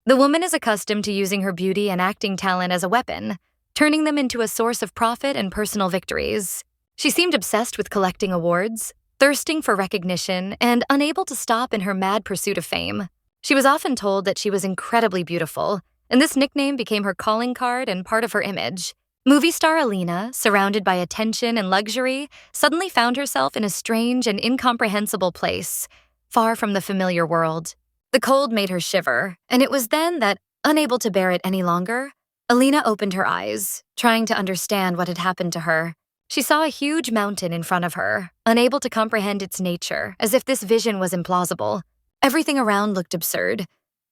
The woman is accustomed to using her beauty and acting talent as a weapon, turning them into a source of profit and personal victories. She seemed obsessed with collecting awards, thirsting for recognition, and unable to stop in her mad pursuit of fame. She was often told that she was incredibly beautiful, and this nickname became her calling card and part of her image. Movie star Alina, surrounded by attention and luxury, suddenly found herself in a strange and incomprehensible place, far from the familiar world. The cold made her shiver, and it was then that, unable to bear it any longer, Alina opened her eyes, trying to understand what had happened to her. She saw a huge mountain in front of her, unable to comprehend its nature, as if this vision was implausible. Everything around looked absurd,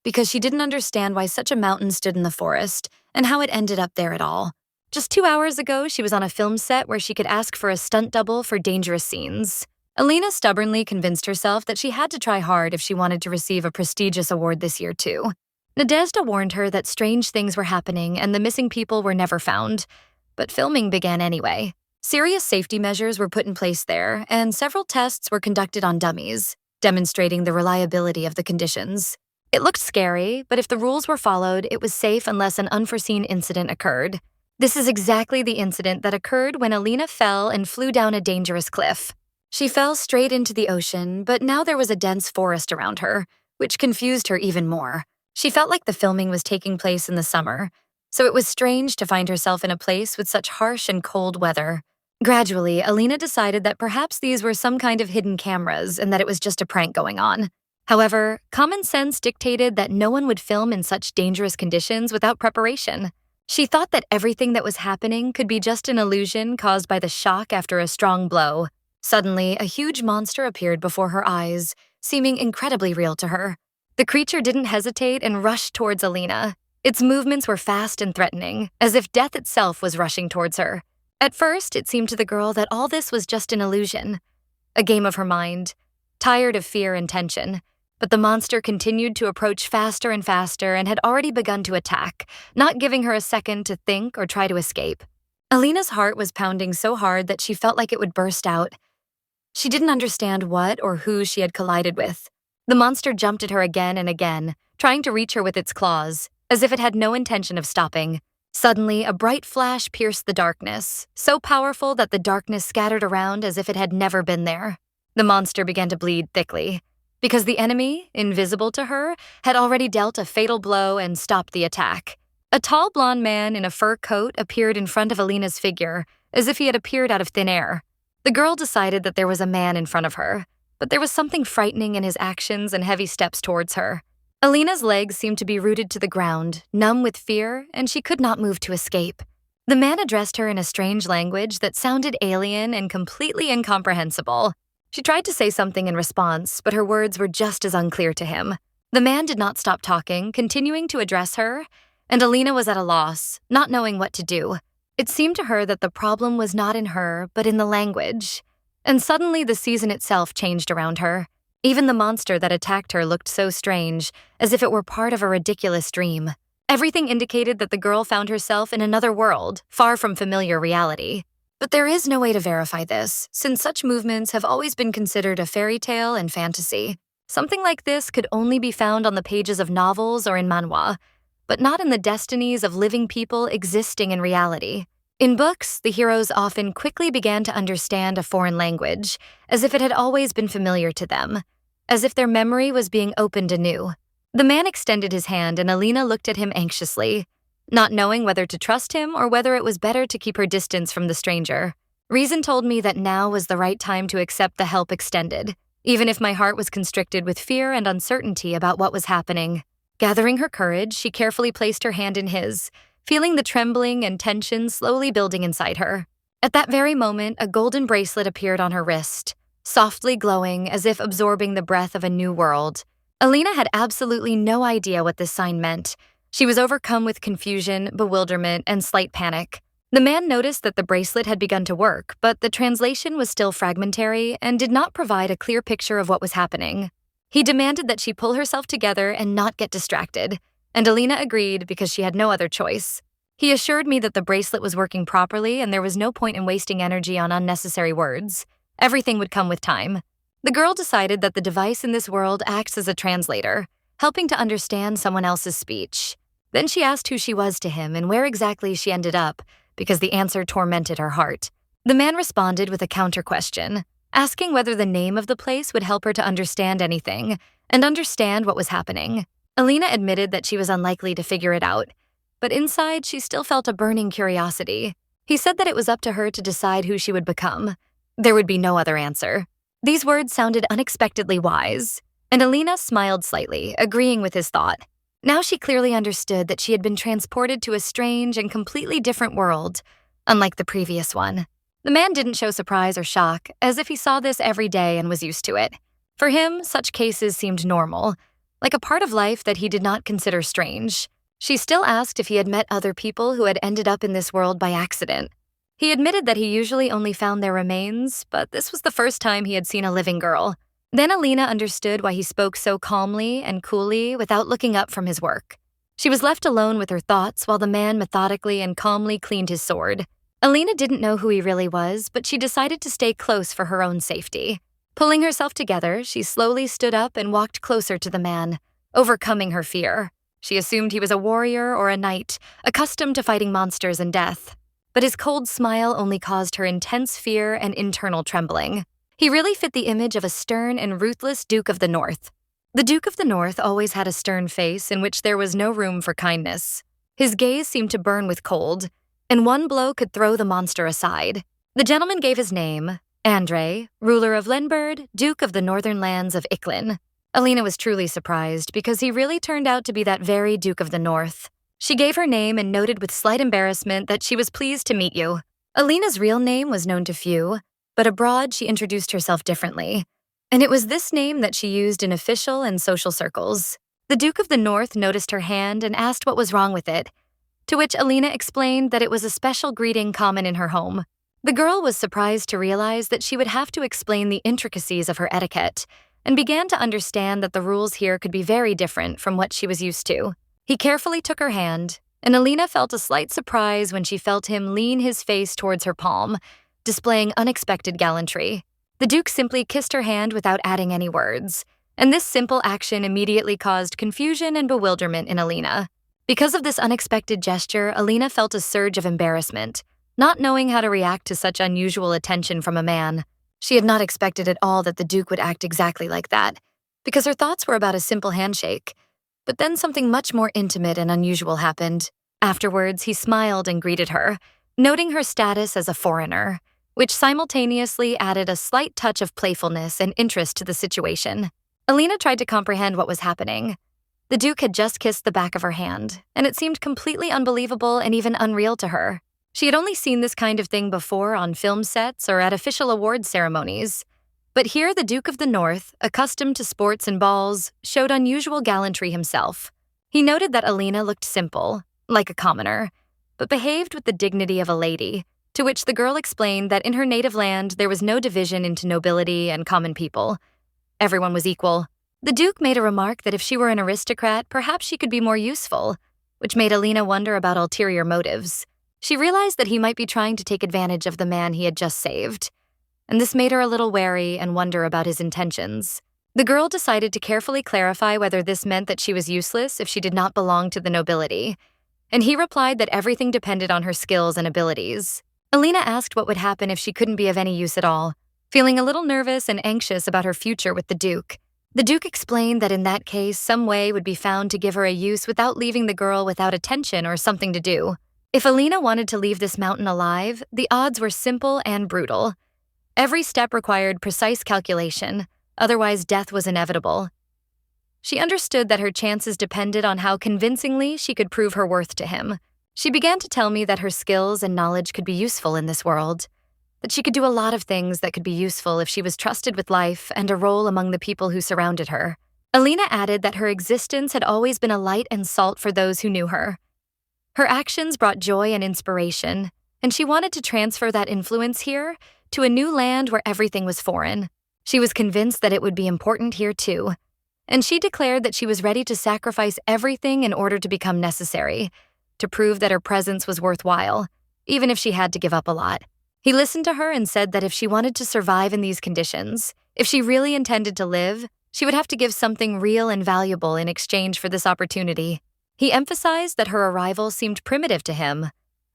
because she didn't understand why such a mountain stood in the forest and how it ended up there at all. Just 2 hours ago, she was on a film set where she could ask for a stunt double for dangerous scenes. Alina stubbornly convinced herself that she had to try hard if she wanted to receive a prestigious award this year, too. Nadezhda warned her that strange things were happening and the missing people were never found, but filming began anyway. Serious safety measures were put in place there, and several tests were conducted on dummies, demonstrating the reliability of the conditions. It looked scary, but if the rules were followed, it was safe unless an unforeseen incident occurred. This is exactly the incident that occurred when Alina fell and flew down a dangerous cliff. She fell straight into the ocean, but now there was a dense forest around her, which confused her even more. She felt like the filming was taking place in the summer, so it was strange to find herself in a place with such harsh and cold weather. Gradually, Alina decided that perhaps these were some kind of hidden cameras and that it was just a prank going on. However, common sense dictated that no one would film in such dangerous conditions without preparation. She thought that everything that was happening could be just an illusion caused by the shock after a strong blow. Suddenly, a huge monster appeared before her eyes, seeming incredibly real to her. The creature didn't hesitate and rushed towards Alina. Its movements were fast and threatening, as if death itself was rushing towards her. At first, it seemed to the girl that all this was just an illusion, a game of her mind, tired of fear and tension. But the monster continued to approach faster and faster and had already begun to attack, not giving her a second to think or try to escape. Alina's heart was pounding so hard that she felt like it would burst out. She didn't understand what or who she had collided with. The monster jumped at her again and again, trying to reach her with its claws, as if it had no intention of stopping. Suddenly, a bright flash pierced the darkness, so powerful that the darkness scattered around as if it had never been there. The monster began to bleed thickly, because the enemy, invisible to her, had already dealt a fatal blow and stopped the attack. A tall blonde man in a fur coat appeared in front of Alina's figure, as if he had appeared out of thin air. The girl decided that there was a man in front of her, but there was something frightening in his actions and heavy steps towards her. Alina's legs seemed to be rooted to the ground, numb with fear, and she could not move to escape. The man addressed her in a strange language that sounded alien and completely incomprehensible. She tried to say something in response, but her words were just as unclear to him. The man did not stop talking, continuing to address her, and Alina was at a loss, not knowing what to do. It seemed to her that the problem was not in her, but in the language. And suddenly the season itself changed around her. Even the monster that attacked her looked so strange, as if it were part of a ridiculous dream. Everything indicated that the girl found herself in another world, far from familiar reality. But there is no way to verify this, since such movements have always been considered a fairy tale and fantasy. Something like this could only be found on the pages of novels or in manhwa, but not in the destinies of living people existing in reality. In books, the heroes often quickly began to understand a foreign language, as if it had always been familiar to them, as if their memory was being opened anew. The man extended his hand and Alina looked at him anxiously, not knowing whether to trust him or whether it was better to keep her distance from the stranger. Reason told me that now was the right time to accept the help extended, even if my heart was constricted with fear and uncertainty about what was happening. Gathering her courage, she carefully placed her hand in his, feeling the trembling and tension slowly building inside her. At that very moment, a golden bracelet appeared on her wrist, softly glowing as if absorbing the breath of a new world. Alina had absolutely no idea what this sign meant. She was overcome with confusion, bewilderment, and slight panic. The man noticed that the bracelet had begun to work, but the translation was still fragmentary and did not provide a clear picture of what was happening. He demanded that she pull herself together and not get distracted, and Alina agreed because she had no other choice. He assured me that the bracelet was working properly and there was no point in wasting energy on unnecessary words. Everything would come with time. The girl decided that the device in this world acts as a translator, helping to understand someone else's speech. Then she asked who she was to him and where exactly she ended up, because the answer tormented her heart. The man responded with a counter-question, asking whether the name of the place would help her to understand anything and understand what was happening. Alina admitted that she was unlikely to figure it out, but inside she still felt a burning curiosity. He said that it was up to her to decide who she would become. There would be no other answer. These words sounded unexpectedly wise, and Alina smiled slightly, agreeing with his thought. Now she clearly understood that she had been transported to a strange and completely different world, unlike the previous one. The man didn't show surprise or shock, as if he saw this every day and was used to it. For him, such cases seemed normal, like a part of life that he did not consider strange. She still asked if he had met other people who had ended up in this world by accident. He admitted that he usually only found their remains, but this was the first time he had seen a living girl. Then Alina understood why he spoke so calmly and coolly without looking up from his work. She was left alone with her thoughts while the man methodically and calmly cleaned his sword. Alina didn't know who he really was, but she decided to stay close for her own safety. Pulling herself together, she slowly stood up and walked closer to the man, overcoming her fear. She assumed he was a warrior or a knight, accustomed to fighting monsters and death. But his cold smile only caused her intense fear and internal trembling. He really fit the image of a stern and ruthless Duke of the North. The Duke of the North always had a stern face in which there was no room for kindness. His gaze seemed to burn with cold, and one blow could throw the monster aside. The gentleman gave his name, Andre, ruler of Lenberd, Duke of the northern lands of Icklin. Alina was truly surprised because he really turned out to be that very Duke of the North. She gave her name and noted with slight embarrassment that she was pleased to meet you. Alina's real name was known to few, but abroad she introduced herself differently. And it was this name that she used in official and social circles. The Duke of the North noticed her hand and asked what was wrong with it, to which Alina explained that it was a special greeting common in her home. The girl was surprised to realize that she would have to explain the intricacies of her etiquette, and began to understand that the rules here could be very different from what she was used to. He carefully took her hand, and Alina felt a slight surprise when she felt him lean his face towards her palm, displaying unexpected gallantry. The Duke simply kissed her hand without adding any words, and this simple action immediately caused confusion and bewilderment in Alina. Because of this unexpected gesture, Alina felt a surge of embarrassment, not knowing how to react to such unusual attention from a man. She had not expected at all that the Duke would act exactly like that, because her thoughts were about a simple handshake. But then something much more intimate and unusual happened. Afterwards, he smiled and greeted her, noting her status as a foreigner, which simultaneously added a slight touch of playfulness and interest to the situation. Alina tried to comprehend what was happening. The Duke had just kissed the back of her hand, and it seemed completely unbelievable and even unreal to her. She had only seen this kind of thing before on film sets or at official awards ceremonies. But here the Duke of the North, accustomed to sports and balls, showed unusual gallantry himself. He noted that Alina looked simple, like a commoner, but behaved with the dignity of a lady, to which the girl explained that in her native land there was no division into nobility and common people. Everyone was equal. The Duke made a remark that if she were an aristocrat, perhaps she could be more useful, which made Alina wonder about ulterior motives. She realized that he might be trying to take advantage of the man he had just saved, and this made her a little wary and wonder about his intentions. The girl decided to carefully clarify whether this meant that she was useless if she did not belong to the nobility, and he replied that everything depended on her skills and abilities. Alina asked what would happen if she couldn't be of any use at all, feeling a little nervous and anxious about her future with the Duke. The Duke explained that in that case, some way would be found to give her a use without leaving the girl without attention or something to do. If Alina wanted to leave this mountain alive, the odds were simple and brutal. Every step required precise calculation, otherwise death was inevitable. She understood that her chances depended on how convincingly she could prove her worth to him. She began to tell me that her skills and knowledge could be useful in this world, that she could do a lot of things that could be useful if she was trusted with life and a role among the people who surrounded her. Alina added that her existence had always been a light and salt for those who knew her. Her actions brought joy and inspiration, and she wanted to transfer that influence here to a new land where everything was foreign. She was convinced that it would be important here too, and she declared that she was ready to sacrifice everything in order to become necessary, to prove that her presence was worthwhile, even if she had to give up a lot. He listened to her and said that if she wanted to survive in these conditions, if she really intended to live, She would have to give something real and valuable in exchange for this opportunity. He emphasized that her arrival seemed primitive to him,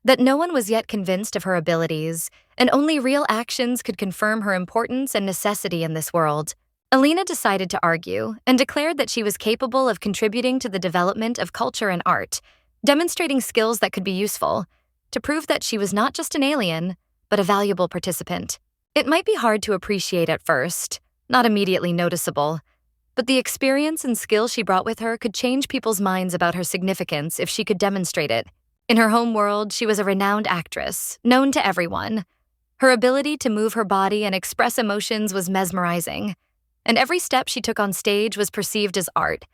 that no one was yet convinced of her abilities, and only real actions could confirm her importance and necessity in this world. Alina decided to argue and declared that she was capable of contributing to the development of culture and art, demonstrating skills that could be useful, to prove that she was not just an alien, but a valuable participant. It might be hard to appreciate at first, not immediately noticeable, but the experience and skill she brought with her could change people's minds about her significance if she could demonstrate it. In her home world, she was a renowned actress, known to everyone. Her ability to move her body and express emotions was mesmerizing, and every step she took on stage was perceived as art,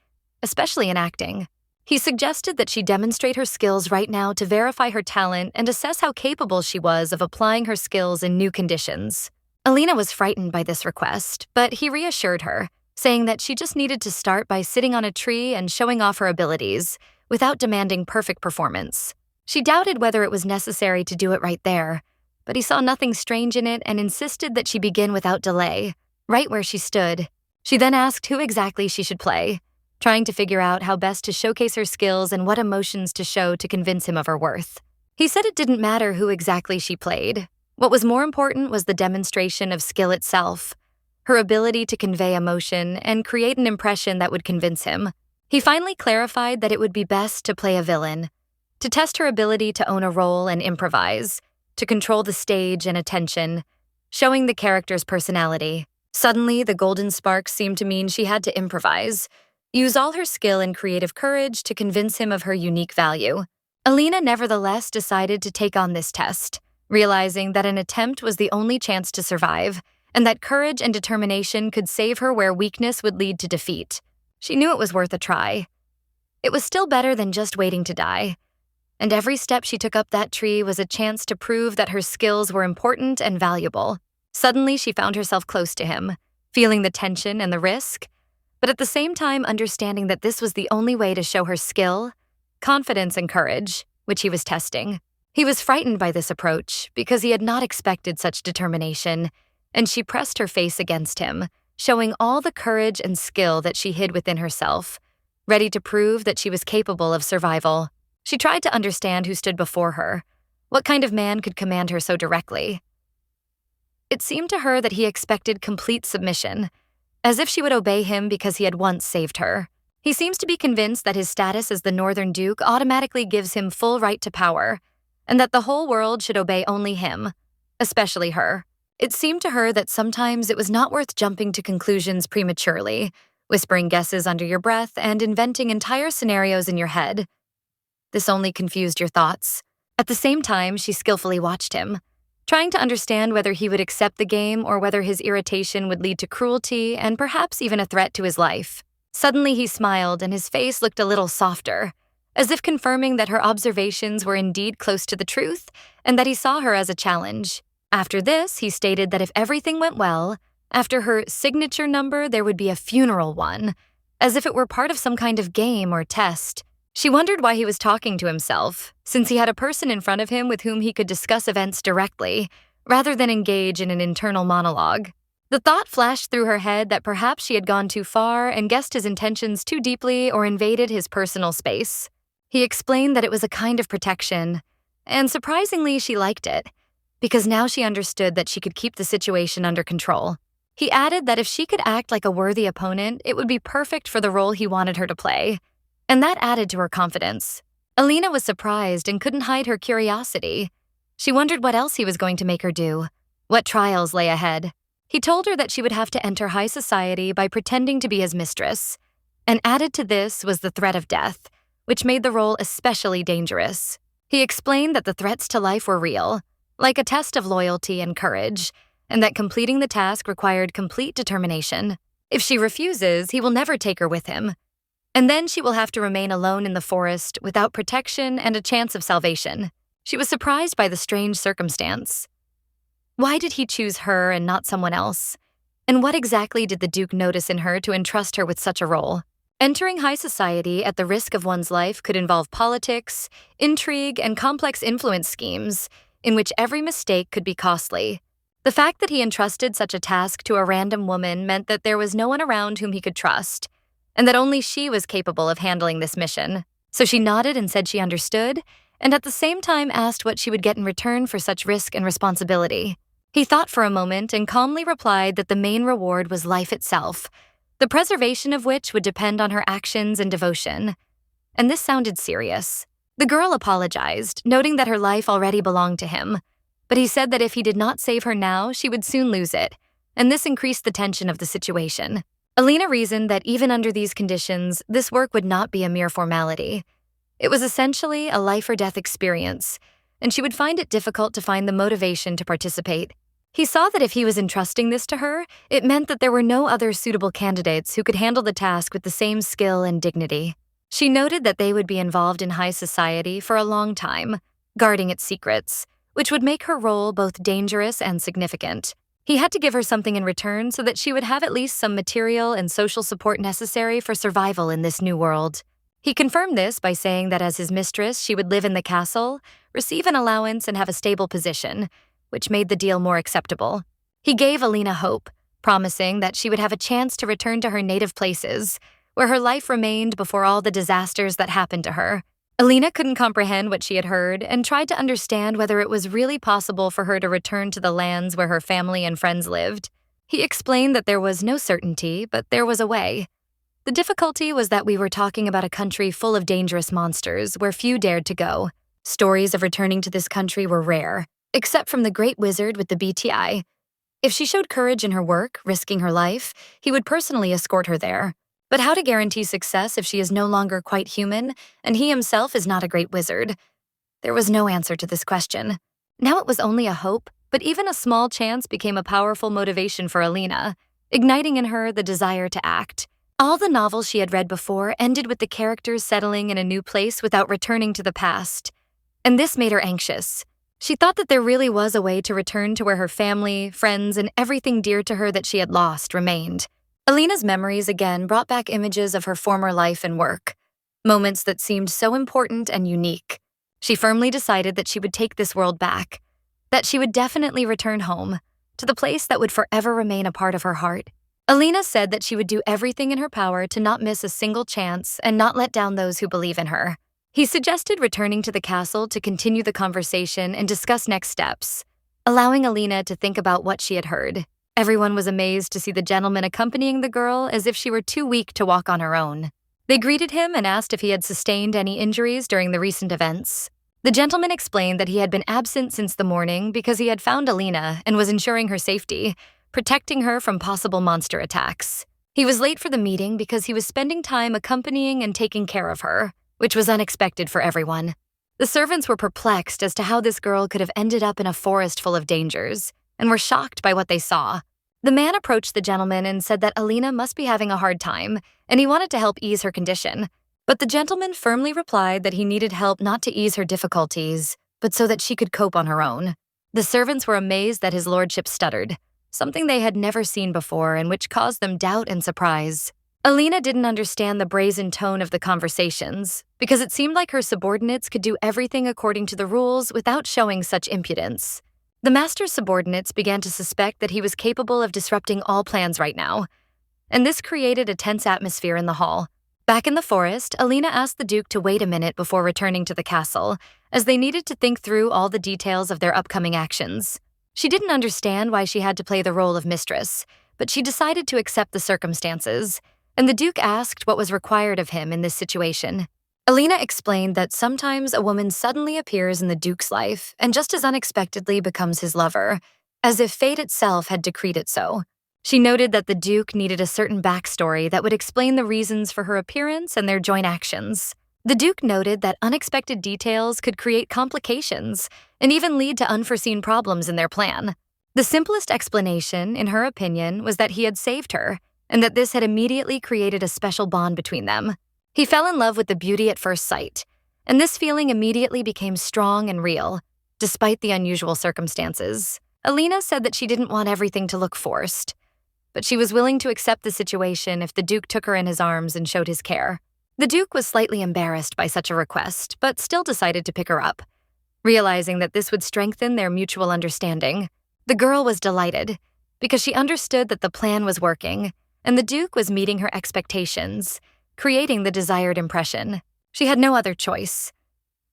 especially in acting. He suggested that she demonstrate her skills right now to verify her talent and assess how capable she was of applying her skills in new conditions. Alina was frightened by this request, but he reassured her, saying that she just needed to start by sitting on a tree and showing off her abilities, without demanding perfect performance. She doubted whether it was necessary to do it right there, but he saw nothing strange in it and insisted that she begin without delay, right where she stood. She then asked who exactly she should play, trying to figure out how best to showcase her skills and what emotions to show to convince him of her worth. He said it didn't matter who exactly she played. What was more important was the demonstration of skill itself, her ability to convey emotion and create an impression that would convince him. He finally clarified that it would be best to play a villain, to test her ability to own a role and improvise, to control the stage and attention, showing the character's personality. Suddenly, the golden spark seemed to mean she had to improvise, use all her skill and creative courage to convince him of her unique value. Alina nevertheless decided to take on this test, realizing that an attempt was the only chance to survive, and that courage and determination could save her where weakness would lead to defeat. She knew it was worth a try. It was still better than just waiting to die, and every step she took up that tree was a chance to prove that her skills were important and valuable. Suddenly, she found herself close to him, feeling the tension and the risk, but at the same time understanding that this was the only way to show her skill, confidence, and courage, which he was testing. He was frightened by this approach because he had not expected such determination, and she pressed her face against him, showing all the courage and skill that she hid within herself, ready to prove that she was capable of survival. She tried to understand who stood before her. What kind of man could command her so directly? It seemed to her that he expected complete submission, as if she would obey him because he had once saved her. He seems to be convinced that his status as the Northern Duke automatically gives him full right to power, and that the whole world should obey only him, especially her. It seemed to her that sometimes it was not worth jumping to conclusions prematurely, whispering guesses under your breath and inventing entire scenarios in your head. This only confused your thoughts. At the same time, she skillfully watched him, trying to understand whether he would accept the game or whether his irritation would lead to cruelty and perhaps even a threat to his life. Suddenly, he smiled and his face looked a little softer, as if confirming that her observations were indeed close to the truth and that he saw her as a challenge. After this, he stated that if everything went well, after her signature number, there would be a funeral one, as if it were part of some kind of game or test. She wondered why he was talking to himself, since he had a person in front of him with whom he could discuss events directly, rather than engage in an internal monologue. The thought flashed through her head that perhaps she had gone too far and guessed his intentions too deeply or invaded his personal space. He explained that it was a kind of protection, and surprisingly, she liked it, because now she understood that she could keep the situation under control. He added that if she could act like a worthy opponent, it would be perfect for the role he wanted her to play, and that added to her confidence. Alina was surprised and couldn't hide her curiosity. She wondered what else he was going to make her do, what trials lay ahead. He told her that she would have to enter high society by pretending to be his mistress, and added to this was the threat of death, which made the role especially dangerous. He explained that the threats to life were real, like a test of loyalty and courage, and that completing the task required complete determination. If she refuses, he will never take her with him, and then she will have to remain alone in the forest without protection and a chance of salvation. She was surprised by the strange circumstance. Why did he choose her and not someone else? And what exactly did the Duke notice in her to entrust her with such a role? Entering high society at the risk of one's life could involve politics, intrigue, and complex influence schemes, in which every mistake could be costly. The fact that he entrusted such a task to a random woman meant that there was no one around whom he could trust, and that only she was capable of handling this mission. So she nodded and said she understood, and at the same time asked what she would get in return for such risk and responsibility. He thought for a moment and calmly replied that the main reward was life itself, the preservation of which would depend on her actions and devotion. And this sounded serious. The girl apologized, noting that her life already belonged to him, but he said that if he did not save her now, she would soon lose it, and this increased the tension of the situation. Alina reasoned that even under these conditions, this work would not be a mere formality. It was essentially a life-or-death experience, and she would find it difficult to find the motivation to participate. He saw that if he was entrusting this to her, it meant that there were no other suitable candidates who could handle the task with the same skill and dignity. She noted that they would be involved in high society for a long time, guarding its secrets, which would make her role both dangerous and significant. He had to give her something in return so that she would have at least some material and social support necessary for survival in this new world. He confirmed this by saying that as his mistress, she would live in the castle, receive an allowance, and have a stable position, which made the deal more acceptable. He gave Alina hope, promising that she would have a chance to return to her native places, where her life remained before all the disasters that happened to her. Alina couldn't comprehend what she had heard and tried to understand whether it was really possible for her to return to the lands where her family and friends lived. He explained that there was no certainty, but there was a way. The difficulty was that we were talking about a country full of dangerous monsters where few dared to go. Stories of returning to this country were rare, except from the great wizard with the BTI. If she showed courage in her work, risking her life, he would personally escort her there. But how to guarantee success if she is no longer quite human, and he himself is not a great wizard? There was no answer to this question. Now it was only a hope, but even a small chance became a powerful motivation for Alina, igniting in her the desire to act. All the novels she had read before ended with the characters settling in a new place without returning to the past, and this made her anxious. She thought that there really was a way to return to where her family, friends, and everything dear to her that she had lost remained. Alina's memories again brought back images of her former life and work, moments that seemed so important and unique. She firmly decided that she would take this world back, that she would definitely return home, to the place that would forever remain a part of her heart. Alina said that she would do everything in her power to not miss a single chance and not let down those who believe in her. He suggested returning to the castle to continue the conversation and discuss next steps, allowing Alina to think about what she had heard. Everyone was amazed to see the gentleman accompanying the girl as if she were too weak to walk on her own. They greeted him and asked if he had sustained any injuries during the recent events. The gentleman explained that he had been absent since the morning because he had found Alina and was ensuring her safety, protecting her from possible monster attacks. He was late for the meeting because he was spending time accompanying and taking care of her, which was unexpected for everyone. The servants were perplexed as to how this girl could have ended up in a forest full of dangers, and were shocked by what they saw. The man approached the gentleman and said that Alina must be having a hard time, and he wanted to help ease her condition. But the gentleman firmly replied that he needed help not to ease her difficulties, but so that she could cope on her own. The servants were amazed that his lordship stuttered, something they had never seen before and which caused them doubt and surprise. Alina didn't understand the brazen tone of the conversations, because it seemed like her subordinates could do everything according to the rules without showing such impudence. The master's subordinates began to suspect that he was capable of disrupting all plans right now, and this created a tense atmosphere in the hall. Back in the forest, Alina asked the Duke to wait a minute before returning to the castle, as they needed to think through all the details of their upcoming actions. She didn't understand why she had to play the role of mistress, but she decided to accept the circumstances, and the Duke asked what was required of him in this situation. Alina explained that sometimes a woman suddenly appears in the Duke's life and just as unexpectedly becomes his lover, as if fate itself had decreed it so. She noted that the Duke needed a certain backstory that would explain the reasons for her appearance and their joint actions. The Duke noted that unexpected details could create complications and even lead to unforeseen problems in their plan. The simplest explanation, in her opinion, was that he had saved her, and that this had immediately created a special bond between them. He fell in love with the beauty at first sight, and this feeling immediately became strong and real, despite the unusual circumstances. Alina said that she didn't want everything to look forced, but she was willing to accept the situation if the Duke took her in his arms and showed his care. The Duke was slightly embarrassed by such a request, but still decided to pick her up, realizing that this would strengthen their mutual understanding. The girl was delighted, because she understood that the plan was working, and the Duke was meeting her expectations, creating the desired impression. She had no other choice.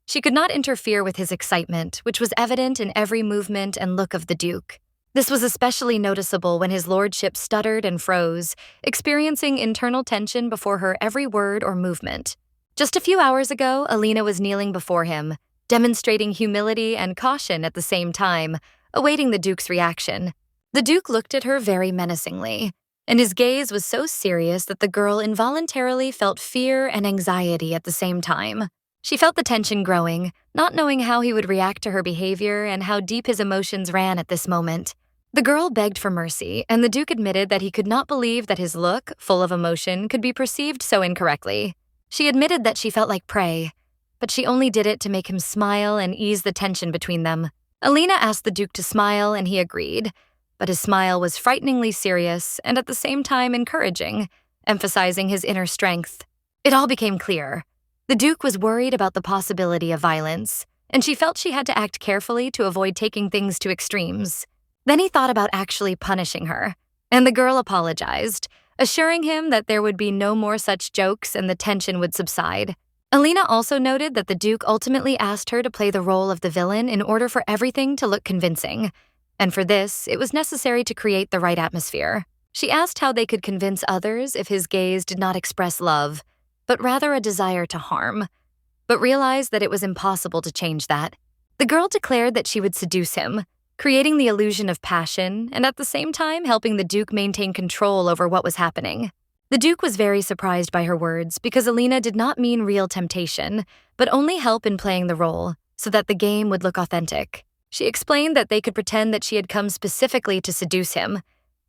She could not interfere with his excitement, which was evident in every movement and look of the Duke. This was especially noticeable when his lordship stuttered and froze, experiencing internal tension before her every word or movement. Just a few hours ago, Alina was kneeling before him, demonstrating humility and caution at the same time, awaiting the Duke's reaction. The Duke looked at her very menacingly, and his gaze was so serious that the girl involuntarily felt fear and anxiety at the same time. She felt the tension growing, not knowing how he would react to her behavior and how deep his emotions ran at this moment. The girl begged for mercy, and the Duke admitted that he could not believe that his look, full of emotion, could be perceived so incorrectly. She admitted that she felt like prey, but she only did it to make him smile and ease the tension between them. Alina asked the Duke to smile, and he agreed, but his smile was frighteningly serious and at the same time encouraging, emphasizing his inner strength. It all became clear. The Duke was worried about the possibility of violence, and she felt she had to act carefully to avoid taking things to extremes. Then he thought about actually punishing her, and the girl apologized, assuring him that there would be no more such jokes and the tension would subside. Alina also noted that the Duke ultimately asked her to play the role of the villain in order for everything to look convincing, and for this, it was necessary to create the right atmosphere. She asked how they could convince others if his gaze did not express love, but rather a desire to harm, but realized that it was impossible to change that. The girl declared that she would seduce him, creating the illusion of passion and at the same time helping the Duke maintain control over what was happening. The Duke was very surprised by her words because Alina did not mean real temptation, but only help in playing the role so that the game would look authentic. She explained that they could pretend that she had come specifically to seduce him,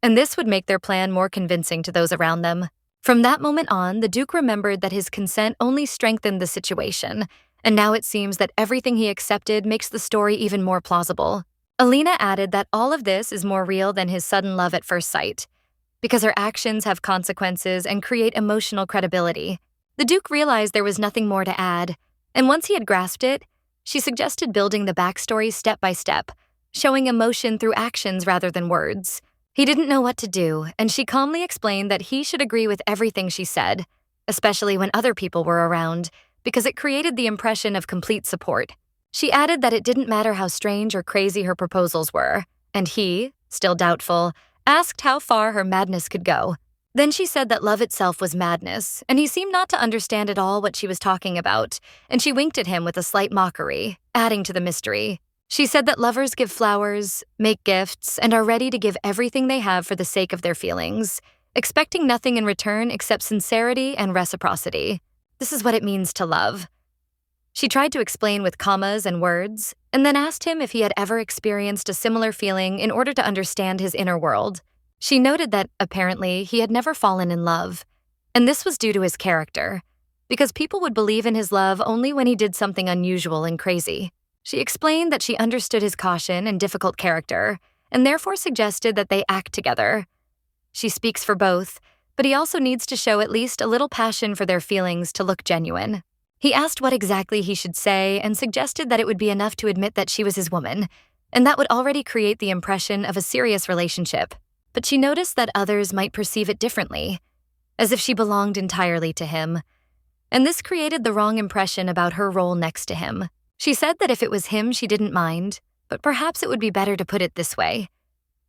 and this would make their plan more convincing to those around them. From that moment on, the Duke remembered that his consent only strengthened the situation, and now it seems that everything he accepted makes the story even more plausible. Alina added that all of this is more real than his sudden love at first sight, because her actions have consequences and create emotional credibility. The Duke realized there was nothing more to add, and once he had grasped it, she suggested building the backstory step by step, showing emotion through actions rather than words. He didn't know what to do, and she calmly explained that he should agree with everything she said, especially when other people were around, because it created the impression of complete support. She added that it didn't matter how strange or crazy her proposals were, and he, still doubtful, asked how far her madness could go. Then she said that love itself was madness, and he seemed not to understand at all what she was talking about, and she winked at him with a slight mockery, adding to the mystery. She said that lovers give flowers, make gifts, and are ready to give everything they have for the sake of their feelings, expecting nothing in return except sincerity and reciprocity. This is what it means to love. She tried to explain with commas and words, and then asked him if he had ever experienced a similar feeling in order to understand his inner world. She noted that, apparently, he had never fallen in love, and this was due to his character, because people would believe in his love only when he did something unusual and crazy. She explained that she understood his caution and difficult character, and therefore suggested that they act together. She speaks for both, but he also needs to show at least a little passion for their feelings to look genuine. He asked what exactly he should say and suggested that it would be enough to admit that she was his woman, and that would already create the impression of a serious relationship. But she noticed that others might perceive it differently, as if she belonged entirely to him, and this created the wrong impression about her role next to him. She said that if it was him, she didn't mind, but perhaps it would be better to put it this way.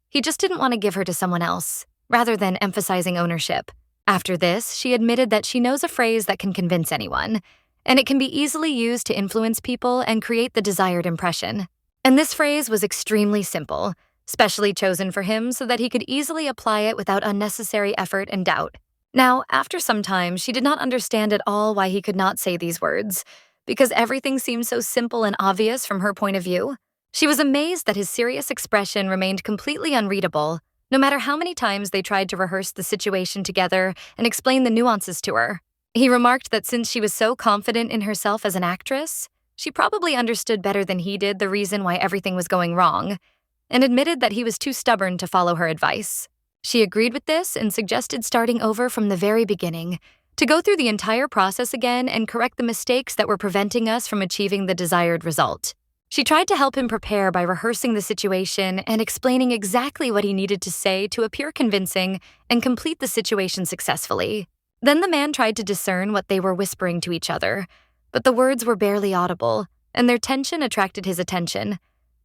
He just didn't want to give her to someone else, rather than emphasizing ownership. After this, she admitted that she knows a phrase that can convince anyone, and it can be easily used to influence people and create the desired impression. And this phrase was extremely simple, specially chosen for him so that he could easily apply it without unnecessary effort and doubt. Now, after some time, she did not understand at all why he could not say these words, because everything seemed so simple and obvious from her point of view. She was amazed that his serious expression remained completely unreadable, no matter how many times they tried to rehearse the situation together and explain the nuances to her. He remarked that since she was so confident in herself as an actress, she probably understood better than he did the reason why everything was going wrong, and admitted that he was too stubborn to follow her advice. She agreed with this and suggested starting over from the very beginning, to go through the entire process again and correct the mistakes that were preventing us from achieving the desired result. She tried to help him prepare by rehearsing the situation and explaining exactly what he needed to say to appear convincing and complete the situation successfully. Then the man tried to discern what they were whispering to each other, but the words were barely audible, and their tension attracted his attention,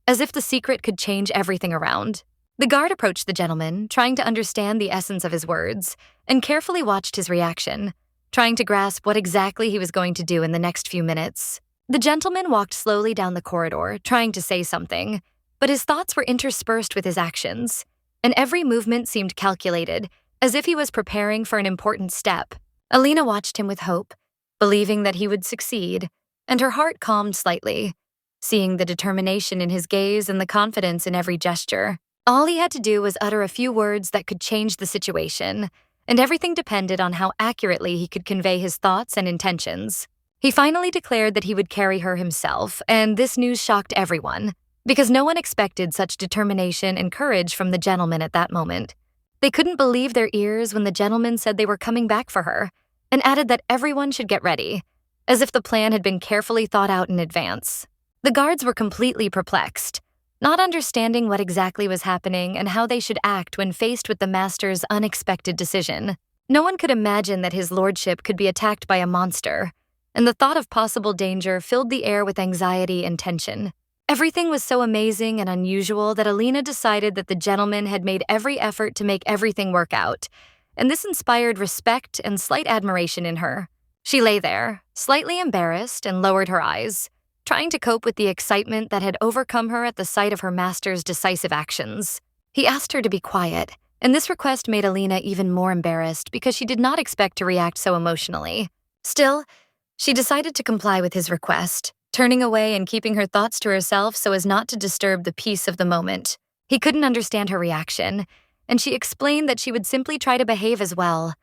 as if the secret could change everything around. The guard approached the gentleman, trying to understand the essence of his words, and carefully watched his reaction, trying to grasp what exactly he was going to do in the next few minutes. The gentleman walked slowly down the corridor, trying to say something, but his thoughts were interspersed with his actions, and every movement seemed calculated, as if he was preparing for an important step. Alina watched him with hope, believing that he would succeed, and her heart calmed slightly, seeing the determination in his gaze and the confidence in every gesture. All he had to do was utter a few words that could change the situation, and everything depended on how accurately he could convey his thoughts and intentions. He finally declared that he would carry her himself, and this news shocked everyone, because no one expected such determination and courage from the gentleman at that moment. They couldn't believe their ears when the gentleman said they were coming back for her, and added that everyone should get ready, as if the plan had been carefully thought out in advance. The guards were completely perplexed, not understanding what exactly was happening and how they should act when faced with the master's unexpected decision. No one could imagine that his lordship could be attacked by a monster, and the thought of possible danger filled the air with anxiety and tension. Everything was so amazing and unusual that Alina decided that the gentleman had made every effort to make everything work out, and this inspired respect and slight admiration in her. She lay there, slightly embarrassed, and lowered her eyes, trying to cope with the excitement that had overcome her at the sight of her master's decisive actions. He asked her to be quiet, and this request made Alina even more embarrassed because she did not expect to react so emotionally. Still, she decided to comply with his request, turning away and keeping her thoughts to herself so as not to disturb the peace of the moment. He couldn't understand her reaction, and she explained that she would simply try to behave as well,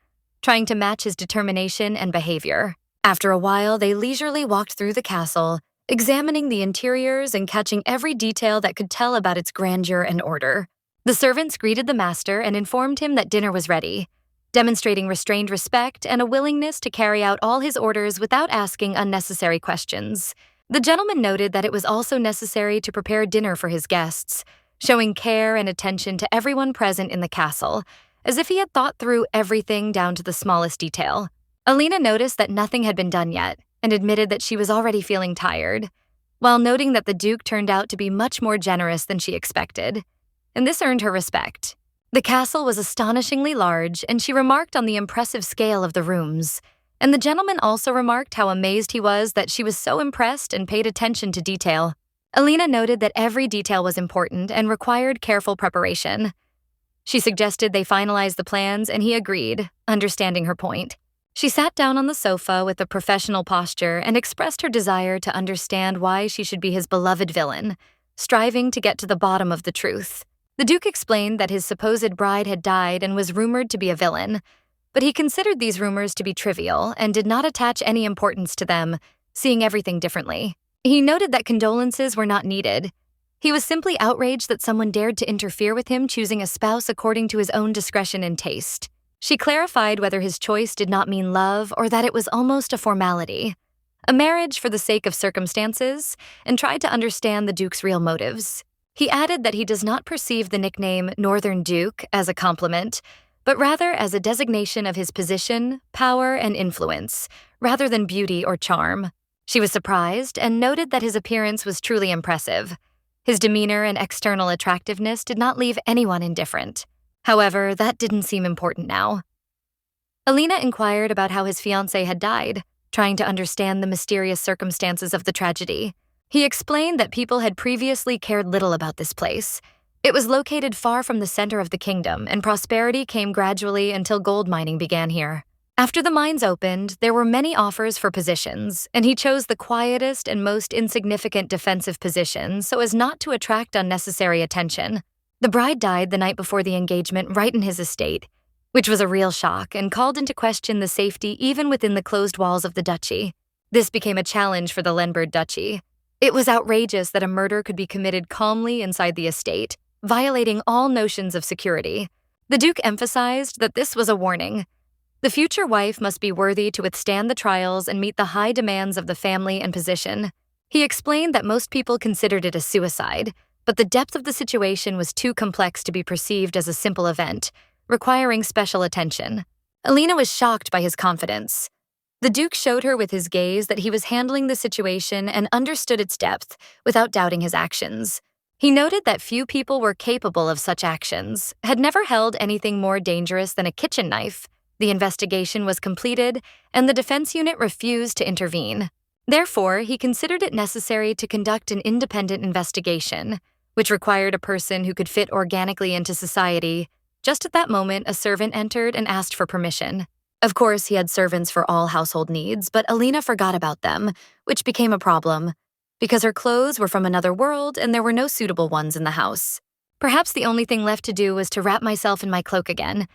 trying to match his determination and behavior. After a while, they leisurely walked through the castle, examining the interiors and catching every detail that could tell about its grandeur and order. The servants greeted the master and informed him that dinner was ready, demonstrating restrained respect and a willingness to carry out all his orders without asking unnecessary questions. The gentleman noted that it was also necessary to prepare dinner for his guests, showing care and attention to everyone present in the castle, as if he had thought through everything down to the smallest detail. Alina noticed that nothing had been done yet, and admitted that she was already feeling tired, while noting that the Duke turned out to be much more generous than she expected, and this earned her respect. The castle was astonishingly large, and she remarked on the impressive scale of the rooms, and the gentleman also remarked how amazed he was that she was so impressed and paid attention to detail. Alina noted that every detail was important and required careful preparation. She suggested they finalize the plans, and he agreed, understanding her point. She sat down on the sofa with a professional posture and expressed her desire to understand why she should be his beloved villain, striving to get to the bottom of the truth. The Duke explained that his supposed bride had died and was rumored to be a villain, but he considered these rumors to be trivial and did not attach any importance to them, seeing everything differently. He noted that condolences were not needed. He was simply outraged that someone dared to interfere with him choosing a spouse according to his own discretion and taste. She clarified whether his choice did not mean love or that it was almost a formality, a marriage for the sake of circumstances, and tried to understand the Duke's real motives. He added that he does not perceive the nickname Northern Duke as a compliment, but rather as a designation of his position, power, and influence, rather than beauty or charm. She was surprised and noted that his appearance was truly impressive. His demeanor and external attractiveness did not leave anyone indifferent. However, that didn't seem important now. Alina inquired about how his fiancée had died, trying to understand the mysterious circumstances of the tragedy. He explained that people had previously cared little about this place. It was located far from the center of the kingdom, and prosperity came gradually until gold mining began here. After the mines opened, there were many offers for positions, and he chose the quietest and most insignificant defensive position so as not to attract unnecessary attention. The bride died the night before the engagement right in his estate, which was a real shock and called into question the safety even within the closed walls of the duchy. This became a challenge for the Lenberg Duchy. It was outrageous that a murder could be committed calmly inside the estate, violating all notions of security. The Duke emphasized that this was a warning. The future wife must be worthy to withstand the trials and meet the high demands of the family and position. He explained that most people considered it a suicide, but the depth of the situation was too complex to be perceived as a simple event, requiring special attention. Alina was shocked by his confidence. The Duke showed her with his gaze that he was handling the situation and understood its depth without doubting his actions. He noted that few people were capable of such actions, had never held anything more dangerous than a kitchen knife. The investigation was completed, and the defense unit refused to intervene. Therefore, he considered it necessary to conduct an independent investigation, which required a person who could fit organically into society. Just at that moment, a servant entered and asked for permission. Of course, he had servants for all household needs, but Alina forgot about them, which became a problem, because her clothes were from another world and there were no suitable ones in the house. Perhaps the only thing left to do was to wrap myself in my cloak again,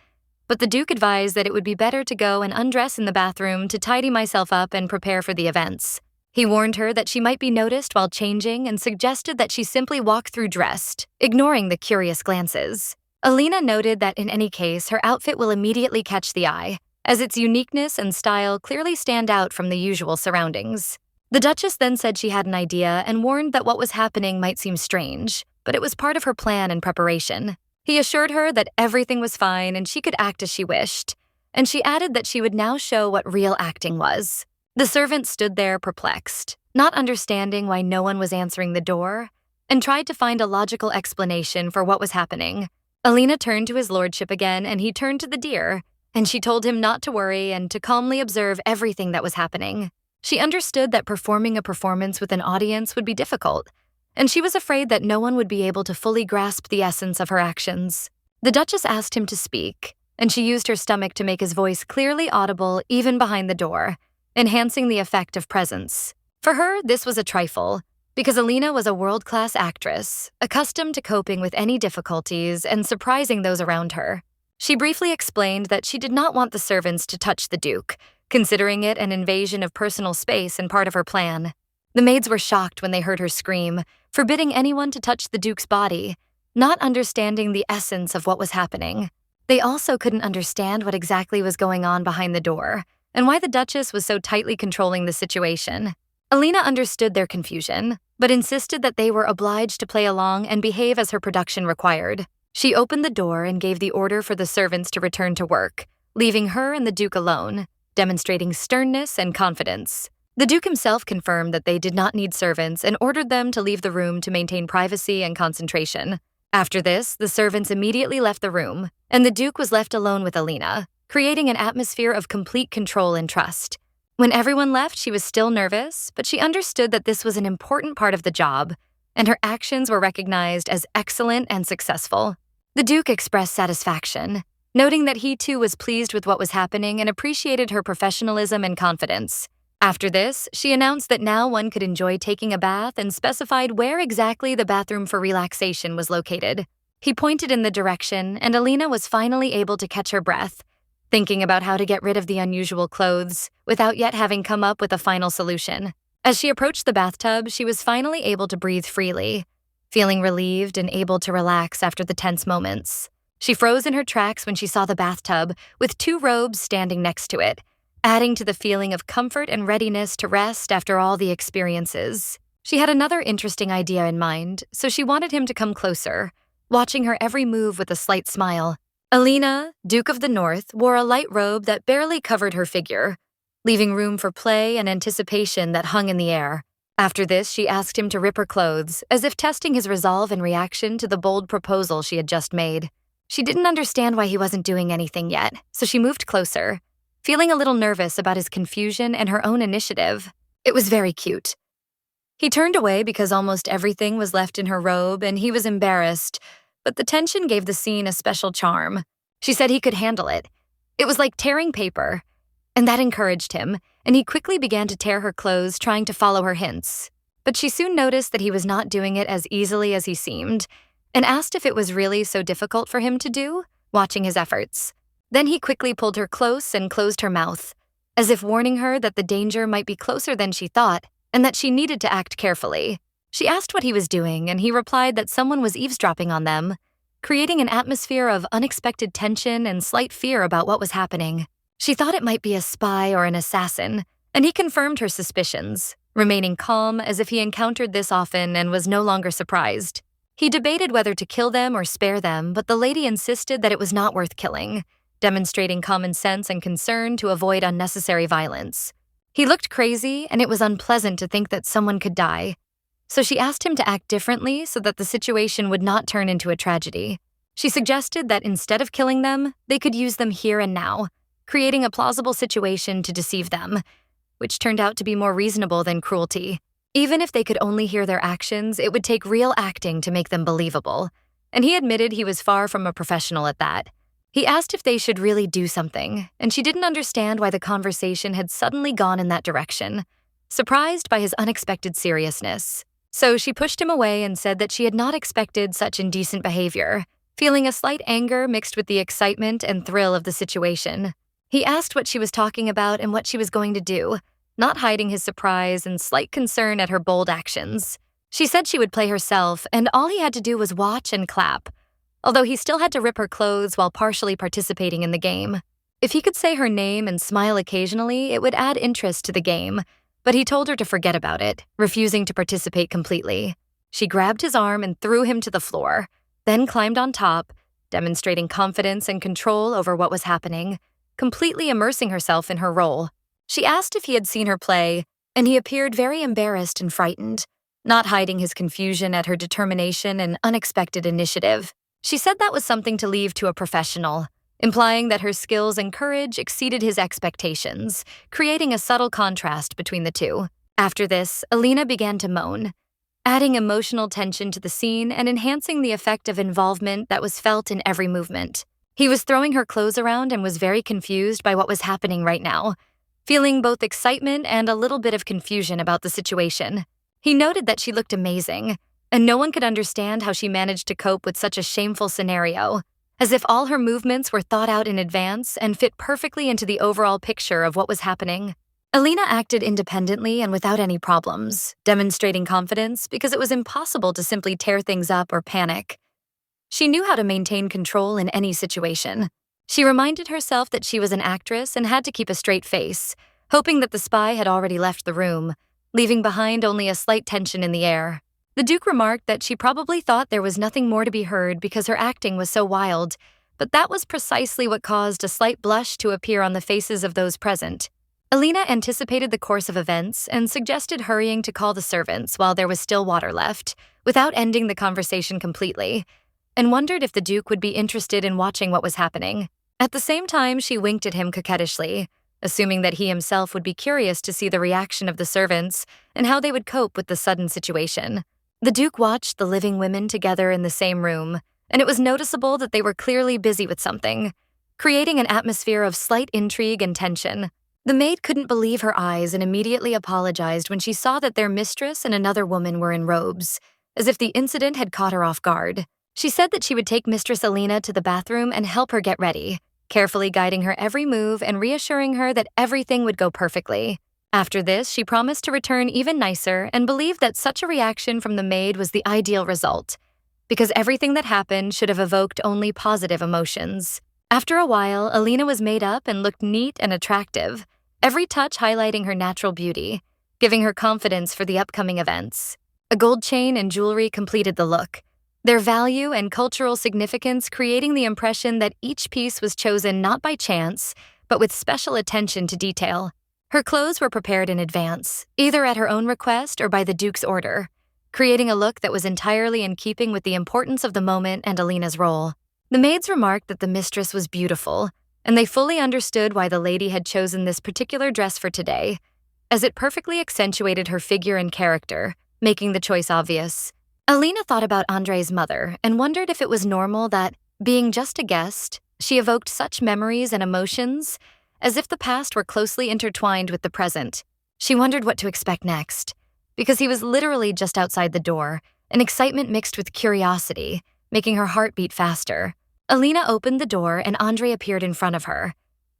but the Duke advised that it would be better to go and undress in the bathroom to tidy myself up and prepare for the events. He warned her that she might be noticed while changing and suggested that she simply walk through dressed, ignoring the curious glances. Alina noted that in any case, her outfit will immediately catch the eye, as its uniqueness and style clearly stand out from the usual surroundings. The Duchess then said she had an idea and warned that what was happening might seem strange, but it was part of her plan and preparation. He assured her that everything was fine and she could act as she wished, and she added that she would now show what real acting was. The servant stood there perplexed, not understanding why no one was answering the door, and tried to find a logical explanation for what was happening. Alina turned to his lordship again, and he turned to the deer, and she told him not to worry and to calmly observe everything that was happening. She understood that performing a performance with an audience would be difficult, and she was afraid that no one would be able to fully grasp the essence of her actions. The Duchess asked him to speak, and she used her stomach to make his voice clearly audible even behind the door, enhancing the effect of presence. For her, this was a trifle, because Alina was a world-class actress, accustomed to coping with any difficulties and surprising those around her. She briefly explained that she did not want the servants to touch the Duke, considering it an invasion of personal space and part of her plan. The maids were shocked when they heard her scream, forbidding anyone to touch the Duke's body, not understanding the essence of what was happening. They also couldn't understand what exactly was going on behind the door, and why the Duchess was so tightly controlling the situation. Alina understood their confusion, but insisted that they were obliged to play along and behave as her production required. She opened the door and gave the order for the servants to return to work, leaving her and the Duke alone, demonstrating sternness and confidence. The Duke himself confirmed that they did not need servants and ordered them to leave the room to maintain privacy and concentration. After this, the servants immediately left the room, and the Duke was left alone with Alina, creating an atmosphere of complete control and trust. When everyone left, she was still nervous, but she understood that this was an important part of the job, and her actions were recognized as excellent and successful. The Duke expressed satisfaction, noting that he too was pleased with what was happening and appreciated her professionalism and confidence. After this, she announced that now one could enjoy taking a bath and specified where exactly the bathroom for relaxation was located. He pointed in the direction, and Alina was finally able to catch her breath, thinking about how to get rid of the unusual clothes without yet having come up with a final solution. As she approached the bathtub, she was finally able to breathe freely, feeling relieved and able to relax after the tense moments. She froze in her tracks when she saw the bathtub with 2 robes standing next to it, adding to the feeling of comfort and readiness to rest after all the experiences. She had another interesting idea in mind, so she wanted him to come closer, watching her every move with a slight smile. Alina, Duke of the North, wore a light robe that barely covered her figure, leaving room for play and anticipation that hung in the air. After this, she asked him to rip her clothes, as if testing his resolve in reaction to the bold proposal she had just made. She didn't understand why he wasn't doing anything yet, so she moved closer, feeling a little nervous about his confusion and her own initiative. It was very cute. He turned away because almost everything was left in her robe and he was embarrassed, but the tension gave the scene a special charm. She said he could handle it. It was like tearing paper, and that encouraged him, and he quickly began to tear her clothes, trying to follow her hints. But she soon noticed that he was not doing it as easily as he seemed, and asked if it was really so difficult for him to do, watching his efforts. Then he quickly pulled her close and closed her mouth, as if warning her that the danger might be closer than she thought, and that she needed to act carefully. She asked what he was doing, and he replied that someone was eavesdropping on them, creating an atmosphere of unexpected tension and slight fear about what was happening. She thought it might be a spy or an assassin, and he confirmed her suspicions, remaining calm as if he encountered this often and was no longer surprised. He debated whether to kill them or spare them, but the lady insisted that it was not worth killing, demonstrating common sense and concern to avoid unnecessary violence. He looked crazy, and it was unpleasant to think that someone could die. So she asked him to act differently so that the situation would not turn into a tragedy. She suggested that instead of killing them, they could use them here and now, creating a plausible situation to deceive them, which turned out to be more reasonable than cruelty. Even if they could only hear their actions, it would take real acting to make them believable, and he admitted he was far from a professional at that. He asked if they should really do something, and she didn't understand why the conversation had suddenly gone in that direction, surprised by his unexpected seriousness. So she pushed him away and said that she had not expected such indecent behavior, feeling a slight anger mixed with the excitement and thrill of the situation. He asked what she was talking about and what she was going to do, not hiding his surprise and slight concern at her bold actions. She said she would play herself, and all he had to do was watch and clap, although he still had to rip her clothes while partially participating in the game. If he could say her name and smile occasionally, it would add interest to the game, but he told her to forget about it, refusing to participate completely. She grabbed his arm and threw him to the floor, then climbed on top, demonstrating confidence and control over what was happening, completely immersing herself in her role. She asked if he had seen her play, and he appeared very embarrassed and frightened, not hiding his confusion at her determination and unexpected initiative. She said that was something to leave to a professional, implying that her skills and courage exceeded his expectations, creating a subtle contrast between the two. After this, Alina began to moan, adding emotional tension to the scene and enhancing the effect of involvement that was felt in every movement. He was throwing her clothes around and was very confused by what was happening right now, feeling both excitement and a little bit of confusion about the situation. He noted that she looked amazing, and no one could understand how she managed to cope with such a shameful scenario, as if all her movements were thought out in advance and fit perfectly into the overall picture of what was happening. Alina acted independently and without any problems, demonstrating confidence because it was impossible to simply tear things up or panic. She knew how to maintain control in any situation. She reminded herself that she was an actress and had to keep a straight face, hoping that the spy had already left the room, leaving behind only a slight tension in the air. The Duke remarked that she probably thought there was nothing more to be heard because her acting was so wild, but that was precisely what caused a slight blush to appear on the faces of those present. Alina anticipated the course of events and suggested hurrying to call the servants while there was still water left, without ending the conversation completely, and wondered if the Duke would be interested in watching what was happening. At the same time, she winked at him coquettishly, assuming that he himself would be curious to see the reaction of the servants and how they would cope with the sudden situation. The Duke watched the living women together in the same room, and it was noticeable that they were clearly busy with something, creating an atmosphere of slight intrigue and tension. The maid couldn't believe her eyes and immediately apologized when she saw that their mistress and another woman were in robes, as if the incident had caught her off guard. She said that she would take Mistress Alina to the bathroom and help her get ready, carefully guiding her every move and reassuring her that everything would go perfectly. After this, she promised to return even nicer and believed that such a reaction from the maid was the ideal result, because everything that happened should have evoked only positive emotions. After a while, Alina was made up and looked neat and attractive, every touch highlighting her natural beauty, giving her confidence for the upcoming events. A gold chain and jewelry completed the look, their value and cultural significance creating the impression that each piece was chosen not by chance, but with special attention to detail. Her clothes were prepared in advance, either at her own request or by the Duke's order, creating a look that was entirely in keeping with the importance of the moment and Alina's role. The maids remarked that the mistress was beautiful, and they fully understood why the lady had chosen this particular dress for today, as it perfectly accentuated her figure and character, making the choice obvious. Alina thought about Andrei's mother and wondered if it was normal that, being just a guest, she evoked such memories and emotions, as if the past were closely intertwined with the present. She wondered what to expect next, because he was literally just outside the door, an excitement mixed with curiosity, making her heart beat faster. Alina opened the door and Andrei appeared in front of her,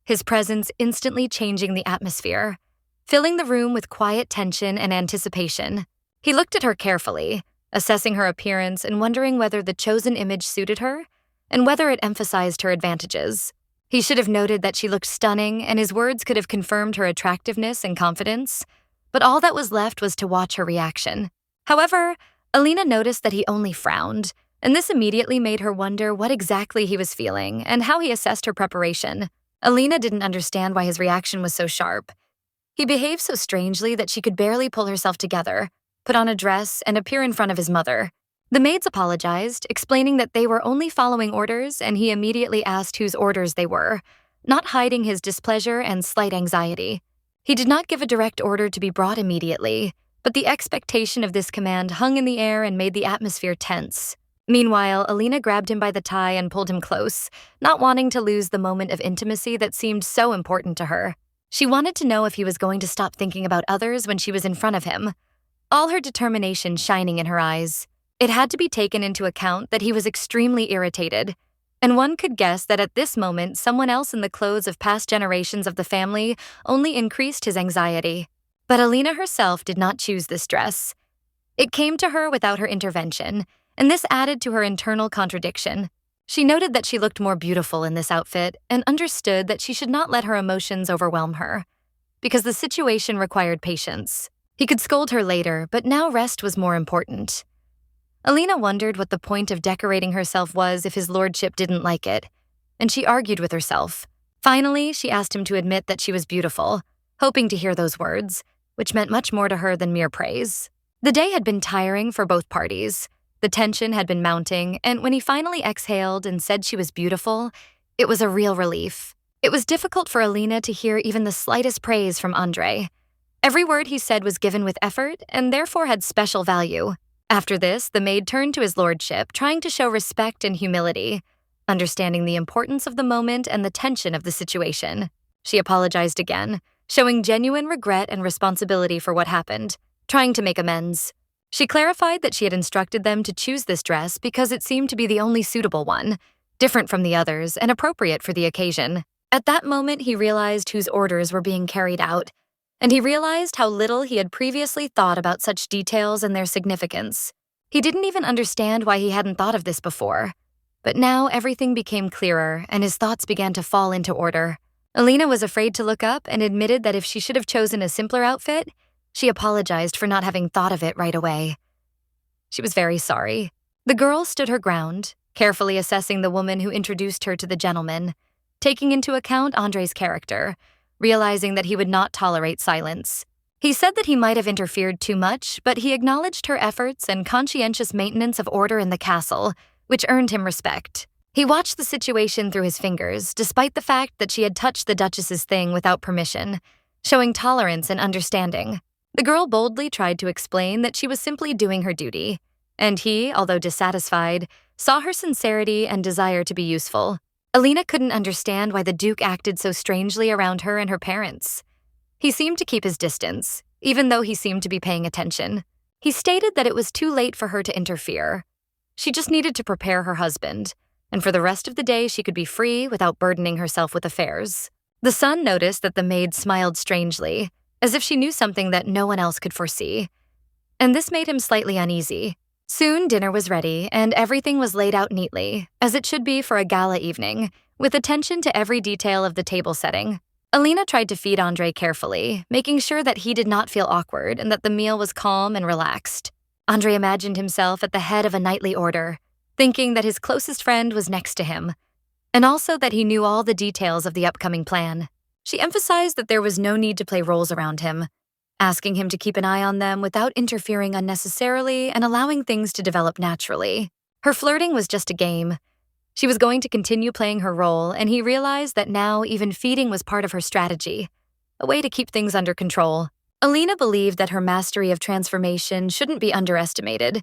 his presence instantly changing the atmosphere, filling the room with quiet tension and anticipation. He looked at her carefully, assessing her appearance and wondering whether the chosen image suited her and whether it emphasized her advantages. He should have noted that she looked stunning, and his words could have confirmed her attractiveness and confidence, but all that was left was to watch her reaction. However, Alina noticed that he only frowned, and this immediately made her wonder what exactly he was feeling and how he assessed her preparation. Alina didn't understand why his reaction was so sharp. He behaved so strangely that she could barely pull herself together, put on a dress, and appear in front of his mother. The maids apologized, explaining that they were only following orders, and he immediately asked whose orders they were, not hiding his displeasure and slight anxiety. He did not give a direct order to be brought immediately, but the expectation of this command hung in the air and made the atmosphere tense. Meanwhile, Alina grabbed him by the tie and pulled him close, not wanting to lose the moment of intimacy that seemed so important to her. She wanted to know if he was going to stop thinking about others when she was in front of him, all her determination shining in her eyes. It had to be taken into account that he was extremely irritated, and one could guess that at this moment someone else in the clothes of past generations of the family only increased his anxiety. But Alina herself did not choose this dress. It came to her without her intervention, and this added to her internal contradiction. She noted that she looked more beautiful in this outfit and understood that she should not let her emotions overwhelm her, because the situation required patience. He could scold her later, but now rest was more important. Alina wondered what the point of decorating herself was if his lordship didn't like it, and she argued with herself. Finally, she asked him to admit that she was beautiful, hoping to hear those words, which meant much more to her than mere praise. The day had been tiring for both parties. The tension had been mounting, and when he finally exhaled and said she was beautiful, it was a real relief. It was difficult for Alina to hear even the slightest praise from Andre. Every word he said was given with effort and therefore had special value. After this, the maid turned to his lordship, trying to show respect and humility, understanding the importance of the moment and the tension of the situation. She apologized again, showing genuine regret and responsibility for what happened, trying to make amends. She clarified that she had instructed them to choose this dress because it seemed to be the only suitable one, different from the others and appropriate for the occasion. At that moment, he realized whose orders were being carried out, and he realized how little he had previously thought about such details and their significance. He didn't even understand why he hadn't thought of this before. But now everything became clearer, and his thoughts began to fall into order. Alina was afraid to look up and admitted that if she should have chosen a simpler outfit, she apologized for not having thought of it right away. She was very sorry. The girl stood her ground, carefully assessing the woman who introduced her to the gentleman, taking into account Andre's character, realizing that he would not tolerate silence. He said that he might have interfered too much, but he acknowledged her efforts and conscientious maintenance of order in the castle, which earned him respect. He watched the situation through his fingers, despite the fact that she had touched the Duchess's thing without permission, showing tolerance and understanding. The girl boldly tried to explain that she was simply doing her duty, and he, although dissatisfied, saw her sincerity and desire to be useful. Alina couldn't understand why the Duke acted so strangely around her and her parents. He seemed to keep his distance, even though he seemed to be paying attention. He stated that it was too late for her to interfere. She just needed to prepare her husband, and for the rest of the day she could be free without burdening herself with affairs. The son noticed that the maid smiled strangely, as if she knew something that no one else could foresee, and this made him slightly uneasy. Soon dinner was ready, and everything was laid out neatly, as it should be for a gala evening, with attention to every detail of the table setting. Alina tried to feed Andre carefully, making sure that he did not feel awkward and that the meal was calm and relaxed. Andre imagined himself at the head of a knightly order, thinking that his closest friend was next to him, and also that he knew all the details of the upcoming plan. She emphasized that there was no need to play roles around him, asking him to keep an eye on them without interfering unnecessarily and allowing things to develop naturally. Her flirting was just a game. She was going to continue playing her role, and he realized that now even feeding was part of her strategy, a way to keep things under control. Alina believed that her mastery of transformation shouldn't be underestimated.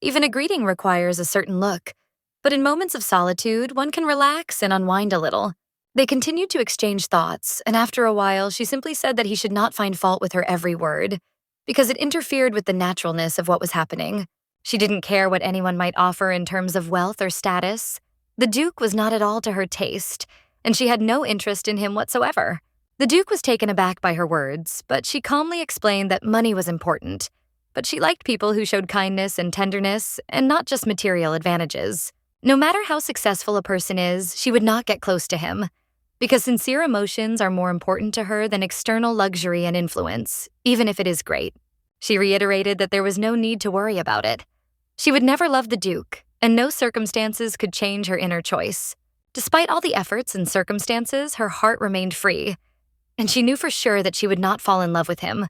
Even a greeting requires a certain look, but in moments of solitude, one can relax and unwind a little. They continued to exchange thoughts, and after a while, she simply said that he should not find fault with her every word, because it interfered with the naturalness of what was happening. She didn't care what anyone might offer in terms of wealth or status. The Duke was not at all to her taste, and she had no interest in him whatsoever. The Duke was taken aback by her words, but she calmly explained that money was important, but she liked people who showed kindness and tenderness, and not just material advantages. No matter how successful a person is, she would not get close to him. because sincere emotions are more important to her than external luxury and influence, even if it is great. She reiterated that there was no need to worry about it. She would never love the Duke, and no circumstances could change her inner choice. Despite all the efforts and circumstances, her heart remained free, and she knew for sure that she would not fall in love with him.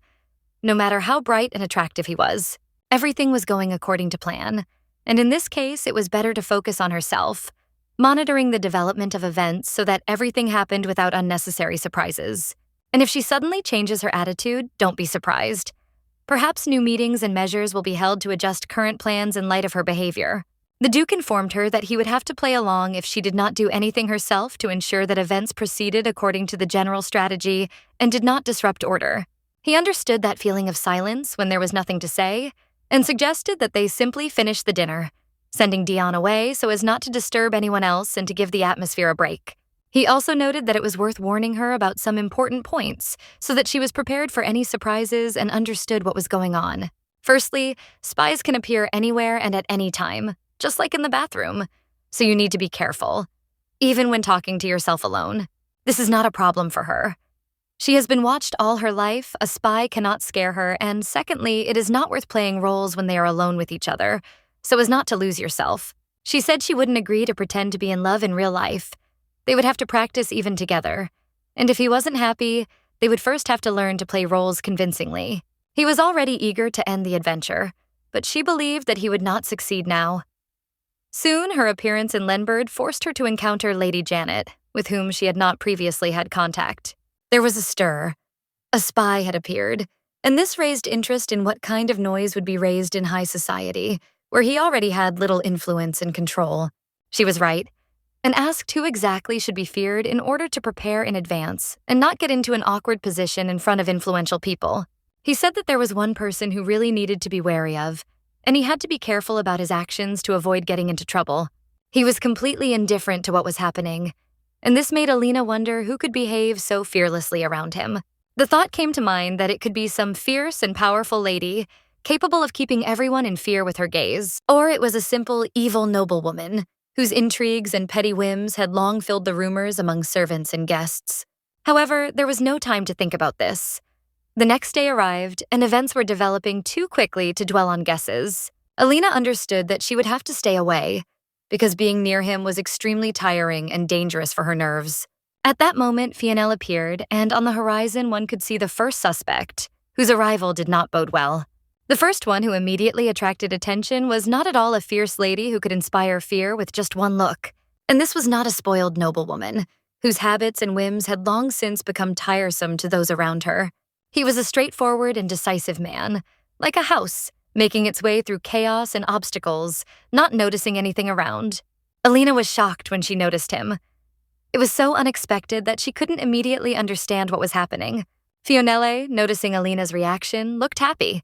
No matter how bright and attractive he was, everything was going according to plan, and in this case, it was better to focus on herself, monitoring the development of events so that everything happened without unnecessary surprises. And if she suddenly changes her attitude, don't be surprised. Perhaps new meetings and measures will be held to adjust current plans in light of her behavior. The Duke informed her that he would have to play along if she did not do anything herself to ensure that events proceeded according to the general strategy and did not disrupt order. He understood that feeling of silence when there was nothing to say and suggested that they simply finish the dinner, sending Dion away so as not to disturb anyone else and to give the atmosphere a break. He also noted that it was worth warning her about some important points so that she was prepared for any surprises and understood what was going on. Firstly, spies can appear anywhere and at any time, just like in the bathroom, so you need to be careful, even when talking to yourself alone. This is not a problem for her. She has been watched all her life, a spy cannot scare her, and secondly, it is not worth playing roles when they are alone with each other, so as not to lose yourself. She said she wouldn't agree to pretend to be in love in real life. They would have to practice even together, and if he wasn't happy, they would first have to learn to play roles convincingly. He was already eager to end the adventure, but she believed that he would not succeed now. Soon, her appearance in Lenbird forced her to encounter Lady Janet, with whom she had not previously had contact. There was a stir. A spy had appeared, and this raised interest in what kind of noise would be raised in high society, where he already had little influence and control. She was right, and asked who exactly should be feared in order to prepare in advance and not get into an awkward position in front of influential people. He said that there was one person who really needed to be wary of, and he had to be careful about his actions to avoid getting into trouble. He was completely indifferent to what was happening, and this made Alina wonder who could behave so fearlessly around him. The thought came to mind that it could be some fierce and powerful lady, capable of keeping everyone in fear with her gaze, or it was a simple, evil noblewoman, whose intrigues and petty whims had long filled the rumors among servants and guests. However, there was no time to think about this. The next day arrived, and events were developing too quickly to dwell on guesses. Alina understood that she would have to stay away, because being near him was extremely tiring and dangerous for her nerves. At that moment, Fionel appeared, and on the horizon one could see the first suspect, whose arrival did not bode well. The first one who immediately attracted attention was not at all a fierce lady who could inspire fear with just one look. And this was not a spoiled noblewoman, whose habits and whims had long since become tiresome to those around her. He was a straightforward and decisive man, like a house, making its way through chaos and obstacles, not noticing anything around. Alina was shocked when she noticed him. It was so unexpected that she couldn't immediately understand what was happening. Fionele, noticing Alina's reaction, looked happy.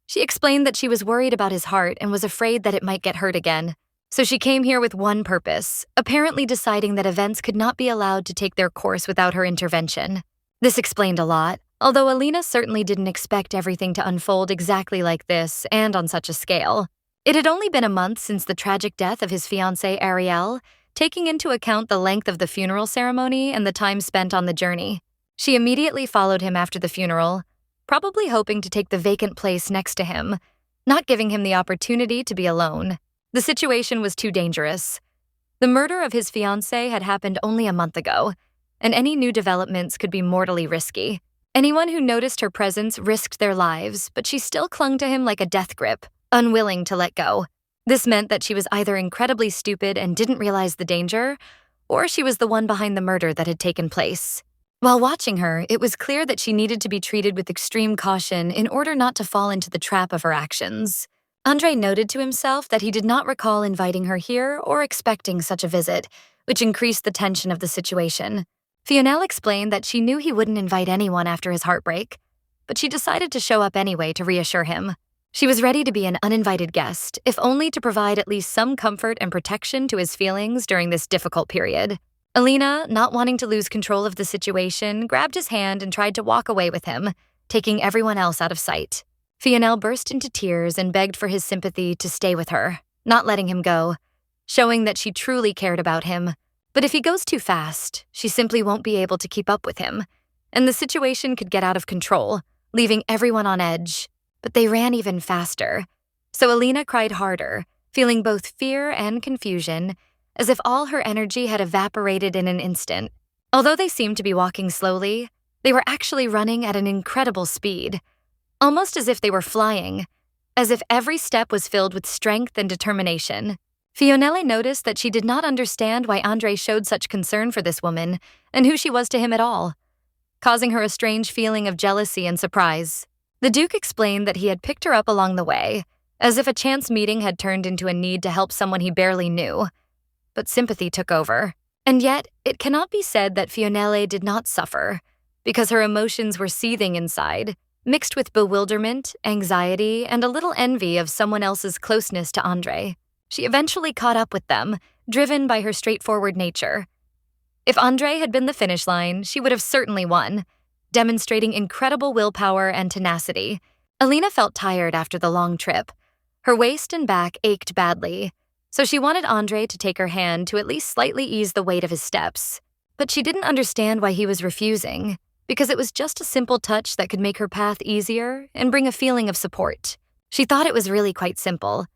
She explained that she was worried about his heart and was afraid that it might get hurt again. So she came here with one purpose, apparently deciding that events could not be allowed to take their course without her intervention. This explained a lot, although Alina certainly didn't expect everything to unfold exactly like this and on such a scale. It had only been a month since the tragic death of his fiancée Ariel, taking into account the length of the funeral ceremony and the time spent on the journey. She immediately followed him after the funeral, probably hoping to take the vacant place next to him, not giving him the opportunity to be alone. The situation was too dangerous. The murder of his fiancée had happened only a month ago, and any new developments could be mortally risky. Anyone who noticed her presence risked their lives, but she still clung to him like a death grip, unwilling to let go. This meant that she was either incredibly stupid and didn't realize the danger, or she was the one behind the murder that had taken place. While watching her, it was clear that she needed to be treated with extreme caution in order not to fall into the trap of her actions. Andre noted to himself that he did not recall inviting her here or expecting such a visit, which increased the tension of the situation. Fionel explained that she knew he wouldn't invite anyone after his heartbreak, but she decided to show up anyway to reassure him. She was ready to be an uninvited guest, if only to provide at least some comfort and protection to his feelings during this difficult period. Alina, not wanting to lose control of the situation, grabbed his hand and tried to walk away with him, taking everyone else out of sight. Fionel burst into tears and begged for his sympathy to stay with her, not letting him go, showing that she truly cared about him. But if he goes too fast, she simply won't be able to keep up with him, and the situation could get out of control, leaving everyone on edge. But they ran even faster. So Alina cried harder, feeling both fear and confusion, as if all her energy had evaporated in an instant. Although they seemed to be walking slowly, they were actually running at an incredible speed, almost as if they were flying, as if every step was filled with strength and determination. Fionele noticed that she did not understand why Andre showed such concern for this woman and who she was to him at all, causing her a strange feeling of jealousy and surprise. The Duke explained that he had picked her up along the way, as if a chance meeting had turned into a need to help someone he barely knew. But sympathy took over. And yet, it cannot be said that Fionele did not suffer, because her emotions were seething inside, mixed with bewilderment, anxiety, and a little envy of someone else's closeness to Andre. She eventually caught up with them, driven by her straightforward nature. If Andre had been the finish line, she would have certainly won, demonstrating incredible willpower and tenacity. Alina felt tired after the long trip. Her waist and back ached badly, so she wanted Andre to take her hand to at least slightly ease the weight of his steps. But she didn't understand why he was refusing, because it was just a simple touch that could make her path easier and bring a feeling of support. She thought it was really quite simple,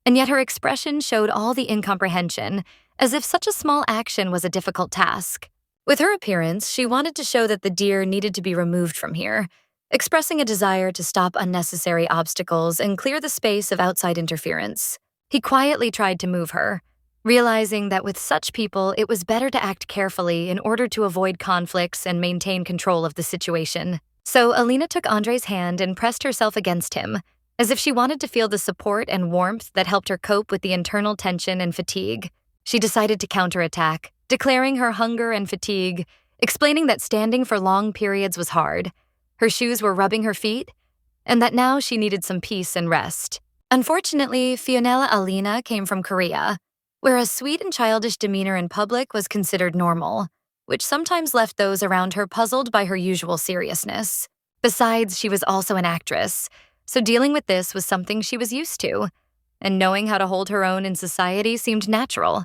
and yet her expression showed all the incomprehension, as if such a small action was a difficult task. With her appearance, she wanted to show that the deer needed to be removed from here, expressing a desire to stop unnecessary obstacles and clear the space of outside interference. He quietly tried to move her, realizing that with such people, it was better to act carefully in order to avoid conflicts and maintain control of the situation. So Alina took Andre's hand and pressed herself against him, as if she wanted to feel the support and warmth that helped her cope with the internal tension and fatigue. She decided to counterattack, declaring her hunger and fatigue, explaining that standing for long periods was hard, her shoes were rubbing her feet, and that now she needed some peace and rest. Unfortunately, Fionela Alina came from Korea, where a sweet and childish demeanor in public was considered normal, which sometimes left those around her puzzled by her usual seriousness. Besides, she was also an actress, so dealing with this was something she was used to, and knowing how to hold her own in society seemed natural,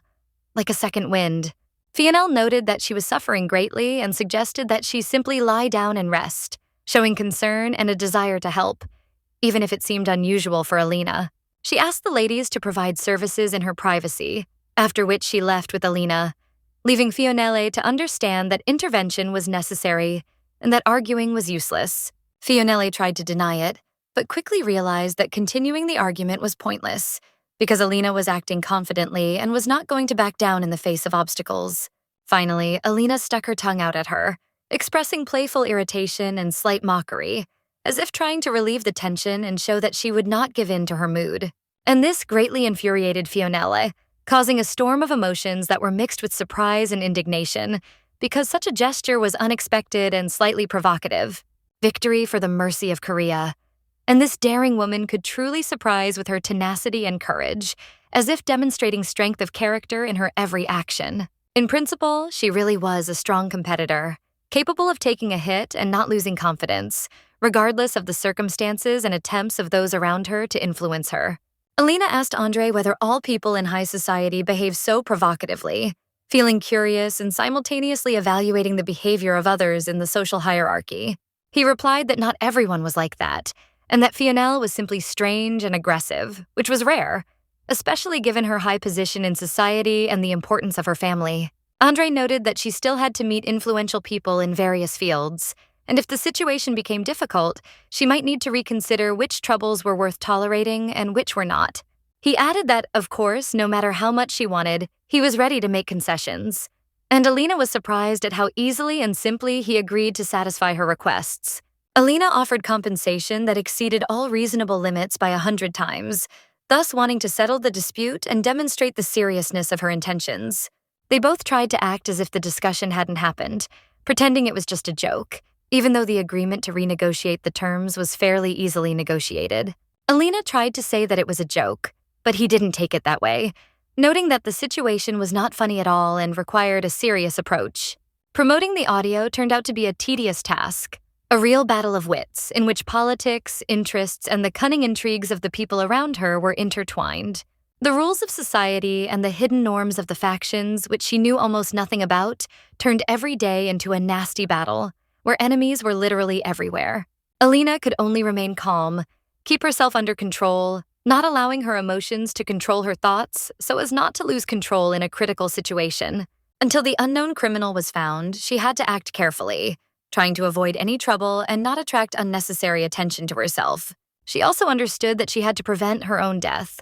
like a second wind. Fionel noted that she was suffering greatly and suggested that she simply lie down and rest, showing concern and a desire to help, even if it seemed unusual for Alina. She asked the ladies to provide services in her privacy, after which she left with Alina, leaving Fionele to understand that intervention was necessary and that arguing was useless. Fionele tried to deny it, but quickly realized that continuing the argument was pointless, because Alina was acting confidently and was not going to back down in the face of obstacles. Finally, Alina stuck her tongue out at her, expressing playful irritation and slight mockery, as if trying to relieve the tension and show that she would not give in to her mood. And this greatly infuriated Fionele, causing a storm of emotions that were mixed with surprise and indignation, because such a gesture was unexpected and slightly provocative. Victory for the mercy of Korea. And this daring woman could truly surprise with her tenacity and courage, as if demonstrating strength of character in her every action. In principle, she really was a strong competitor, capable of taking a hit and not losing confidence, regardless of the circumstances and attempts of those around her to influence her. Alina asked Andre whether all people in high society behave so provocatively, feeling curious and simultaneously evaluating the behavior of others in the social hierarchy. He replied that not everyone was like that, and that Fionel was simply strange and aggressive, which was rare, especially given her high position in society and the importance of her family. Andre noted that she still had to meet influential people in various fields, and if the situation became difficult, she might need to reconsider which troubles were worth tolerating and which were not. He added that, of course, no matter how much she wanted, he was ready to make concessions. And Alina was surprised at how easily and simply he agreed to satisfy her requests. Alina offered compensation that exceeded all reasonable limits by 100 times, thus wanting to settle the dispute and demonstrate the seriousness of her intentions. They both tried to act as if the discussion hadn't happened, pretending it was just a joke, even though the agreement to renegotiate the terms was fairly easily negotiated. Alina tried to say that it was a joke, but he didn't take it that way, noting that the situation was not funny at all and required a serious approach. Promoting the audio turned out to be a tedious task, a real battle of wits in which politics, interests, and the cunning intrigues of the people around her were intertwined. The rules of society and the hidden norms of the factions, which she knew almost nothing about, turned every day into a nasty battle, where enemies were literally everywhere. Alina could only remain calm, keep herself under control, not allowing her emotions to control her thoughts so as not to lose control in a critical situation. Until the unknown criminal was found, she had to act carefully, trying to avoid any trouble and not attract unnecessary attention to herself. She also understood that she had to prevent her own death,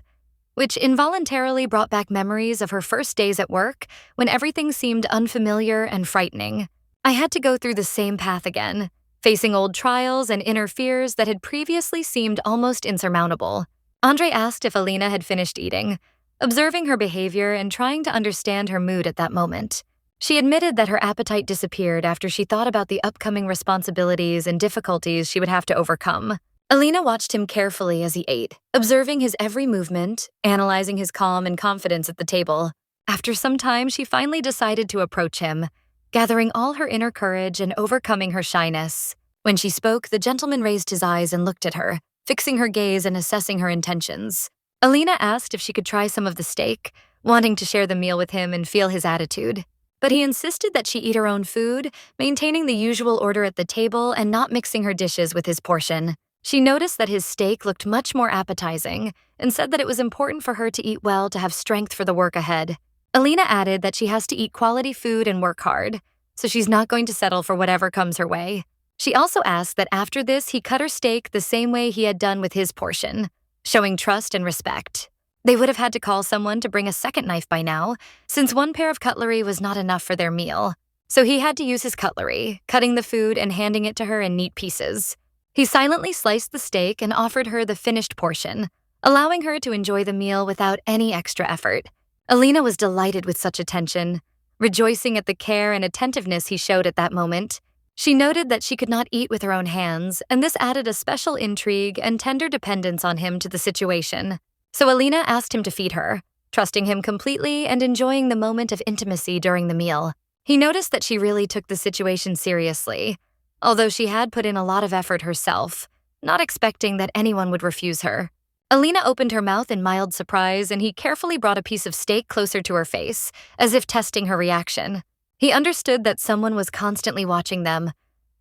which involuntarily brought back memories of her first days at work when everything seemed unfamiliar and frightening. I had to go through the same path again, facing old trials and inner fears that had previously seemed almost insurmountable. Andre asked if Alina had finished eating, observing her behavior and trying to understand her mood at that moment. She admitted that her appetite disappeared after she thought about the upcoming responsibilities and difficulties she would have to overcome. Alina watched him carefully as he ate, observing his every movement, analyzing his calm and confidence at the table. After some time, she finally decided to approach him, gathering all her inner courage and overcoming her shyness. When she spoke, the gentleman raised his eyes and looked at her, fixing her gaze and assessing her intentions. Alina asked if she could try some of the steak, wanting to share the meal with him and feel his attitude. But he insisted that she eat her own food, maintaining the usual order at the table and not mixing her dishes with his portion. She noticed that his steak looked much more appetizing and said that it was important for her to eat well to have strength for the work ahead. Alina added that she has to eat quality food and work hard, so she's not going to settle for whatever comes her way. She also asked that after this he cut her steak the same way he had done with his portion, showing trust and respect. They would have had to call someone to bring a second knife by now, since one pair of cutlery was not enough for their meal. So he had to use his cutlery, cutting the food and handing it to her in neat pieces. He silently sliced the steak and offered her the finished portion, allowing her to enjoy the meal without any extra effort. Alina was delighted with such attention, rejoicing at the care and attentiveness he showed at that moment. She noted that she could not eat with her own hands, and this added a special intrigue and tender dependence on him to the situation. So Alina asked him to feed her, trusting him completely and enjoying the moment of intimacy during the meal. He noticed that she really took the situation seriously, although she had put in a lot of effort herself, not expecting that anyone would refuse her. Alina opened her mouth in mild surprise, and he carefully brought a piece of steak closer to her face, as if testing her reaction. He understood that someone was constantly watching them,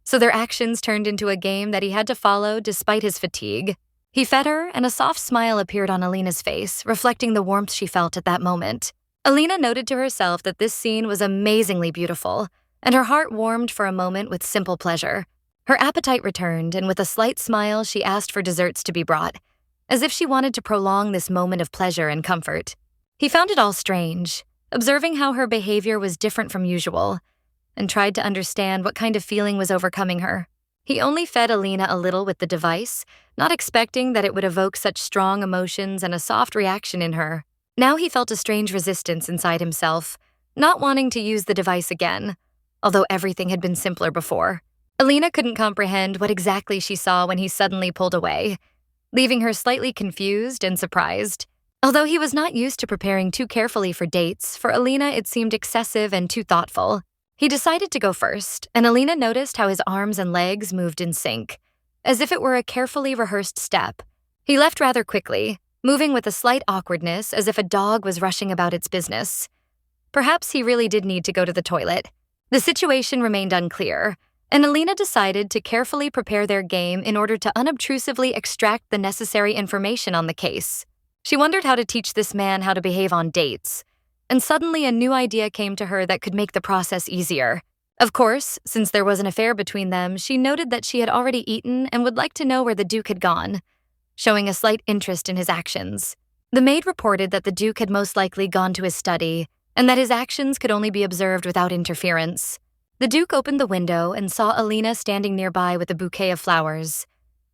so their actions turned into a game that he had to follow despite his fatigue. He fed her, and a soft smile appeared on Alina's face, reflecting the warmth she felt at that moment. Alina noted to herself that this scene was amazingly beautiful, and her heart warmed for a moment with simple pleasure. Her appetite returned, and with a slight smile, she asked for desserts to be brought, as if she wanted to prolong this moment of pleasure and comfort. He found it all strange, observing how her behavior was different from usual, and tried to understand what kind of feeling was overcoming her. He only fed Alina a little with the device, not expecting that it would evoke such strong emotions and a soft reaction in her. Now he felt a strange resistance inside himself, not wanting to use the device again, although everything had been simpler before. Alina couldn't comprehend what exactly she saw when he suddenly pulled away, leaving her slightly confused and surprised. Although he was not used to preparing too carefully for dates, for Alina it seemed excessive and too thoughtful. He decided to go first, and Alina noticed how his arms and legs moved in sync, as if it were a carefully rehearsed step. He left rather quickly, moving with a slight awkwardness as if a dog was rushing about its business. Perhaps he really did need to go to the toilet. The situation remained unclear, and Alina decided to carefully prepare their game in order to unobtrusively extract the necessary information on the case. She wondered how to teach this man how to behave on dates, and suddenly a new idea came to her that could make the process easier. Of course, since there was an affair between them, she noted that she had already eaten and would like to know where the Duke had gone, showing a slight interest in his actions. The maid reported that the Duke had most likely gone to his study, and that his actions could only be observed without interference. The Duke opened the window and saw Alina standing nearby with a bouquet of flowers.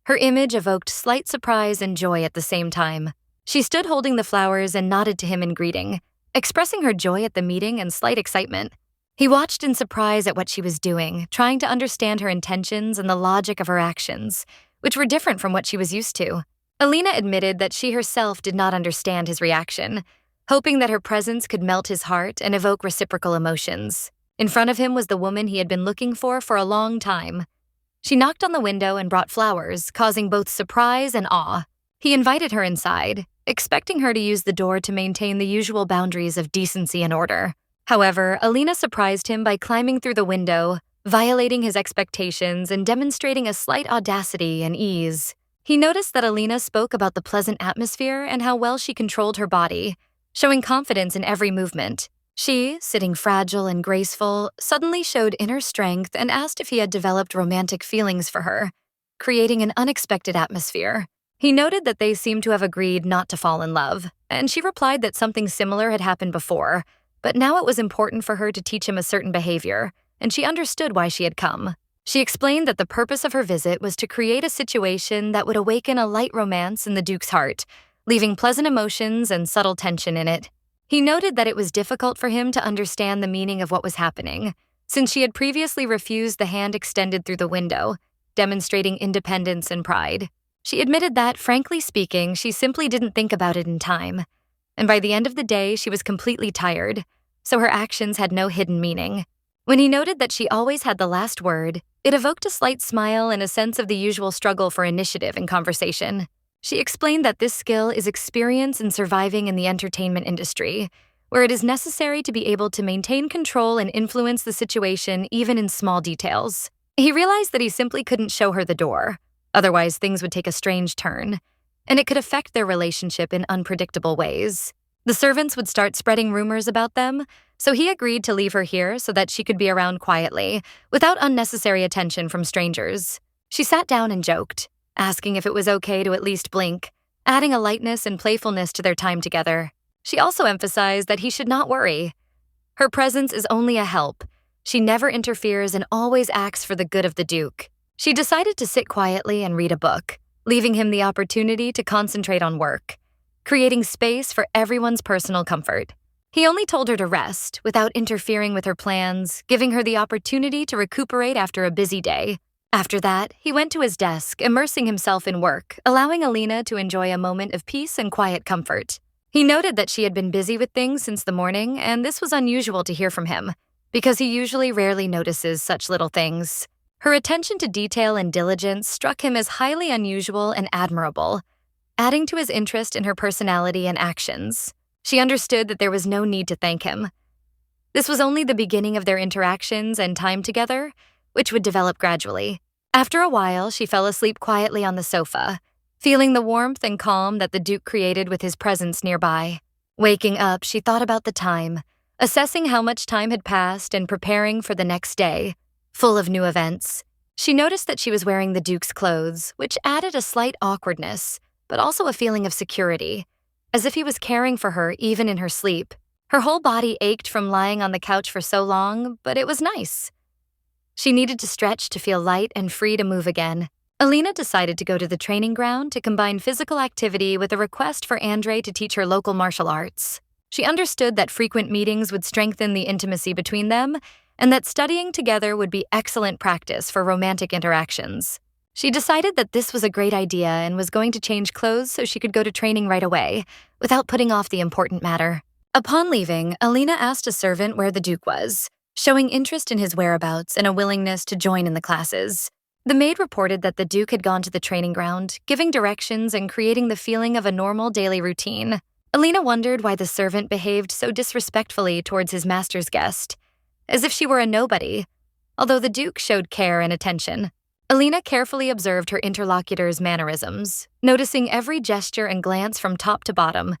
Her image evoked slight surprise and joy at the same time. She stood holding the flowers and nodded to him in greeting, expressing her joy at the meeting and slight excitement. He watched in surprise at what she was doing, trying to understand her intentions and the logic of her actions, which were different from what she was used to. Alina admitted that she herself did not understand his reaction, hoping that her presence could melt his heart and evoke reciprocal emotions. In front of him was the woman he had been looking for a long time. She knocked on the window and brought flowers, causing both surprise and awe. He invited her inside, expecting her to use the door to maintain the usual boundaries of decency and order. However, Alina surprised him by climbing through the window, violating his expectations and demonstrating a slight audacity and ease. He noticed that Alina spoke about the pleasant atmosphere and how well she controlled her body, showing confidence in every movement. She, sitting fragile and graceful, suddenly showed inner strength and asked if he had developed romantic feelings for her, creating an unexpected atmosphere. He noted that they seemed to have agreed not to fall in love, and she replied that something similar had happened before, but now it was important for her to teach him a certain behavior, and she understood why she had come. She explained that the purpose of her visit was to create a situation that would awaken a light romance in the Duke's heart, leaving pleasant emotions and subtle tension in it. He noted that it was difficult for him to understand the meaning of what was happening, since she had previously refused the hand extended through the window, demonstrating independence and pride. She admitted that, frankly speaking, she simply didn't think about it in time, and by the end of the day, she was completely tired, so her actions had no hidden meaning. When he noted that she always had the last word, it evoked a slight smile and a sense of the usual struggle for initiative in conversation. She explained that this skill is experience in surviving in the entertainment industry, where it is necessary to be able to maintain control and influence the situation even in small details. He realized that he simply couldn't show her the door, otherwise things would take a strange turn, and it could affect their relationship in unpredictable ways. The servants would start spreading rumors about them, so he agreed to leave her here so that she could be around quietly, without unnecessary attention from strangers. She sat down and joked, asking if it was okay to at least blink, adding a lightness and playfulness to their time together. She also emphasized that he should not worry. Her presence is only a help. She never interferes and always acts for the good of the Duke. She decided to sit quietly and read a book, leaving him the opportunity to concentrate on work, creating space for everyone's personal comfort. He only told her to rest, without interfering with her plans, giving her the opportunity to recuperate after a busy day. After that, he went to his desk, immersing himself in work, allowing Alina to enjoy a moment of peace and quiet comfort. He noted that she had been busy with things since the morning, and this was unusual to hear from him, because he usually rarely notices such little things. Her attention to detail and diligence struck him as highly unusual and admirable, adding to his interest in her personality and actions. She understood that there was no need to thank him. This was only the beginning of their interactions and time together, which would develop gradually. After a while, she fell asleep quietly on the sofa, feeling the warmth and calm that the Duke created with his presence nearby. Waking up, she thought about the time, assessing how much time had passed and preparing for the next day, full of new events. She noticed that she was wearing the Duke's clothes, which added a slight awkwardness, but also a feeling of security, as if he was caring for her even in her sleep. Her whole body ached from lying on the couch for so long, but it was nice. She needed to stretch to feel light and free to move again. Alina decided to go to the training ground to combine physical activity with a request for Andre to teach her local martial arts. She understood that frequent meetings would strengthen the intimacy between them, and that studying together would be excellent practice for romantic interactions. She decided that this was a great idea and was going to change clothes so she could go to training right away, without putting off the important matter. Upon leaving, Alina asked a servant where the Duke was, showing interest in his whereabouts and a willingness to join in the classes. The maid reported that the Duke had gone to the training ground, giving directions and creating the feeling of a normal daily routine. Alina wondered why the servant behaved so disrespectfully towards his master's guest, as if she were a nobody, although the Duke showed care and attention. Alina carefully observed her interlocutor's mannerisms, noticing every gesture and glance from top to bottom,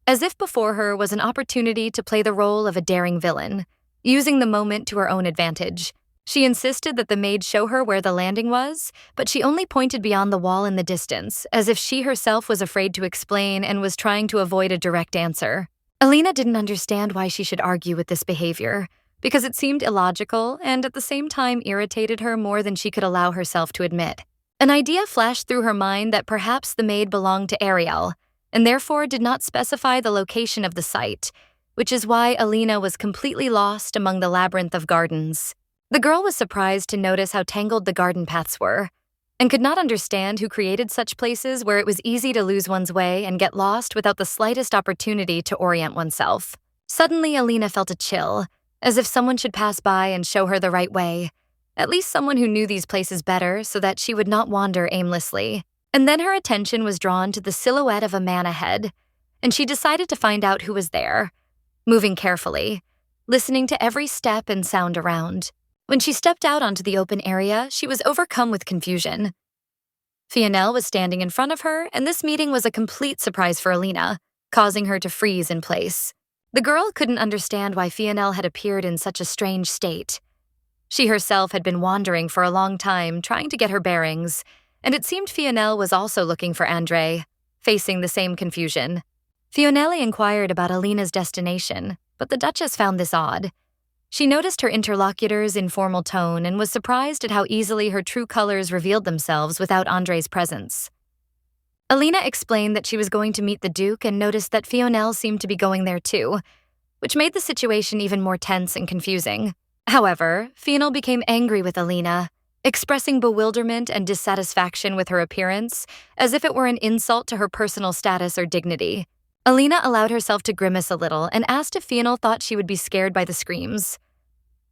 as if before her was an opportunity to play the role of a daring villain, using the moment to her own advantage. She insisted that the maid show her where the landing was, but she only pointed beyond the wall in the distance, as if she herself was afraid to explain and was trying to avoid a direct answer. Alina didn't understand why she should argue with this behavior, because it seemed illogical and at the same time irritated her more than she could allow herself to admit. An idea flashed through her mind that perhaps the maid belonged to Ariel, and therefore did not specify the location of the site, which is why Alina was completely lost among the labyrinth of gardens. The girl was surprised to notice how tangled the garden paths were, and could not understand who created such places where it was easy to lose one's way and get lost without the slightest opportunity to orient oneself. Suddenly, Alina felt a chill, as if someone should pass by and show her the right way, at least someone who knew these places better so that she would not wander aimlessly. And then her attention was drawn to the silhouette of a man ahead, and she decided to find out who was there, moving carefully, listening to every step and sound around. When she stepped out onto the open area, she was overcome with confusion. Fionel was standing in front of her, and this meeting was a complete surprise for Alina, causing her to freeze in place. The girl couldn't understand why Fionel had appeared in such a strange state. She herself had been wandering for a long time, trying to get her bearings, and it seemed Fionel was also looking for Andre, facing the same confusion. Fionelli inquired about Alina's destination, but the Duchess found this odd. She noticed her interlocutor's informal tone and was surprised at how easily her true colors revealed themselves without Andre's presence. Alina explained that she was going to meet the Duke and noticed that Fionel seemed to be going there too, which made the situation even more tense and confusing. However, Fionel became angry with Alina, expressing bewilderment and dissatisfaction with her appearance, as if it were an insult to her personal status or dignity. Alina allowed herself to grimace a little and asked if Fionel thought she would be scared by the screams.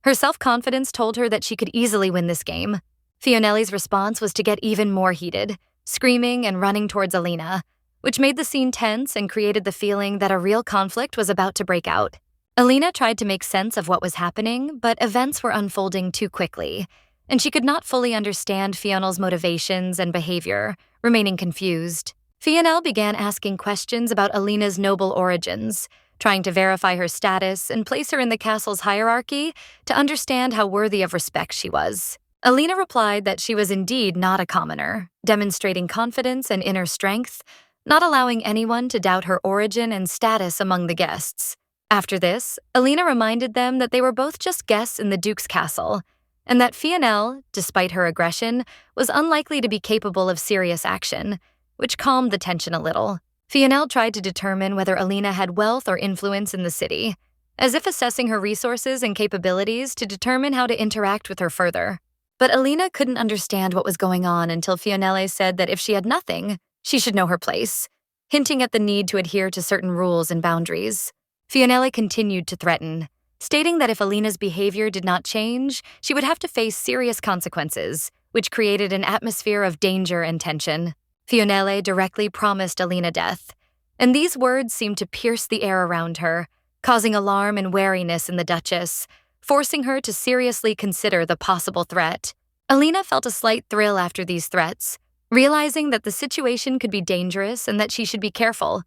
Her self-confidence told her that she could easily win this game. Fionelli's response was to get even more heated, screaming and running towards Alina, which made the scene tense and created the feeling that a real conflict was about to break out. Alina tried to make sense of what was happening, but events were unfolding too quickly, and she could not fully understand Fionel's motivations and behavior, remaining confused. Fionel began asking questions about Alina's noble origins, trying to verify her status and place her in the castle's hierarchy to understand how worthy of respect she was. Alina replied that she was indeed not a commoner, demonstrating confidence and inner strength, not allowing anyone to doubt her origin and status among the guests. After this, Alina reminded them that they were both just guests in the Duke's castle, and that Fionel, despite her aggression, was unlikely to be capable of serious action, which calmed the tension a little. Fionel tried to determine whether Alina had wealth or influence in the city, as if assessing her resources and capabilities to determine how to interact with her further. But Alina couldn't understand what was going on until Fionele said that if she had nothing, she should know her place, hinting at the need to adhere to certain rules and boundaries. Fionele continued to threaten, stating that if Alina's behavior did not change, she would have to face serious consequences, which created an atmosphere of danger and tension. Fionele directly promised Alina death, and these words seemed to pierce the air around her, causing alarm and wariness in the Duchess, forcing her to seriously consider the possible threat. Alina felt a slight thrill after these threats, realizing that the situation could be dangerous and that she should be careful,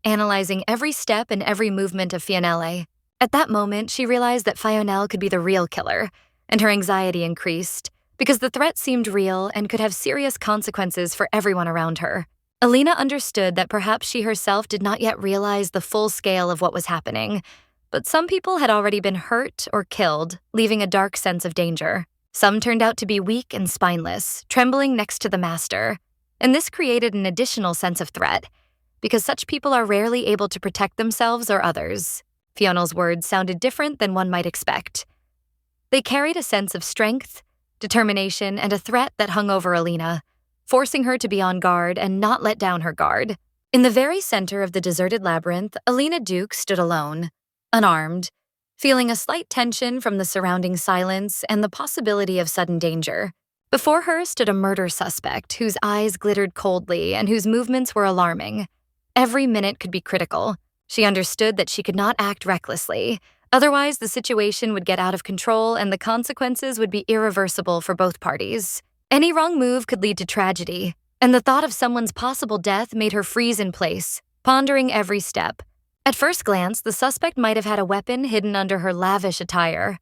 analyzing every step and every movement of Fionele. At that moment, she realized that Fionel could be the real killer, and her anxiety increased, because the threat seemed real and could have serious consequences for everyone around her. Alina understood that perhaps she herself did not yet realize the full scale of what was happening, but some people had already been hurt or killed, leaving a dark sense of danger. Some turned out to be weak and spineless, trembling next to the master, and this created an additional sense of threat, because such people are rarely able to protect themselves or others. Fionel's words sounded different than one might expect. They carried a sense of strength, determination, and a threat that hung over Alina, forcing her to be on guard and not let down her guard. In the very center of the deserted labyrinth, Alina Duke stood alone, unarmed, feeling a slight tension from the surrounding silence and the possibility of sudden danger. Before her stood a murder suspect whose eyes glittered coldly and whose movements were alarming. Every minute could be critical. She understood that she could not act recklessly, otherwise the situation would get out of control and the consequences would be irreversible for both parties. Any wrong move could lead to tragedy, and the thought of someone's possible death made her freeze in place, pondering every step. At first glance, the suspect might have had a weapon hidden under her lavish attire.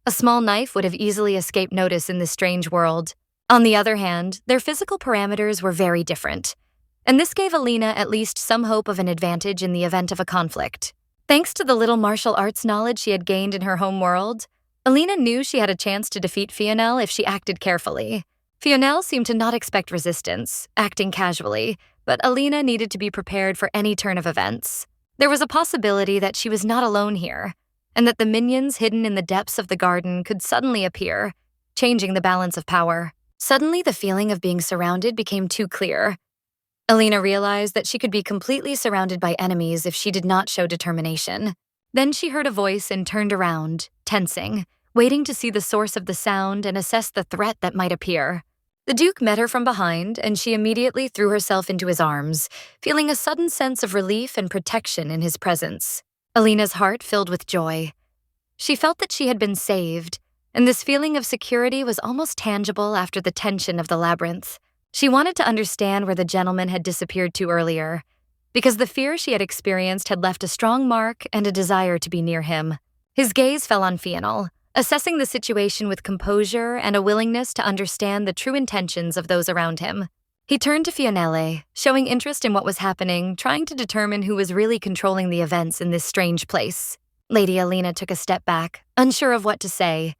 A small knife would have easily escaped notice in this strange world. On the other hand, their physical parameters were very different, and this gave Alina at least some hope of an advantage in the event of a conflict. Thanks to the little martial arts knowledge she had gained in her home world, Alina knew she had a chance to defeat Fionel if she acted carefully. Fionel seemed to not expect resistance, acting casually, but Alina needed to be prepared for any turn of events. There was a possibility that she was not alone here, and that the minions hidden in the depths of the garden could suddenly appear, changing the balance of power. Suddenly, the feeling of being surrounded became too clear. Alina realized that she could be completely surrounded by enemies if she did not show determination. Then she heard a voice and turned around, tensing, waiting to see the source of the sound and assess the threat that might appear. The Duke met her from behind, and she immediately threw herself into his arms, feeling a sudden sense of relief and protection in his presence. Alina's heart filled with joy. She felt that she had been saved, and this feeling of security was almost tangible after the tension of the labyrinth. She wanted to understand where the gentleman had disappeared to earlier, because the fear she had experienced had left a strong mark and a desire to be near him. His gaze fell on Fionel, assessing the situation with composure and a willingness to understand the true intentions of those around him. He turned to Fionele, showing interest in what was happening, trying to determine who was really controlling the events in this strange place. Lady Alina took a step back, unsure of what to say,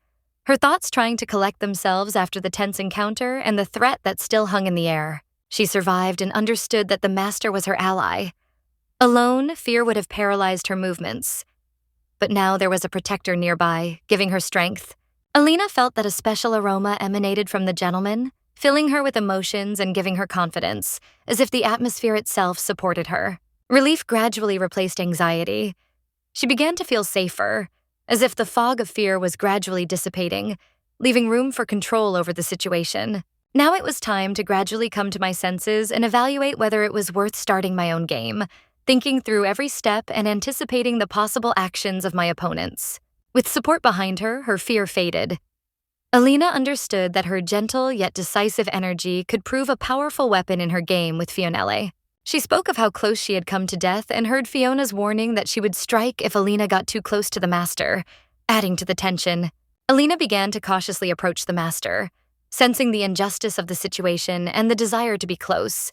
her thoughts trying to collect themselves after the tense encounter and the threat that still hung in the air. She survived and understood that the master was her ally. Alone, fear would have paralyzed her movements. But now there was a protector nearby, giving her strength. Alina felt that a special aroma emanated from the gentleman, filling her with emotions and giving her confidence, as if the atmosphere itself supported her. Relief gradually replaced anxiety. She began to feel safer, as if the fog of fear was gradually dissipating, leaving room for control over the situation. Now it was time to gradually come to my senses and evaluate whether it was worth starting my own game, thinking through every step and anticipating the possible actions of my opponents. With support behind her, her fear faded. Alina understood that her gentle yet decisive energy could prove a powerful weapon in her game with Fionele. She spoke of how close she had come to death and heard Fiona's warning that she would strike if Alina got too close to the master, adding to the tension. Alina began to cautiously approach the master, sensing the injustice of the situation and the desire to be close.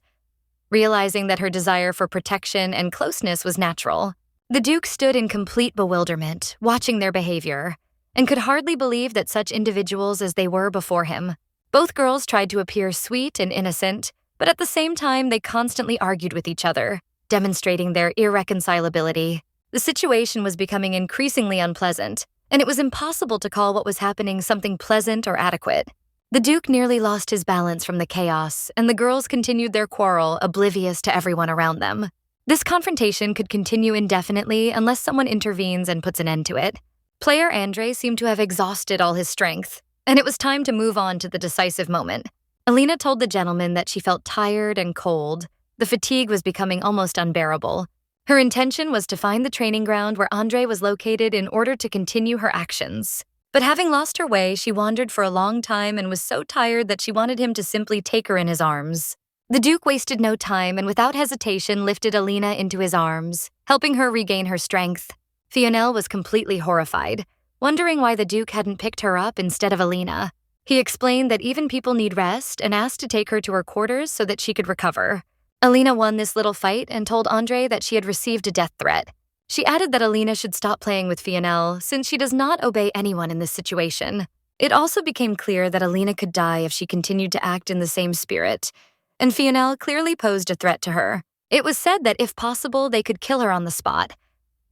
Realizing that her desire for protection and closeness was natural, the Duke stood in complete bewilderment, watching their behavior, and could hardly believe that such individuals as they were before him. Both girls tried to appear sweet and innocent, but at the same time they constantly argued with each other, demonstrating their irreconcilability. The situation was becoming increasingly unpleasant, and it was impossible to call what was happening something pleasant or adequate. The Duke nearly lost his balance from the chaos, and the girls continued their quarrel, oblivious to everyone around them. This confrontation could continue indefinitely unless someone intervenes and puts an end to it. Player Andre seemed to have exhausted all his strength, and it was time to move on to the decisive moment. Alina told the gentleman that she felt tired and cold. The fatigue was becoming almost unbearable. Her intention was to find the training ground where Andre was located in order to continue her actions. But having lost her way, she wandered for a long time and was so tired that she wanted him to simply take her in his arms. The Duke wasted no time and without hesitation lifted Alina into his arms, helping her regain her strength. Fionel was completely horrified, wondering why the Duke hadn't picked her up instead of Alina. He explained that even people need rest and asked to take her to her quarters so that she could recover. Alina won this little fight and told Andre that she had received a death threat. She added that Alina should stop playing with Fionel since she does not obey anyone in this situation. It also became clear that Alina could die if she continued to act in the same spirit, and Fionel clearly posed a threat to her. It was said that if possible, they could kill her on the spot.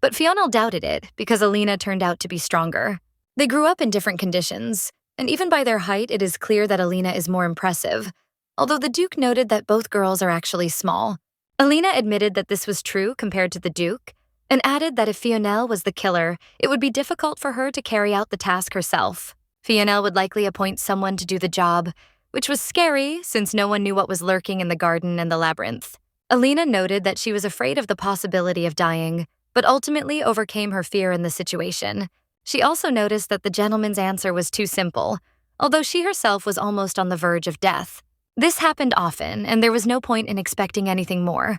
But Fionel doubted it because Alina turned out to be stronger. They grew up in different conditions, and even by their height, it is clear that Alina is more impressive, although the Duke noted that both girls are actually small. Alina admitted that this was true compared to the Duke, and added that if Fionel was the killer, it would be difficult for her to carry out the task herself. Fionel would likely appoint someone to do the job, which was scary since no one knew what was lurking in the garden and the labyrinth. Alina noted that she was afraid of the possibility of dying, but ultimately overcame her fear in the situation. She also noticed that the gentleman's answer was too simple, although she herself was almost on the verge of death. This happened often, and there was no point in expecting anything more.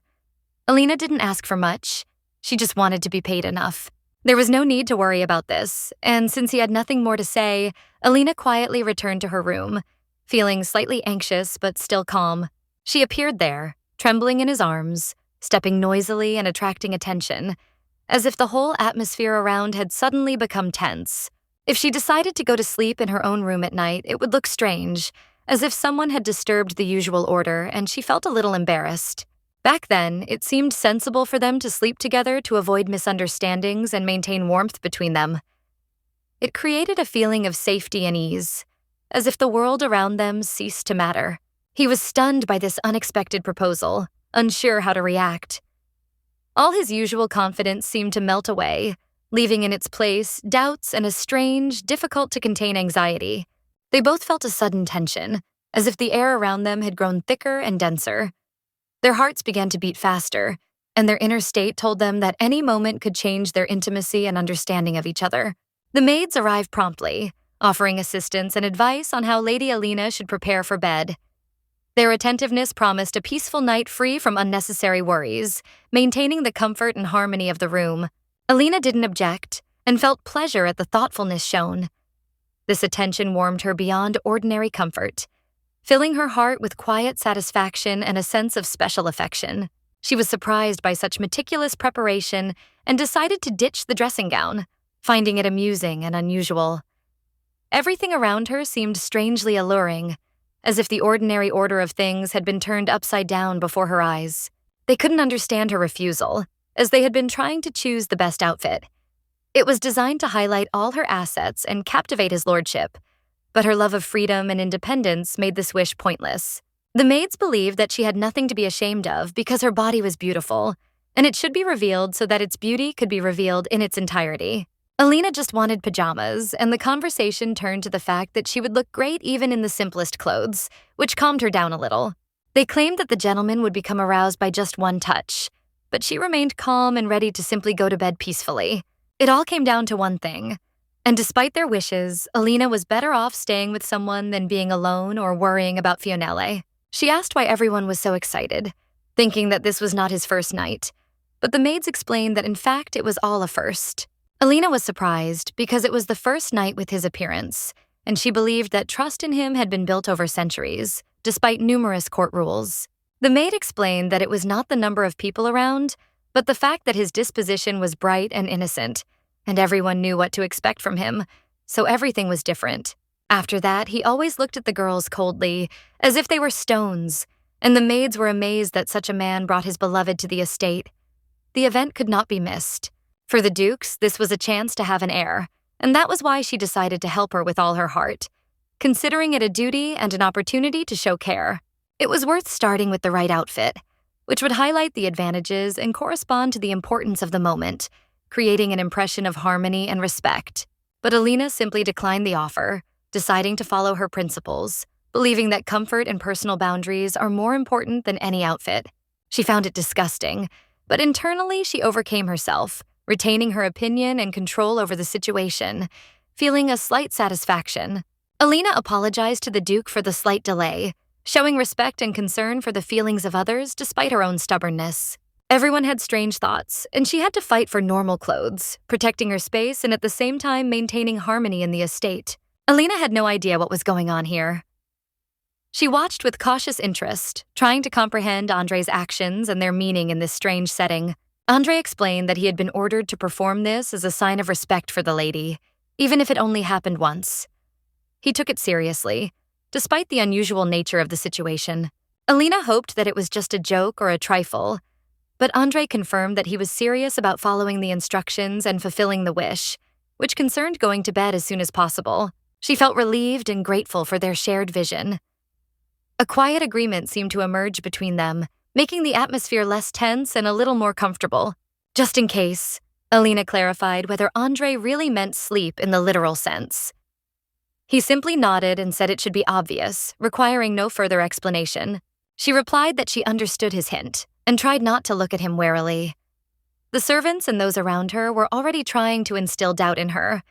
Alina didn't ask for much. She just wanted to be paid enough. There was no need to worry about this, and since he had nothing more to say, Alina quietly returned to her room, feeling slightly anxious but still calm. She appeared there, trembling in his arms, stepping noisily and attracting attention, as if the whole atmosphere around had suddenly become tense. If she decided to go to sleep in her own room at night, it would look strange, as if someone had disturbed the usual order, and she felt a little embarrassed. Back then, it seemed sensible for them to sleep together to avoid misunderstandings and maintain warmth between them. It created a feeling of safety and ease, as if the world around them ceased to matter. He was stunned by this unexpected proposal, unsure how to react. All his usual confidence seemed to melt away, leaving in its place doubts and a strange, difficult-to-contain anxiety. They both felt a sudden tension, as if the air around them had grown thicker and denser. Their hearts began to beat faster, and their inner state told them that any moment could change their intimacy and understanding of each other. The maids arrived promptly, offering assistance and advice on how Lady Alina should prepare for bed. Their attentiveness promised a peaceful night free from unnecessary worries, maintaining the comfort and harmony of the room. Alina didn't object and felt pleasure at the thoughtfulness shown. This attention warmed her beyond ordinary comfort, filling her heart with quiet satisfaction and a sense of special affection. She was surprised by such meticulous preparation and decided to ditch the dressing gown, finding it amusing and unusual. Everything around her seemed strangely alluring, as if the ordinary order of things had been turned upside down before her eyes. They couldn't understand her refusal, as they had been trying to choose the best outfit. It was designed to highlight all her assets and captivate his lordship, but her love of freedom and independence made this wish pointless. The maids believed that she had nothing to be ashamed of because her body was beautiful, and it should be revealed so that its beauty could be revealed in its entirety. Alina just wanted pajamas, and the conversation turned to the fact that she would look great even in the simplest clothes, which calmed her down a little. They claimed that the gentleman would become aroused by just one touch, but she remained calm and ready to simply go to bed peacefully. It all came down to one thing, and despite their wishes, Alina was better off staying with someone than being alone or worrying about Fionele. She asked why everyone was so excited, thinking that this was not his first night, but the maids explained that in fact it was all a first. Alina was surprised because it was the first night with his appearance, and she believed that trust in him had been built over centuries, despite numerous court rules. The maid explained that it was not the number of people around, but the fact that his disposition was bright and innocent, and everyone knew what to expect from him, so everything was different. After that, he always looked at the girls coldly, as if they were stones, and the maids were amazed that such a man brought his beloved to the estate. The event could not be missed. For the Dukes, this was a chance to have an heir, and that was why she decided to help her with all her heart, considering it a duty and an opportunity to show care. It was worth starting with the right outfit, which would highlight the advantages and correspond to the importance of the moment, creating an impression of harmony and respect. But Alina simply declined the offer, deciding to follow her principles, believing that comfort and personal boundaries are more important than any outfit. She found it disgusting, but internally she overcame herself, retaining her opinion and control over the situation, feeling a slight satisfaction. Alina apologized to the Duke for the slight delay, showing respect and concern for the feelings of others despite her own stubbornness. Everyone had strange thoughts, and she had to fight for normal clothes, protecting her space and at the same time maintaining harmony in the estate. Alina had no idea what was going on here. She watched with cautious interest, trying to comprehend Andre's actions and their meaning in this strange setting. Andre explained that he had been ordered to perform this as a sign of respect for the lady, even if it only happened once. He took it seriously, despite the unusual nature of the situation. Alina hoped that it was just a joke or a trifle, but Andre confirmed that he was serious about following the instructions and fulfilling the wish, which concerned going to bed as soon as possible. She felt relieved and grateful for their shared vision. A quiet agreement seemed to emerge between them, making the atmosphere less tense and a little more comfortable. Just in case, Alina clarified whether Andre really meant sleep in the literal sense. He simply nodded and said it should be obvious, requiring no further explanation. She replied that she understood his hint and tried not to look at him warily. The servants and those around her were already trying to instill doubt in her,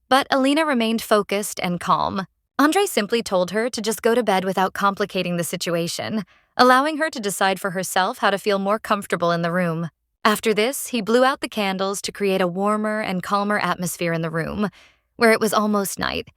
but Alina remained focused and calm. Andre simply told her to just go to bed without complicating the situation, allowing her to decide for herself how to feel more comfortable in the room. After this, he blew out the candles to create a warmer and calmer atmosphere in the room, where it was almost night,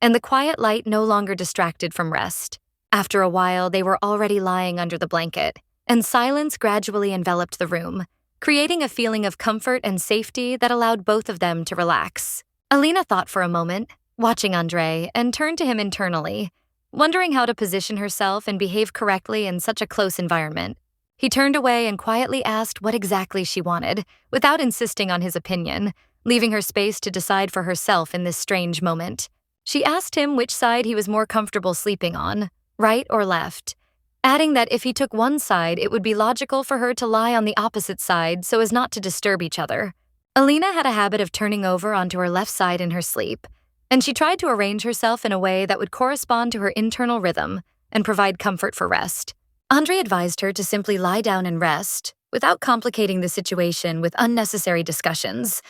and the quiet light no longer distracted from rest. After a while, they were already lying under the blanket, and silence gradually enveloped the room, creating a feeling of comfort and safety that allowed both of them to relax. Alina thought for a moment, watching Andre, and turned to him internally, wondering how to position herself and behave correctly in such a close environment. He turned away and quietly asked what exactly she wanted, without insisting on his opinion, leaving her space to decide for herself in this strange moment. She asked him which side he was more comfortable sleeping on, right or left, adding that if he took one side, it would be logical for her to lie on the opposite side so as not to disturb each other. Alina had a habit of turning over onto her left side in her sleep, and she tried to arrange herself in a way that would correspond to her internal rhythm, and provide comfort for rest. Andre advised her to simply lie down and rest, without complicating the situation with unnecessary discussions.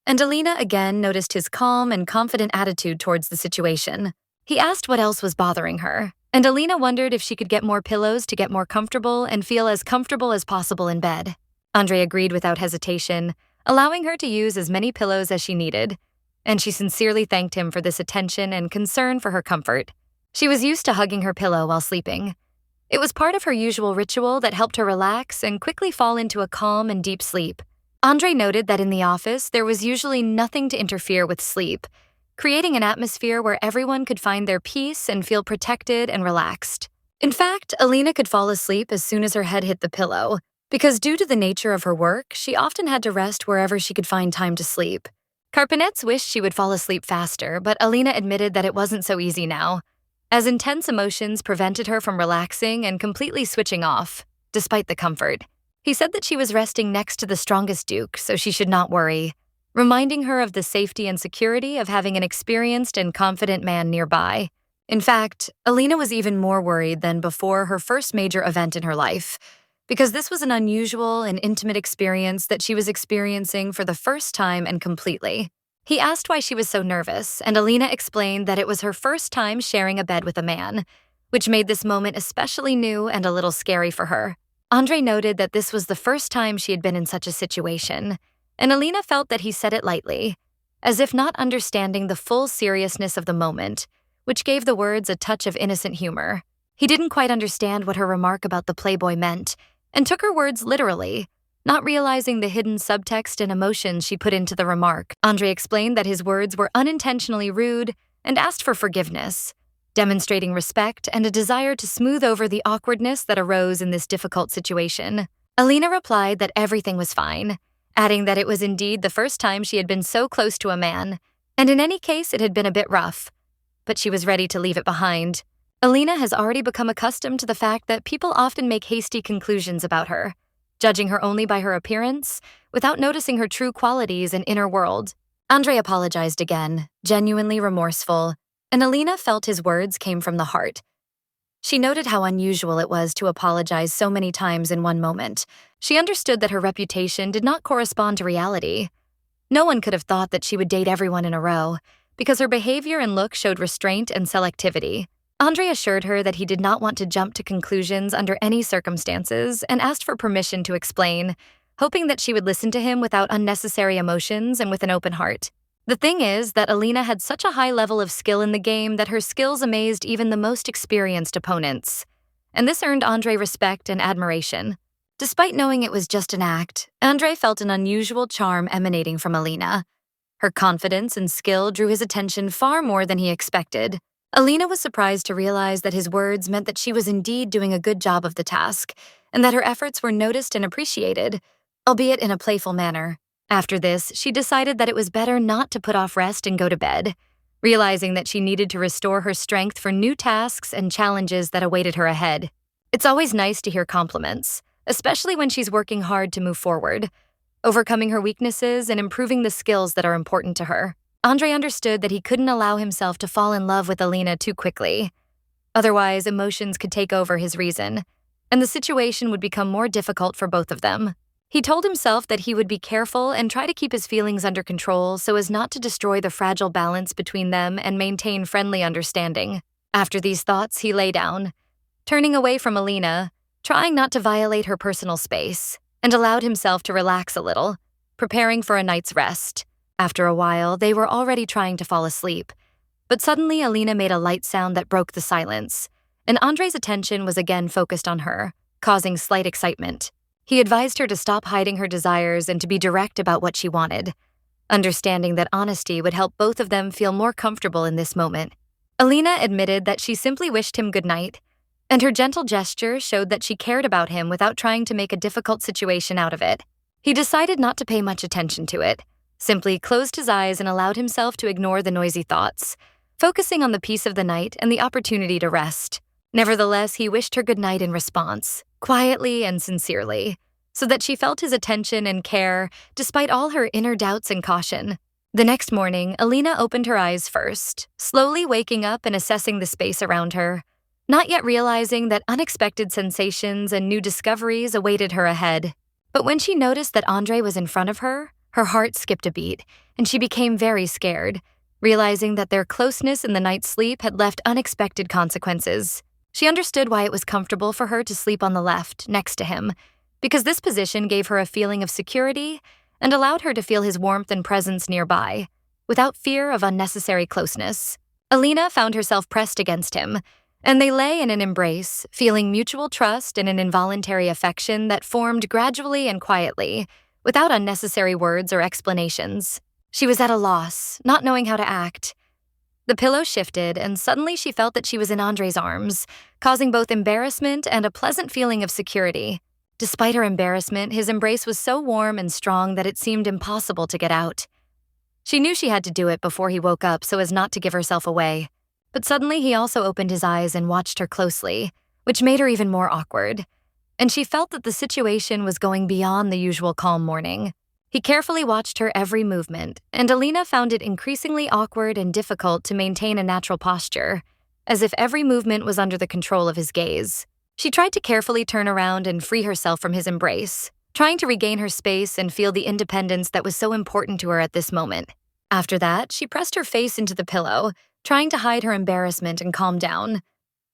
And Alina again noticed his calm and confident attitude towards the situation. He asked what else was bothering her, and Alina wondered if she could get more pillows to get more comfortable and feel as comfortable as possible in bed. Andre agreed without hesitation, allowing her to use as many pillows as she needed, and she sincerely thanked him for this attention and concern for her comfort. She was used to hugging her pillow while sleeping. It was part of her usual ritual that helped her relax and quickly fall into a calm and deep sleep. Andre noted that in the office, there was usually nothing to interfere with sleep, creating an atmosphere where everyone could find their peace and feel protected and relaxed. In fact, Alina could fall asleep as soon as her head hit the pillow, because due to the nature of her work, she often had to rest wherever she could find time to sleep. Carpenets wished she would fall asleep faster, but Alina admitted that it wasn't so easy now, as intense emotions prevented her from relaxing and completely switching off, despite the comfort. He said that she was resting next to the strongest Duke, so she should not worry, reminding her of the safety and security of having an experienced and confident man nearby. In fact, Alina was even more worried than before her first major event in her life, because this was an unusual and intimate experience that she was experiencing for the first time and completely. He asked why she was so nervous, and Alina explained that it was her first time sharing a bed with a man, which made this moment especially new and a little scary for her. Andre noted that this was the first time she had been in such a situation, and Alina felt that he said it lightly, as if not understanding the full seriousness of the moment, which gave the words a touch of innocent humor. He didn't quite understand what her remark about the playboy meant, and took her words literally, not realizing the hidden subtext and emotions she put into the remark. Andre explained that his words were unintentionally rude and asked for forgiveness, demonstrating respect and a desire to smooth over the awkwardness that arose in this difficult situation. Alina replied that everything was fine, adding that it was indeed the first time she had been so close to a man, and in any case it had been a bit rough, but she was ready to leave it behind. Alina has already become accustomed to the fact that people often make hasty conclusions about her, judging her only by her appearance, without noticing her true qualities and inner world. Andre apologized again, genuinely remorseful, and Alina felt his words came from the heart. She noted how unusual it was to apologize so many times in one moment. She understood that her reputation did not correspond to reality. No one could have thought that she would date everyone in a row, because her behavior and look showed restraint and selectivity. Andre assured her that he did not want to jump to conclusions under any circumstances and asked for permission to explain, hoping that she would listen to him without unnecessary emotions and with an open heart. The thing is that Alina had such a high level of skill in the game that her skills amazed even the most experienced opponents, and this earned Andre respect and admiration. Despite knowing it was just an act, Andre felt an unusual charm emanating from Alina. Her confidence and skill drew his attention far more than he expected. Alina was surprised to realize that his words meant that she was indeed doing a good job of the task, and that her efforts were noticed and appreciated, albeit in a playful manner. After this, she decided that it was better not to put off rest and go to bed, realizing that she needed to restore her strength for new tasks and challenges that awaited her ahead. It's always nice to hear compliments, especially when she's working hard to move forward, overcoming her weaknesses and improving the skills that are important to her. Andre understood that he couldn't allow himself to fall in love with Alina too quickly. Otherwise, emotions could take over his reason, and the situation would become more difficult for both of them. He told himself that he would be careful and try to keep his feelings under control so as not to destroy the fragile balance between them and maintain friendly understanding. After these thoughts, he lay down, turning away from Alina, trying not to violate her personal space, and allowed himself to relax a little, preparing for a night's rest. After a while, they were already trying to fall asleep, but suddenly Alina made a light sound that broke the silence, and Andre's attention was again focused on her, causing slight excitement. He advised her to stop hiding her desires and to be direct about what she wanted, understanding that honesty would help both of them feel more comfortable in this moment. Alina admitted that she simply wished him good night, and her gentle gesture showed that she cared about him without trying to make a difficult situation out of it. He decided not to pay much attention to it, simply closed his eyes and allowed himself to ignore the noisy thoughts, focusing on the peace of the night and the opportunity to rest. Nevertheless, he wished her good night in response, quietly and sincerely, so that she felt his attention and care despite all her inner doubts and caution. The next morning, Alina opened her eyes first, slowly waking up and assessing the space around her. not yet realizing that unexpected sensations and new discoveries awaited her ahead. But when she noticed that Andre was in front of her, her heart skipped a beat, and she became very scared, realizing that their closeness in the night's sleep had left unexpected consequences. She understood why it was comfortable for her to sleep on the left, next to him, because this position gave her a feeling of security and allowed her to feel his warmth and presence nearby, without fear of unnecessary closeness. Alina found herself pressed against him, and they lay in an embrace, feeling mutual trust and an involuntary affection that formed gradually and quietly, without unnecessary words or explanations. She was at a loss, not knowing how to act. The pillow shifted, and suddenly she felt that she was in Andre's arms, causing both embarrassment and a pleasant feeling of security. Despite her embarrassment, his embrace was so warm and strong that it seemed impossible to get out. She knew she had to do it before he woke up so as not to give herself away. But suddenly he also opened his eyes and watched her closely, which made her even more awkward. And she felt that the situation was going beyond the usual calm morning. He carefully watched her every movement, and Alina found it increasingly awkward and difficult to maintain a natural posture, as if every movement was under the control of his gaze. She tried to carefully turn around and free herself from his embrace, trying to regain her space and feel the independence that was so important to her at this moment. After that, she pressed her face into the pillow, trying to hide her embarrassment and calm down,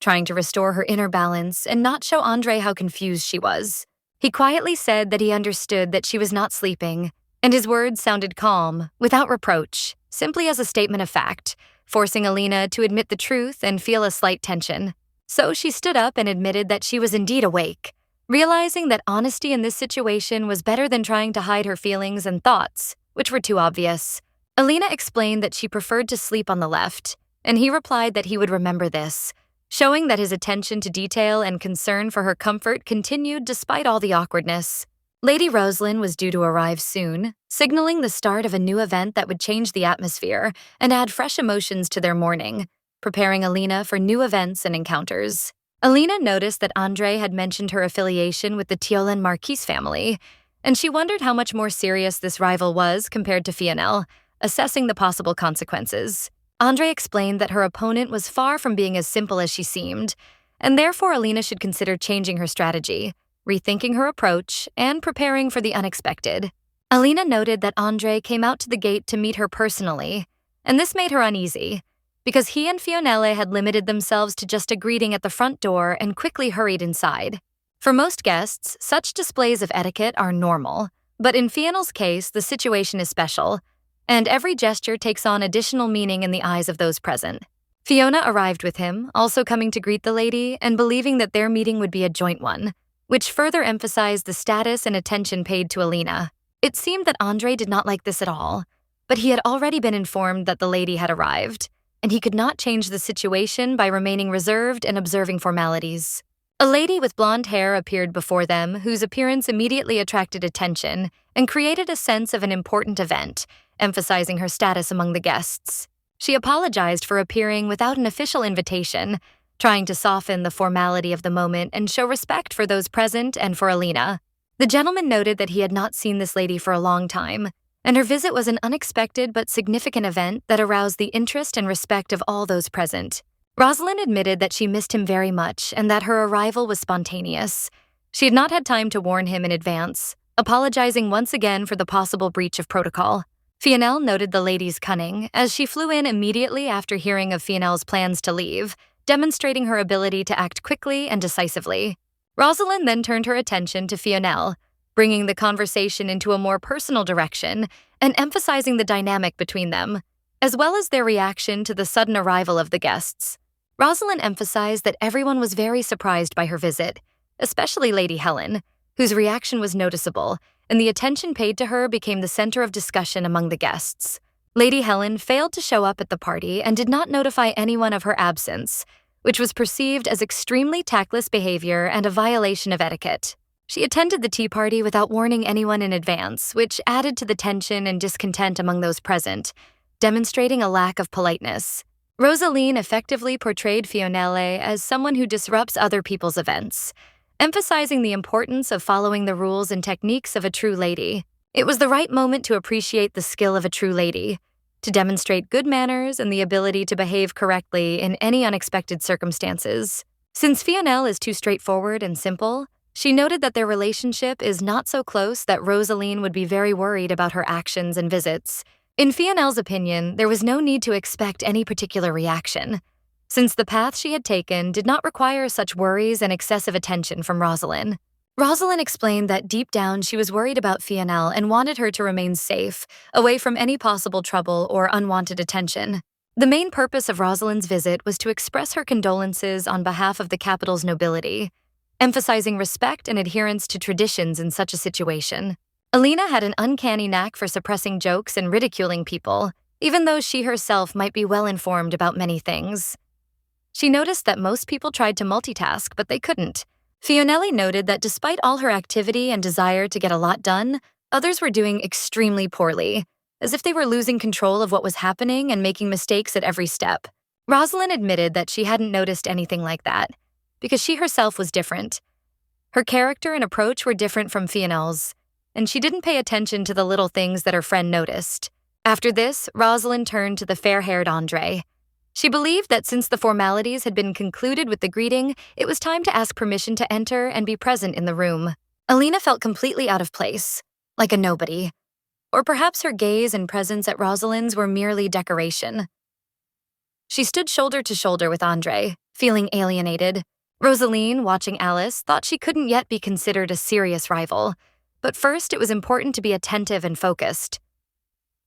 trying to restore her inner balance and not show Andre how confused she was. He quietly said that he understood that she was not sleeping, and his words sounded calm, without reproach, simply as a statement of fact, forcing Alina to admit the truth and feel a slight tension. So she stood up and admitted that she was indeed awake, realizing that honesty in this situation was better than trying to hide her feelings and thoughts, which were too obvious. Alina explained that she preferred to sleep on the left, and he replied that he would remember this, showing that his attention to detail and concern for her comfort continued despite all the awkwardness. Lady Rosalind was due to arrive soon, signaling the start of a new event that would change the atmosphere and add fresh emotions to their morning, preparing Alina for new events and encounters. Alina noticed that Andre had mentioned her affiliation with the Teolin Marquis family, and she wondered how much more serious this rival was compared to Fionel, assessing the possible consequences. Andre explained that her opponent was far from being as simple as she seemed, and therefore Alina should consider changing her strategy, rethinking her approach, and preparing for the unexpected. Alina noted that Andre came out to the gate to meet her personally, and this made her uneasy, because he and Fionele had limited themselves to just a greeting at the front door and quickly hurried inside. For most guests, such displays of etiquette are normal, but in Fionel's case, the situation is special, and every gesture takes on additional meaning in the eyes of those present. Fiona arrived with him, also coming to greet the lady and believing that their meeting would be a joint one, which further emphasized the status and attention paid to Alina. It seemed that Andre did not like this at all, but he had already been informed that the lady had arrived, and he could not change the situation by remaining reserved and observing formalities. A lady with blonde hair appeared before them, whose appearance immediately attracted attention and created a sense of an important event, emphasizing her status among the guests. She apologized for appearing without an official invitation, trying to soften the formality of the moment and show respect for those present and for Alina. The gentleman noted that he had not seen this lady for a long time, and her visit was an unexpected but significant event that aroused the interest and respect of all those present. Rosalind admitted that she missed him very much and that her arrival was spontaneous. She had not had time to warn him in advance, apologizing once again for the possible breach of protocol. Fionel noted the lady's cunning as she flew in immediately after hearing of Fionel's plans to leave, demonstrating her ability to act quickly and decisively. Rosalind then turned her attention to Fionel, bringing the conversation into a more personal direction and emphasizing the dynamic between them, as well as their reaction to the sudden arrival of the guests. Rosalind emphasized that everyone was very surprised by her visit, especially Lady Helen, whose reaction was noticeable, and the attention paid to her became the center of discussion among the guests. Lady Helen failed to show up at the party and did not notify anyone of her absence, which was perceived as extremely tactless behavior and a violation of etiquette. She attended the tea party without warning anyone in advance, which added to the tension and discontent among those present, demonstrating a lack of politeness. Rosaline effectively portrayed Fionele as someone who disrupts other people's events, emphasizing the importance of following the rules and techniques of a true lady. It was the right moment to appreciate the skill of a true lady, to demonstrate good manners and the ability to behave correctly in any unexpected circumstances. Since Fionel is too straightforward and simple, she noted that their relationship is not so close that Rosaline would be very worried about her actions and visits. In Fionel's opinion, there was no need to expect any particular reaction, since the path she had taken did not require such worries and excessive attention from Rosalind. Rosalind explained that deep down she was worried about Fionel and wanted her to remain safe, away from any possible trouble or unwanted attention. The main purpose of Rosalind's visit was to express her condolences on behalf of the capital's nobility, emphasizing respect and adherence to traditions in such a situation. Alina had an uncanny knack for suppressing jokes and ridiculing people, even though she herself might be well informed about many things. She noticed that most people tried to multitask, but they couldn't. Fionelli noted that despite all her activity and desire to get a lot done, others were doing extremely poorly, as if they were losing control of what was happening and making mistakes at every step. Rosalind admitted that she hadn't noticed anything like that, because she herself was different. Her character and approach were different from Fionel's, and she didn't pay attention to the little things that her friend noticed. After this, Rosalind turned to the fair-haired Andre. She believed that since the formalities had been concluded with the greeting, it was time to ask permission to enter and be present in the room. Alina felt completely out of place, like a nobody. Or perhaps her gaze and presence at Rosalind's were merely decoration. She stood shoulder to shoulder with Andre, feeling alienated. Rosaline, watching Alice, thought she couldn't yet be considered a serious rival, but first it was important to be attentive and focused.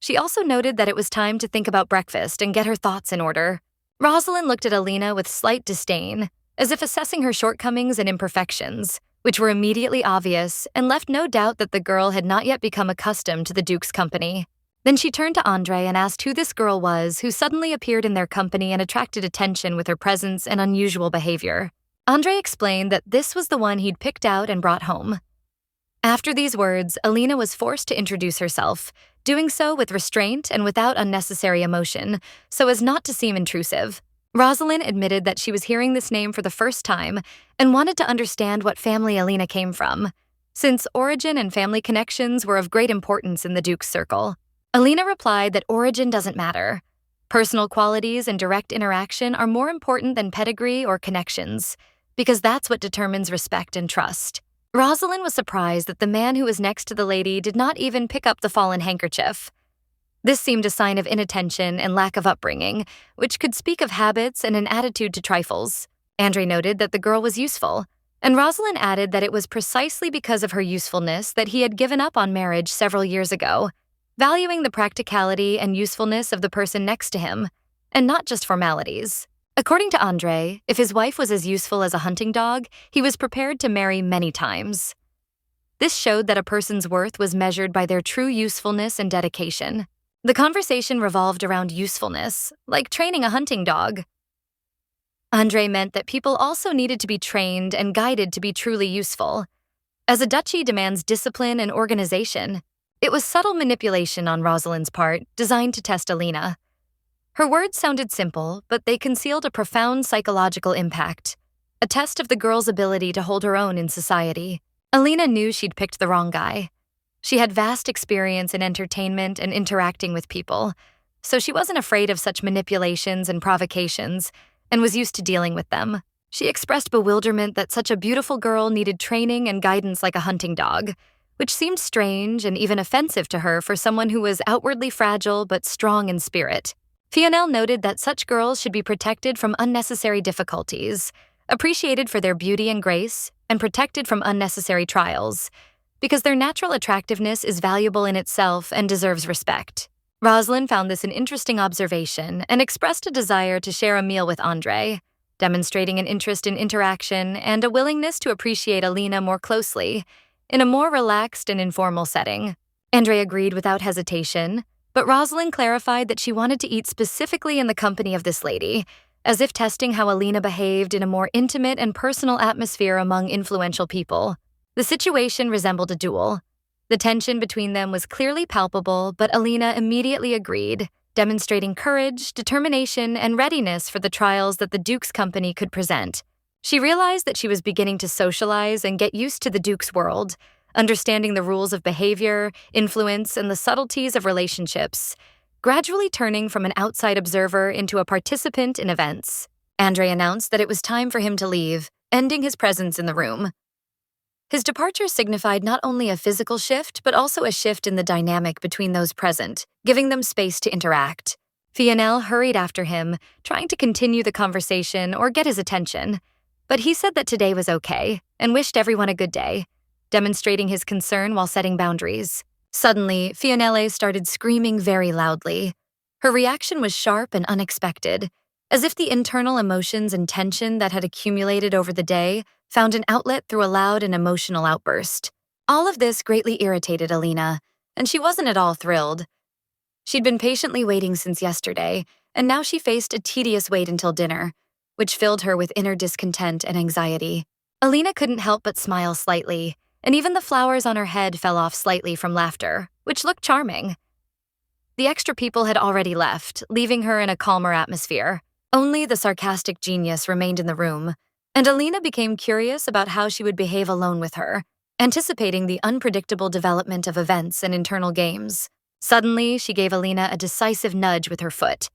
She also noted that it was time to think about breakfast and get her thoughts in order. Rosalind looked at Alina with slight disdain, as if assessing her shortcomings and imperfections, which were immediately obvious and left no doubt that the girl had not yet become accustomed to the Duke's company. Then she turned to Andre and asked who this girl was who suddenly appeared in their company and attracted attention with her presence and unusual behavior. Andre explained that this was the one he'd picked out and brought home. After these words, Alina was forced to introduce herself, doing so with restraint and without unnecessary emotion, so as not to seem intrusive. Rosalind admitted that she was hearing this name for the first time and wanted to understand what family Alina came from, since origin and family connections were of great importance in the Duke's circle. Alina replied that origin doesn't matter. Personal qualities and direct interaction are more important than pedigree or connections, because that's what determines respect and trust. Rosalind was surprised that the man who was next to the lady did not even pick up the fallen handkerchief. This seemed a sign of inattention and lack of upbringing, which could speak of habits and an attitude to trifles. Andre noted that the girl was useful, and Rosalind added that it was precisely because of her usefulness that he had given up on marriage several years ago, valuing the practicality and usefulness of the person next to him, and not just formalities. According to Andre, if his wife was as useful as a hunting dog, he was prepared to marry many times. This showed that a person's worth was measured by their true usefulness and dedication. The conversation revolved around usefulness, like training a hunting dog. Andre meant that people also needed to be trained and guided to be truly useful. As a duchy demands discipline and organization, it was subtle manipulation on Rosalind's part, designed to test Alina. Her words sounded simple, but they concealed a profound psychological impact, a test of the girl's ability to hold her own in society. Alina knew she'd picked the wrong guy. She had vast experience in entertainment and interacting with people, so she wasn't afraid of such manipulations and provocations, and was used to dealing with them. She expressed bewilderment that such a beautiful girl needed training and guidance like a hunting dog, which seemed strange and even offensive to her for someone who was outwardly fragile but strong in spirit. Fionel noted that such girls should be protected from unnecessary difficulties, appreciated for their beauty and grace, and protected from unnecessary trials, because their natural attractiveness is valuable in itself and deserves respect. Rosalind found this an interesting observation and expressed a desire to share a meal with Andre, demonstrating an interest in interaction and a willingness to appreciate Alina more closely, in a more relaxed and informal setting. Andre agreed without hesitation, but Rosalind clarified that she wanted to eat specifically in the company of this lady, as if testing how Alina behaved in a more intimate and personal atmosphere among influential people. The situation resembled a duel. The tension between them was clearly palpable, but Alina immediately agreed, demonstrating courage, determination, and readiness for the trials that the Duke's company could present. She realized that she was beginning to socialize and get used to the Duke's world, understanding the rules of behavior, influence, and the subtleties of relationships, gradually turning from an outside observer into a participant in events. Andre announced that it was time for him to leave, ending his presence in the room. His departure signified not only a physical shift, but also a shift in the dynamic between those present, giving them space to interact. Fionel hurried after him, trying to continue the conversation or get his attention, but he said that today was okay and wished everyone a good day, demonstrating his concern while setting boundaries. Suddenly, Fionele started screaming very loudly. Her reaction was sharp and unexpected, as if the internal emotions and tension that had accumulated over the day found an outlet through a loud and emotional outburst. All of this greatly irritated Alina, and she wasn't at all thrilled. She'd been patiently waiting since yesterday, and now she faced a tedious wait until dinner, which filled her with inner discontent and anxiety. Alina couldn't help but smile slightly, and even the flowers on her head fell off slightly from laughter, which looked charming. The extra people had already left, leaving her in a calmer atmosphere. Only the sarcastic genius remained in the room, and Alina became curious about how she would behave alone with her, anticipating the unpredictable development of events and internal games. Suddenly, she gave Alina a decisive nudge with her foot,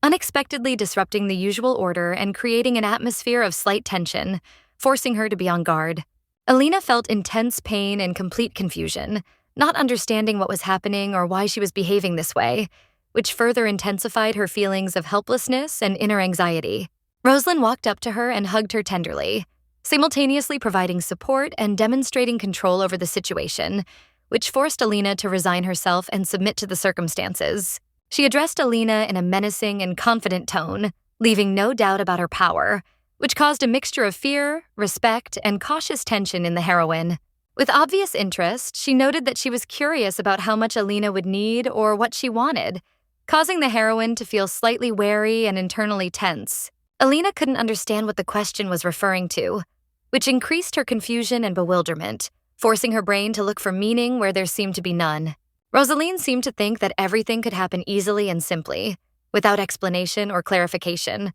unexpectedly disrupting the usual order and creating an atmosphere of slight tension, forcing her to be on guard. Alina felt intense pain and complete confusion, not understanding what was happening or why she was behaving this way, which further intensified her feelings of helplessness and inner anxiety. Rosalind walked up to her and hugged her tenderly, simultaneously providing support and demonstrating control over the situation, which forced Alina to resign herself and submit to the circumstances. She addressed Alina in a menacing and confident tone, leaving no doubt about her power, which caused a mixture of fear, respect, and cautious tension in the heroine. With obvious interest, she noted that she was curious about how much Alina would need or what she wanted, causing the heroine to feel slightly wary and internally tense. Alina couldn't understand what the question was referring to, which increased her confusion and bewilderment, forcing her brain to look for meaning where there seemed to be none. Rosaline seemed to think that everything could happen easily and simply, without explanation or clarification,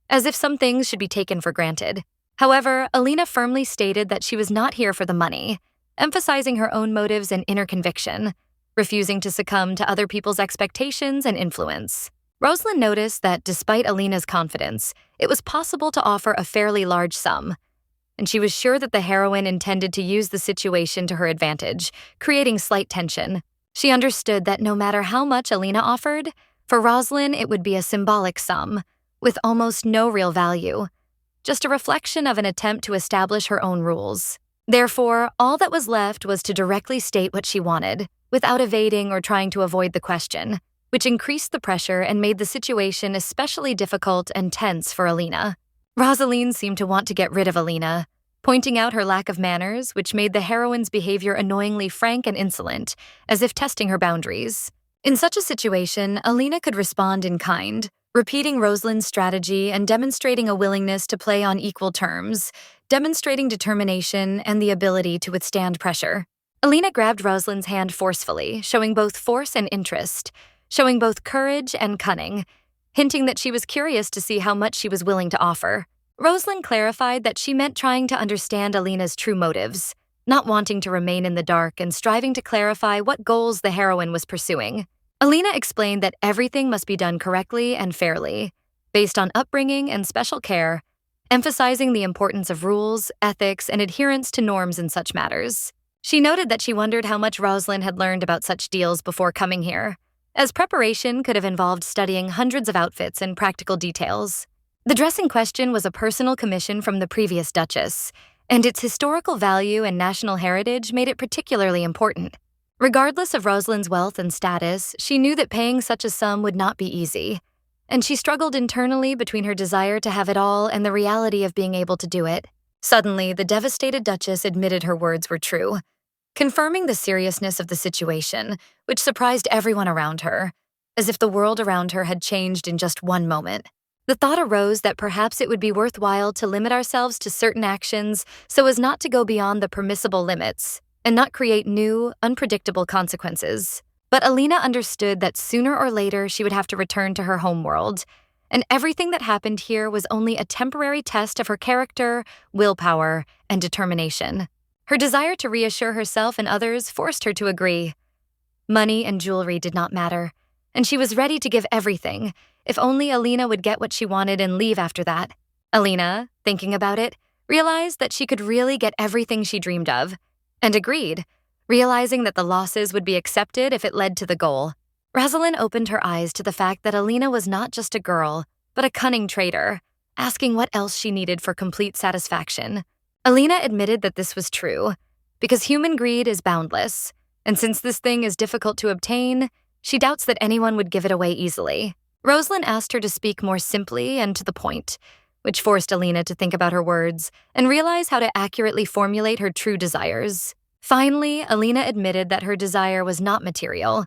as if some things should be taken for granted. However, Alina firmly stated that she was not here for the money, emphasizing her own motives and inner conviction, refusing to succumb to other people's expectations and influence. Rosalind noticed that despite Alina's confidence, it was possible to offer a fairly large sum, and she was sure that the heroine intended to use the situation to her advantage, creating slight tension. She understood that no matter how much Alina offered, for Rosalind it would be a symbolic sum, with almost no real value, just a reflection of an attempt to establish her own rules. Therefore, all that was left was to directly state what she wanted, without evading or trying to avoid the question, which increased the pressure and made the situation especially difficult and tense for Alina. Rosaline seemed to want to get rid of Alina, pointing out her lack of manners, which made the heroine's behavior annoyingly frank and insolent, as if testing her boundaries. In such a situation, Alina could respond in kind, repeating Rosalind's strategy and demonstrating a willingness to play on equal terms, demonstrating determination and the ability to withstand pressure. Alina grabbed Rosalind's hand forcefully, showing both force and interest, showing both courage and cunning, hinting that she was curious to see how much she was willing to offer. Rosalind clarified that she meant trying to understand Alina's true motives, not wanting to remain in the dark and striving to clarify what goals the heroine was pursuing. Alina explained that everything must be done correctly and fairly, based on upbringing and special care, emphasizing the importance of rules, ethics, and adherence to norms in such matters. She noted that she wondered how much Rosalind had learned about such deals before coming here, as preparation could have involved studying hundreds of outfits and practical details. The dress in question was a personal commission from the previous Duchess, and its historical value and national heritage made it particularly important. Regardless of Rosalind's wealth and status, she knew that paying such a sum would not be easy, and she struggled internally between her desire to have it all and the reality of being able to do it. Suddenly, the devastated Duchess admitted her words were true, confirming the seriousness of the situation, which surprised everyone around her, as if the world around her had changed in just one moment. The thought arose that perhaps it would be worthwhile to limit ourselves to certain actions so as not to go beyond the permissible limits and not create new, unpredictable consequences. But Alina understood that sooner or later she would have to return to her homeworld, and everything that happened here was only a temporary test of her character, willpower, and determination. Her desire to reassure herself and others forced her to agree. Money and jewelry did not matter, and she was ready to give everything, if only Alina would get what she wanted and leave after that. Alina, thinking about it, realized that she could really get everything she dreamed of, and agreed, realizing that the losses would be accepted if it led to the goal. Rosalind opened her eyes to the fact that Alina was not just a girl, but a cunning traitor, asking what else she needed for complete satisfaction. Alina admitted that this was true, because human greed is boundless, and since this thing is difficult to obtain, she doubts that anyone would give it away easily. Rosalind asked her to speak more simply and to the point, which forced Alina to think about her words and realize how to accurately formulate her true desires. Finally, Alina admitted that her desire was not material.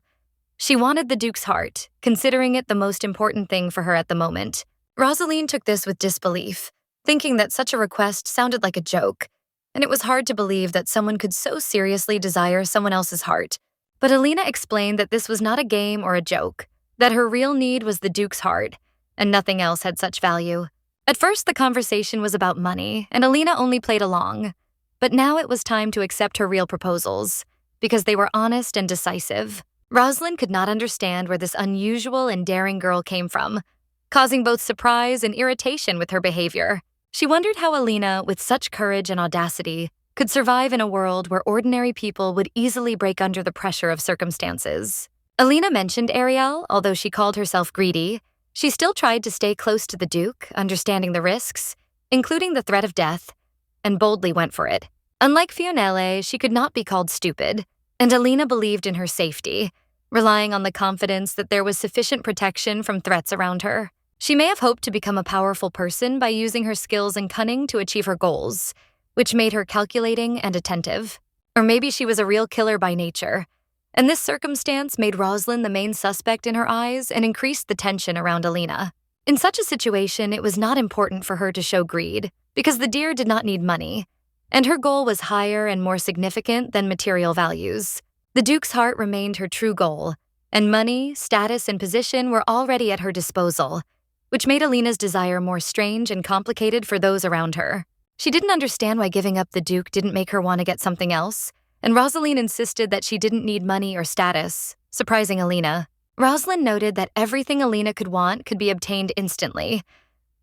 She wanted the Duke's heart, considering it the most important thing for her at the moment. Rosaline took this with disbelief, thinking that such a request sounded like a joke, and it was hard to believe that someone could so seriously desire someone else's heart. But Alina explained that this was not a game or a joke, that her real need was the Duke's heart, and nothing else had such value. At first, the conversation was about money, and Alina only played along. But now it was time to accept her real proposals, because they were honest and decisive. Rosalind could not understand where this unusual and daring girl came from, causing both surprise and irritation with her behavior. She wondered how Alina, with such courage and audacity, could survive in a world where ordinary people would easily break under the pressure of circumstances. Alina mentioned Ariel, although she called herself greedy. She still tried to stay close to the Duke, understanding the risks, including the threat of death, and boldly went for it. Unlike Fionele, she could not be called stupid, and Alina believed in her safety, relying on the confidence that there was sufficient protection from threats around her. She may have hoped to become a powerful person by using her skills and cunning to achieve her goals, which made her calculating and attentive. Or maybe she was a real killer by nature, and this circumstance made Rosalind the main suspect in her eyes and increased the tension around Alina. In such a situation, it was not important for her to show greed, because the deer did not need money, and her goal was higher and more significant than material values. The Duke's heart remained her true goal, and money, status, and position were already at her disposal, which made Alina's desire more strange and complicated for those around her. She didn't understand why giving up the Duke didn't make her want to get something else, and Rosaline insisted that she didn't need money or status, surprising Alina. Rosalind noted that everything Alina could want could be obtained instantly,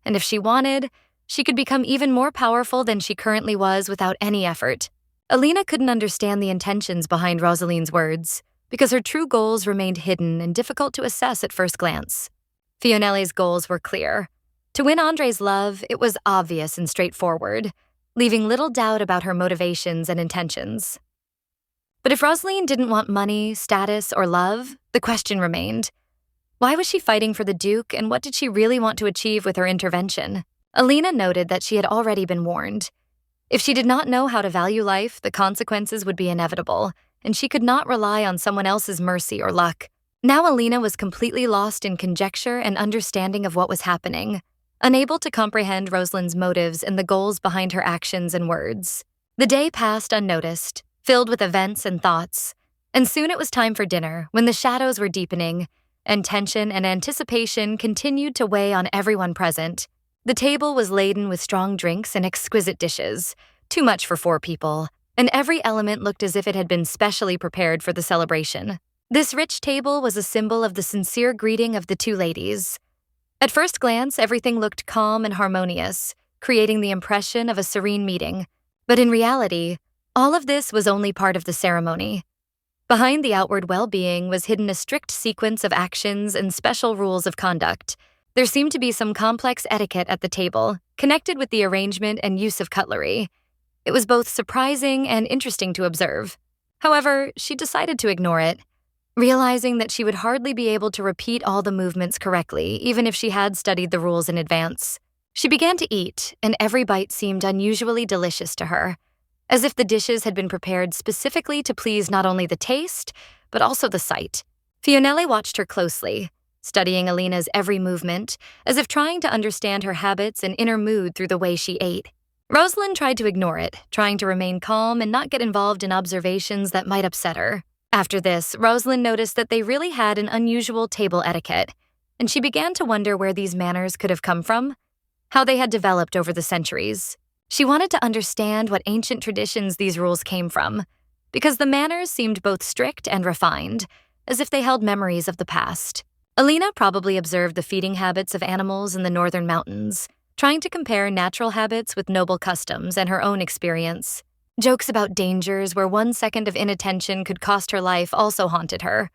and if she wanted, she could become even more powerful than she currently was without any effort. Alina couldn't understand the intentions behind Rosaline's words, because her true goals remained hidden and difficult to assess at first glance. Fionele's goals were clear. To win Andre's love, it was obvious and straightforward, leaving little doubt about her motivations and intentions. But if Rosaline didn't want money, status, or love, the question remained. Why was she fighting for the Duke, and what did she really want to achieve with her intervention? Alina noted that she had already been warned. If she did not know how to value life, the consequences would be inevitable, and she could not rely on someone else's mercy or luck. Now Alina was completely lost in conjecture and understanding of what was happening, unable to comprehend Rosalind's motives and the goals behind her actions and words. The day passed unnoticed, filled with events and thoughts, and soon it was time for dinner when the shadows were deepening, and tension and anticipation continued to weigh on everyone present. The table was laden with strong drinks and exquisite dishes, too much for 4 people, and every element looked as if it had been specially prepared for the celebration. This rich table was a symbol of the sincere greeting of the 2 ladies. At first glance, everything looked calm and harmonious, creating the impression of a serene meeting. But in reality, all of this was only part of the ceremony. Behind the outward well-being was hidden a strict sequence of actions and special rules of conduct. There seemed to be some complex etiquette at the table, connected with the arrangement and use of cutlery. It was both surprising and interesting to observe. However, she decided to ignore it, realizing that she would hardly be able to repeat all the movements correctly, even if she had studied the rules in advance. She began to eat, and every bite seemed unusually delicious to her, as if the dishes had been prepared specifically to please not only the taste, but also the sight. Fionele watched her closely, studying Alina's every movement, as if trying to understand her habits and inner mood through the way she ate. Rosalind tried to ignore it, trying to remain calm and not get involved in observations that might upset her. After this, Rosalind noticed that they really had an unusual table etiquette, and she began to wonder where these manners could have come from, how they had developed over the centuries. She wanted to understand what ancient traditions these rules came from, because the manners seemed both strict and refined, as if they held memories of the past. Alina probably observed the feeding habits of animals in the northern mountains, trying to compare natural habits with noble customs and her own experience. Jokes about dangers where 1 second of inattention could cost her life also haunted her,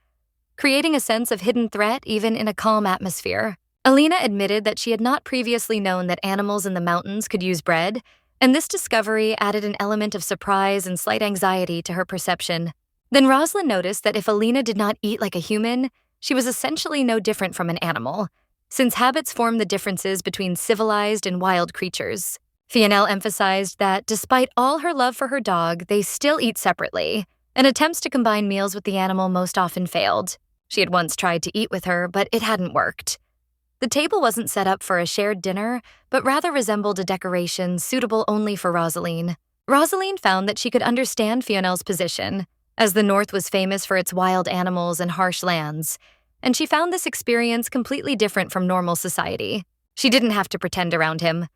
creating a sense of hidden threat even in a calm atmosphere. Alina admitted that she had not previously known that animals in the mountains could use bread, and this discovery added an element of surprise and slight anxiety to her perception. Then Rosalind noticed that if Alina did not eat like a human, she was essentially no different from an animal, since habits form the differences between civilized and wild creatures. Fionel emphasized that despite all her love for her dog, they still eat separately, and attempts to combine meals with the animal most often failed. She had once tried to eat with her, but it hadn't worked. The table wasn't set up for a shared dinner, but rather resembled a decoration suitable only for Rosaline. Rosaline found that she could understand Fionel's position, as the North was famous for its wild animals and harsh lands, and she found this experience completely different from normal society. She didn't have to pretend around him.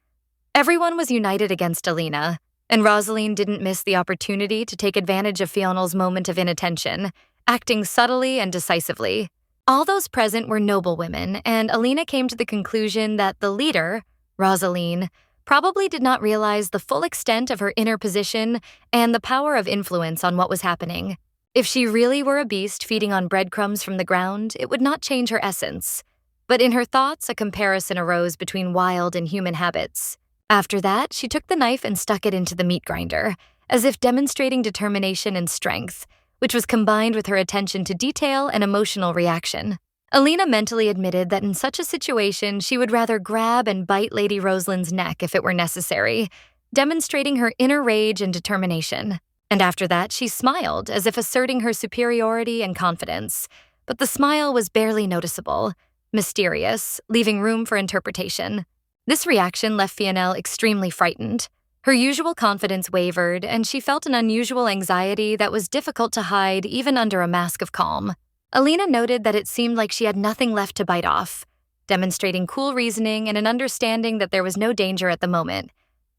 Everyone was united against Alina, and Rosaline didn't miss the opportunity to take advantage of Fionel's moment of inattention, acting subtly and decisively. All those present were noble women, and Alina came to the conclusion that the leader, Rosaline, probably did not realize the full extent of her inner position and the power of influence on what was happening. If she really were a beast feeding on breadcrumbs from the ground, it would not change her essence. But in her thoughts, a comparison arose between wild and human habits. After that, she took the knife and stuck it into the meat grinder, as if demonstrating determination and strength, which was combined with her attention to detail and emotional reaction. Alina mentally admitted that in such a situation, she would rather grab and bite Lady Rosalind's neck if it were necessary, demonstrating her inner rage and determination. And after that, she smiled, as if asserting her superiority and confidence. But the smile was barely noticeable, mysterious, leaving room for interpretation. This reaction left Fionel extremely frightened. Her usual confidence wavered, and she felt an unusual anxiety that was difficult to hide even under a mask of calm. Alina noted that it seemed like she had nothing left to bite off, demonstrating cool reasoning and an understanding that there was no danger at the moment,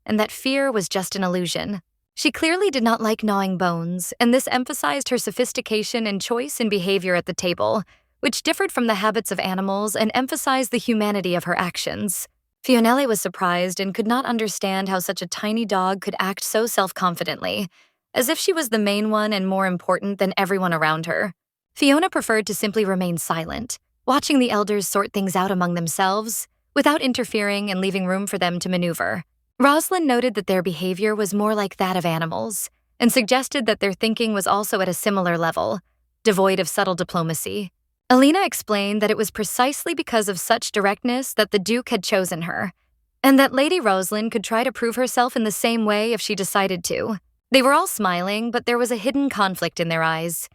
and that fear was just an illusion. She clearly did not like gnawing bones, and this emphasized her sophistication and choice in behavior at the table, which differed from the habits of animals and emphasized the humanity of her actions. Fionele was surprised and could not understand how such a tiny dog could act so self-confidently, as if she was the main one and more important than everyone around her. Fiona preferred to simply remain silent, watching the elders sort things out among themselves, without interfering and leaving room for them to maneuver. Rosalind noted that their behavior was more like that of animals, and suggested that their thinking was also at a similar level, devoid of subtle diplomacy. Alina explained that it was precisely because of such directness that the Duke had chosen her, and that Lady Rosalind could try to prove herself in the same way if she decided to. They were all smiling, but there was a hidden conflict in their eyes.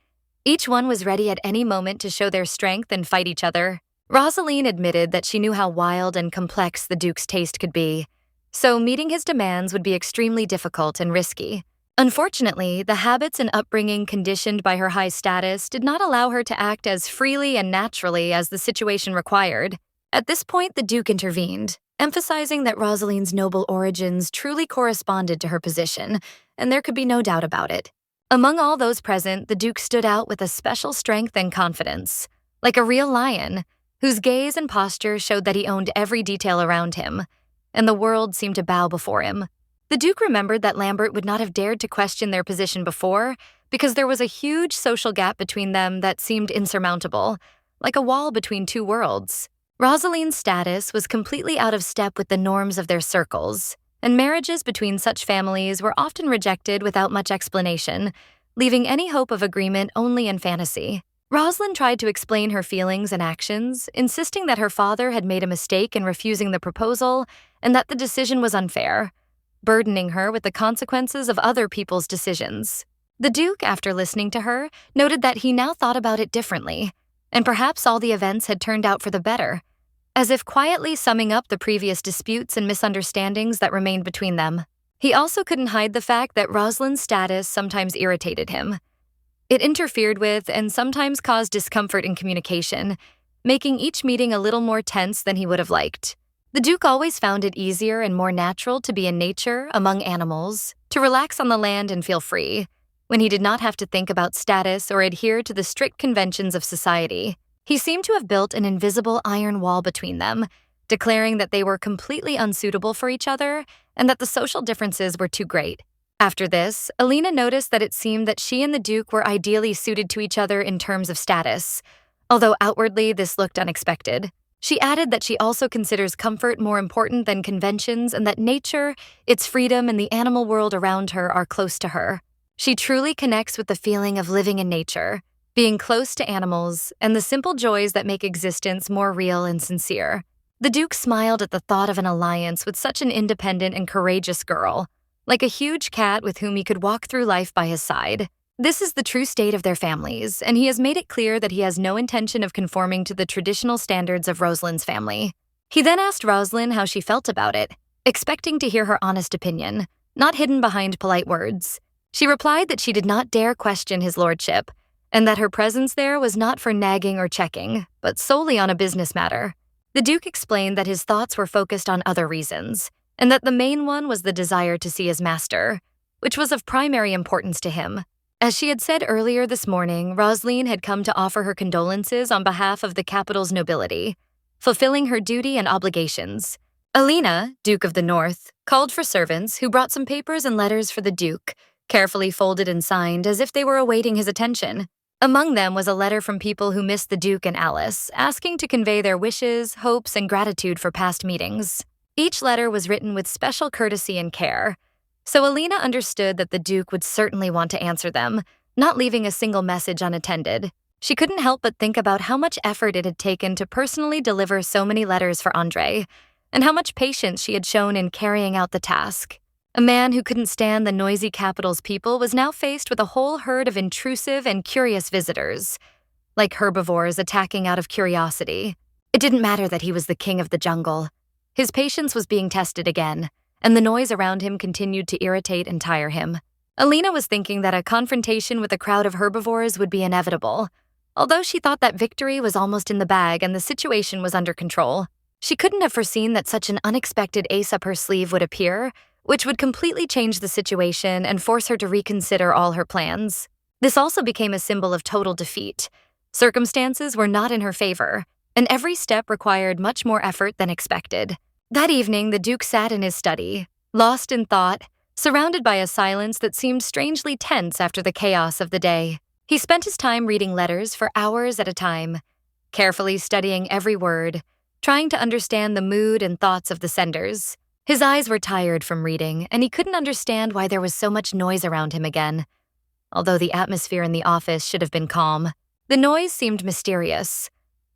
Each one was ready at any moment to show their strength and fight each other. Rosaline admitted that she knew how wild and complex the Duke's taste could be, so meeting his demands would be extremely difficult and risky. Unfortunately, the habits and upbringing conditioned by her high status did not allow her to act as freely and naturally as the situation required. At this point, the Duke intervened, emphasizing that Rosaline's noble origins truly corresponded to her position, and there could be no doubt about it. Among all those present, the Duke stood out with a special strength and confidence, like a real lion, whose gaze and posture showed that he owned every detail around him, and the world seemed to bow before him. The Duke remembered that Lambert would not have dared to question their position before because there was a huge social gap between them that seemed insurmountable, like a wall between two worlds. Rosaline's status was completely out of step with the norms of their circles, and marriages between such families were often rejected without much explanation, leaving any hope of agreement only in fantasy. Rosalind tried to explain her feelings and actions, insisting that her father had made a mistake in refusing the proposal and that the decision was unfair, burdening her with the consequences of other people's decisions. The Duke, after listening to her, noted that he now thought about it differently, and perhaps all the events had turned out for the better, as if quietly summing up the previous disputes and misunderstandings that remained between them. He also couldn't hide the fact that Rosalind's status sometimes irritated him. It interfered with and sometimes caused discomfort in communication, making each meeting a little more tense than he would have liked. The Duke always found it easier and more natural to be in nature, among animals, to relax on the land and feel free, when he did not have to think about status or adhere to the strict conventions of society. He seemed to have built an invisible iron wall between them, declaring that they were completely unsuitable for each other and that the social differences were too great. After this, Alina noticed that it seemed that she and the Duke were ideally suited to each other in terms of status, although outwardly this looked unexpected. She added that she also considers comfort more important than conventions and that nature, its freedom, and the animal world around her are close to her. She truly connects with the feeling of living in nature, being close to animals, and the simple joys that make existence more real and sincere. The Duke smiled at the thought of an alliance with such an independent and courageous girl, like a huge cat with whom he could walk through life by his side. This is the true state of their families, and he has made it clear that he has no intention of conforming to the traditional standards of Rosalind's family. He then asked Rosalind how she felt about it, expecting to hear her honest opinion, not hidden behind polite words. She replied that she did not dare question his lordship, and that her presence there was not for nagging or checking, but solely on a business matter. The Duke explained that his thoughts were focused on other reasons, and that the main one was the desire to see his master, which was of primary importance to him. As she had said earlier this morning, Rosalind had come to offer her condolences on behalf of the capital's nobility, fulfilling her duty and obligations. Alina, Duke of the North, called for servants who brought some papers and letters for the Duke, carefully folded and signed as if they were awaiting his attention. Among them was a letter from people who missed the Duke and Alice, asking to convey their wishes, hopes, and gratitude for past meetings. Each letter was written with special courtesy and care, so Alina understood that the Duke would certainly want to answer them, not leaving a single message unattended. She couldn't help but think about how much effort it had taken to personally deliver so many letters for Andre, and how much patience she had shown in carrying out the task. A man who couldn't stand the noisy capital's people was now faced with a whole herd of intrusive and curious visitors, like herbivores attacking out of curiosity. It didn't matter that he was the king of the jungle. His patience was being tested again, and the noise around him continued to irritate and tire him. Alina was thinking that a confrontation with a crowd of herbivores would be inevitable, although she thought that victory was almost in the bag and the situation was under control. She couldn't have foreseen that such an unexpected ace up her sleeve would appear, which would completely change the situation and force her to reconsider all her plans. This also became a symbol of total defeat. Circumstances were not in her favor, and every step required much more effort than expected. That evening, the Duke sat in his study, lost in thought, surrounded by a silence that seemed strangely tense after the chaos of the day. He spent his time reading letters for hours at a time, carefully studying every word, trying to understand the mood and thoughts of the senders. His eyes were tired from reading, and he couldn't understand why there was so much noise around him again. Although the atmosphere in the office should have been calm, the noise seemed mysterious.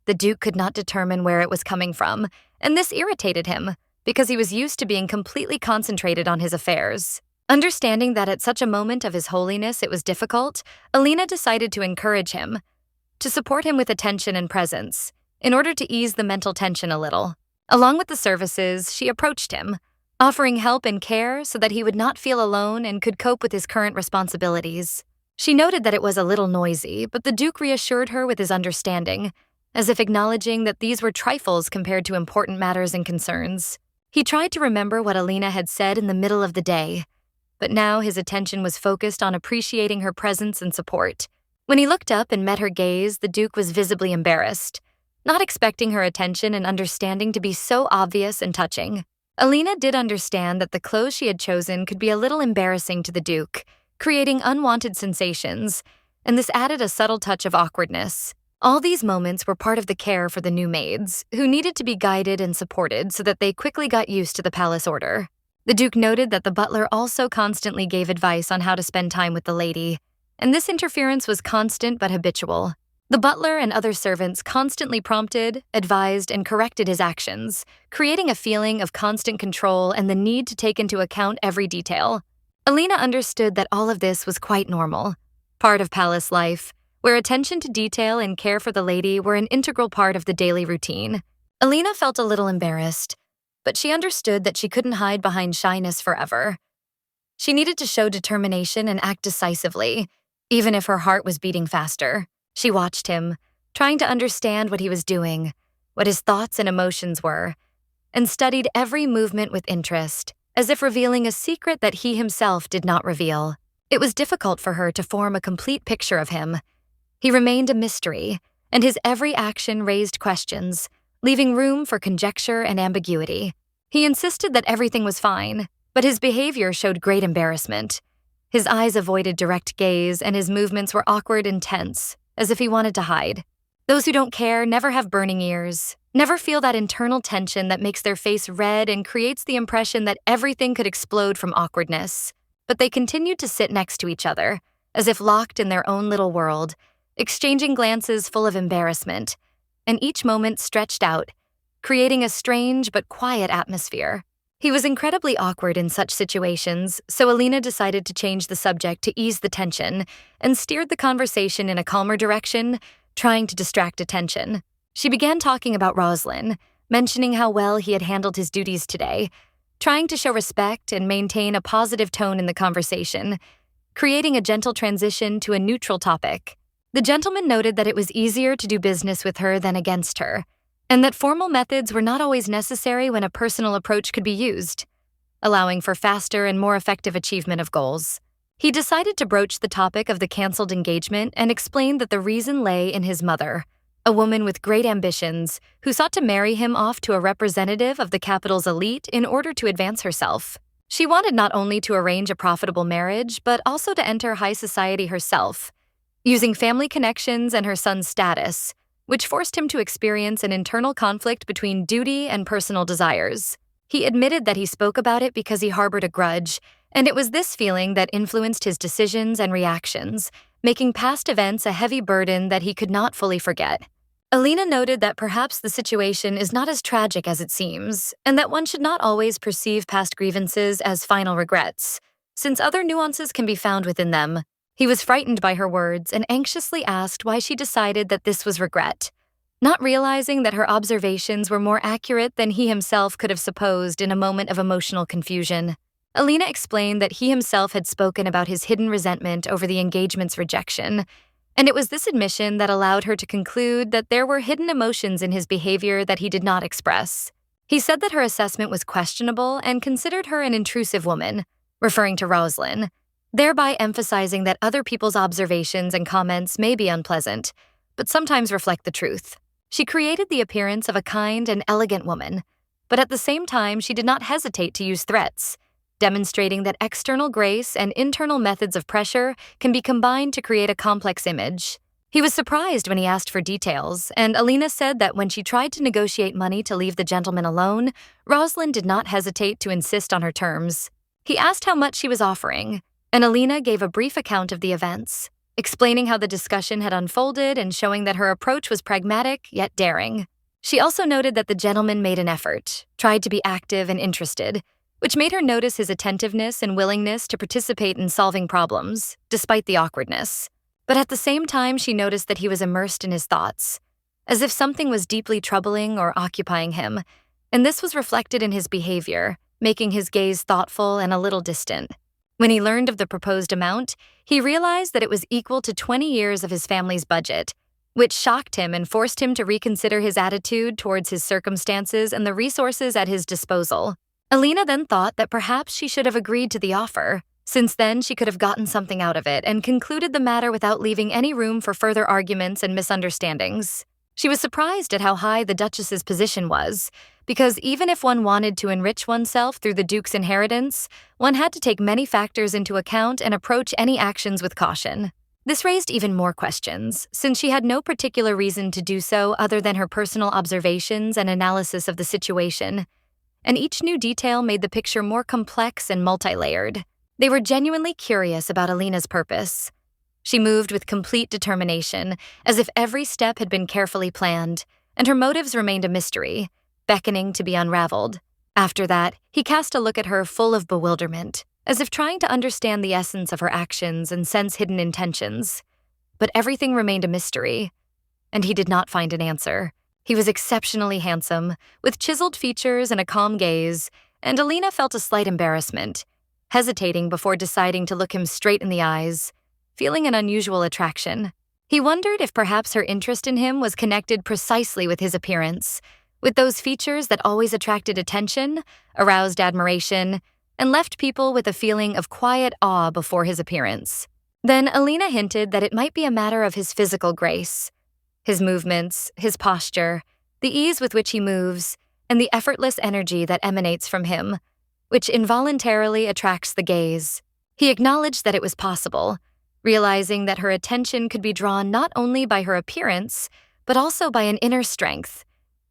The Duke could not determine where it was coming from, and this irritated him, because he was used to being completely concentrated on his affairs. Understanding that at such a moment of his holiness it was difficult, Alina decided to encourage him, to support him with attention and presence, in order to ease the mental tension a little. Along with the services, she approached him, offering help and care so that he would not feel alone and could cope with his current responsibilities. She noted that it was a little noisy, but the Duke reassured her with his understanding, as if acknowledging that these were trifles compared to important matters and concerns. He tried to remember what Alina had said in the middle of the day, but now his attention was focused on appreciating her presence and support. When he looked up and met her gaze, the Duke was visibly embarrassed, not expecting her attention and understanding to be so obvious and touching. Alina did understand that the clothes she had chosen could be a little embarrassing to the Duke, creating unwanted sensations, and this added a subtle touch of awkwardness. All these moments were part of the care for the new maids, who needed to be guided and supported so that they quickly got used to the palace order. The Duke noted that the butler also constantly gave advice on how to spend time with the lady, and this interference was constant but habitual. The butler and other servants constantly prompted, advised, and corrected his actions, creating a feeling of constant control and the need to take into account every detail. Alina understood that all of this was quite normal, part of palace life, where attention to detail and care for the lady were an integral part of the daily routine. Alina felt a little embarrassed, but she understood that she couldn't hide behind shyness forever. She needed to show determination and act decisively, even if her heart was beating faster. She watched him, trying to understand what he was doing, what his thoughts and emotions were, and studied every movement with interest, as if revealing a secret that he himself did not reveal. It was difficult for her to form a complete picture of him. He remained a mystery, and his every action raised questions, leaving room for conjecture and ambiguity. He insisted that everything was fine, but his behavior showed great embarrassment. His eyes avoided direct gaze, and his movements were awkward and tense, as if he wanted to hide. Those who don't care never have burning ears, never feel that internal tension that makes their face red and creates the impression that everything could explode from awkwardness. But they continued to sit next to each other, as if locked in their own little world, exchanging glances full of embarrassment, and each moment stretched out, creating a strange but quiet atmosphere. He was incredibly awkward in such situations, so Alina decided to change the subject to ease the tension and steered the conversation in a calmer direction, trying to distract attention. She began talking about Roslin, mentioning how well he had handled his duties today, trying to show respect and maintain a positive tone in the conversation, creating a gentle transition to a neutral topic. The gentleman noted that it was easier to do business with her than against her, and that formal methods were not always necessary when a personal approach could be used, allowing for faster and more effective achievement of goals. He decided to broach the topic of the canceled engagement and explained that the reason lay in his mother, a woman with great ambitions who sought to marry him off to a representative of the capital's elite in order to advance herself. She wanted not only to arrange a profitable marriage, but also to enter high society herself, using family connections and her son's status, which forced him to experience an internal conflict between duty and personal desires. He admitted that he spoke about it because he harbored a grudge, and it was this feeling that influenced his decisions and reactions, making past events a heavy burden that he could not fully forget. Alina noted that perhaps the situation is not as tragic as it seems, and that one should not always perceive past grievances as final regrets, since other nuances can be found within them. He was frightened by her words and anxiously asked why she decided that this was regret, not realizing that her observations were more accurate than he himself could have supposed in a moment of emotional confusion. Alina explained that he himself had spoken about his hidden resentment over the engagement's rejection, and it was this admission that allowed her to conclude that there were hidden emotions in his behavior that he did not express. He said that her assessment was questionable and considered her an intrusive woman, referring to Roslin, thereby emphasizing that other people's observations and comments may be unpleasant, but sometimes reflect the truth. She created the appearance of a kind and elegant woman, but at the same time she did not hesitate to use threats, demonstrating that external grace and internal methods of pressure can be combined to create a complex image. He was surprised when he asked for details, and Alina said that when she tried to negotiate money to leave the gentleman alone, Roslin did not hesitate to insist on her terms. He asked how much she was offering, and Alina gave a brief account of the events, explaining how the discussion had unfolded and showing that her approach was pragmatic yet daring. She also noted that the gentleman made an effort, tried to be active and interested, which made her notice his attentiveness and willingness to participate in solving problems, despite the awkwardness. But at the same time, she noticed that he was immersed in his thoughts, as if something was deeply troubling or occupying him, and this was reflected in his behavior, making his gaze thoughtful and a little distant. When he learned of the proposed amount, he realized that it was equal to 20 years of his family's budget, which shocked him and forced him to reconsider his attitude towards his circumstances and the resources at his disposal. Alina then thought that perhaps she should have agreed to the offer, since then she could have gotten something out of it and concluded the matter without leaving any room for further arguments and misunderstandings. She was surprised at how high the Duchess's position was, because even if one wanted to enrich oneself through the Duke's inheritance, one had to take many factors into account and approach any actions with caution. This raised even more questions, since she had no particular reason to do so other than her personal observations and analysis of the situation, and each new detail made the picture more complex and multi-layered. They were genuinely curious about Alina's purpose. She moved with complete determination, as if every step had been carefully planned, and her motives remained a mystery, beckoning to be unraveled. After that, he cast a look at her full of bewilderment, as if trying to understand the essence of her actions and sense hidden intentions. But everything remained a mystery, and he did not find an answer. He was exceptionally handsome, with chiseled features and a calm gaze, and Alina felt a slight embarrassment, hesitating before deciding to look him straight in the eyes, feeling an unusual attraction. He wondered if perhaps her interest in him was connected precisely with his appearance, with those features that always attracted attention, aroused admiration, and left people with a feeling of quiet awe before his appearance. Then Alina hinted that it might be a matter of his physical grace, his movements, his posture, the ease with which he moves, and the effortless energy that emanates from him, which involuntarily attracts the gaze. He acknowledged that it was possible, realizing that her attention could be drawn not only by her appearance, but also by an inner strength,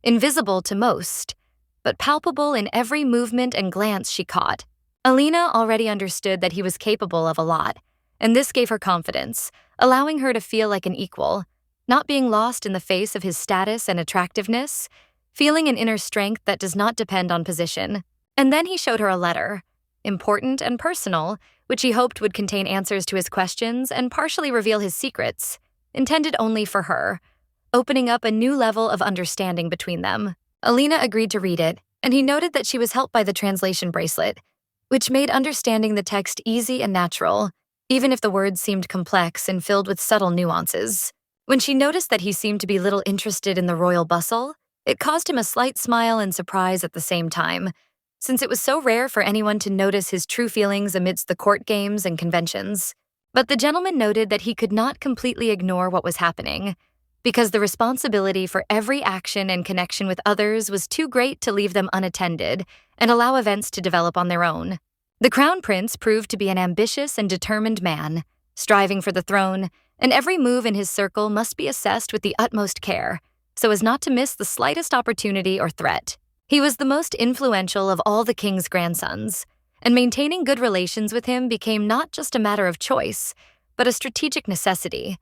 invisible to most, but palpable in every movement and glance she caught. Alina already understood that he was capable of a lot, and this gave her confidence, allowing her to feel like an equal, not being lost in the face of his status and attractiveness, feeling an inner strength that does not depend on position. And then he showed her a letter, important and personal, which he hoped would contain answers to his questions and partially reveal his secrets, intended only for her, opening up a new level of understanding between them. Alina agreed to read it, and he noted that she was helped by the translation bracelet, which made understanding the text easy and natural, even if the words seemed complex and filled with subtle nuances. When she noticed that he seemed to be little interested in the royal bustle, it caused him a slight smile and surprise at the same time, since it was so rare for anyone to notice his true feelings amidst the court games and conventions. But the gentleman noted that he could not completely ignore what was happening, because the responsibility for every action and connection with others was too great to leave them unattended and allow events to develop on their own. The Crown Prince proved to be an ambitious and determined man, striving for the throne, and every move in his circle must be assessed with the utmost care, so as not to miss the slightest opportunity or threat. He was the most influential of all the king's grandsons, and maintaining good relations with him became not just a matter of choice, but a strategic necessity,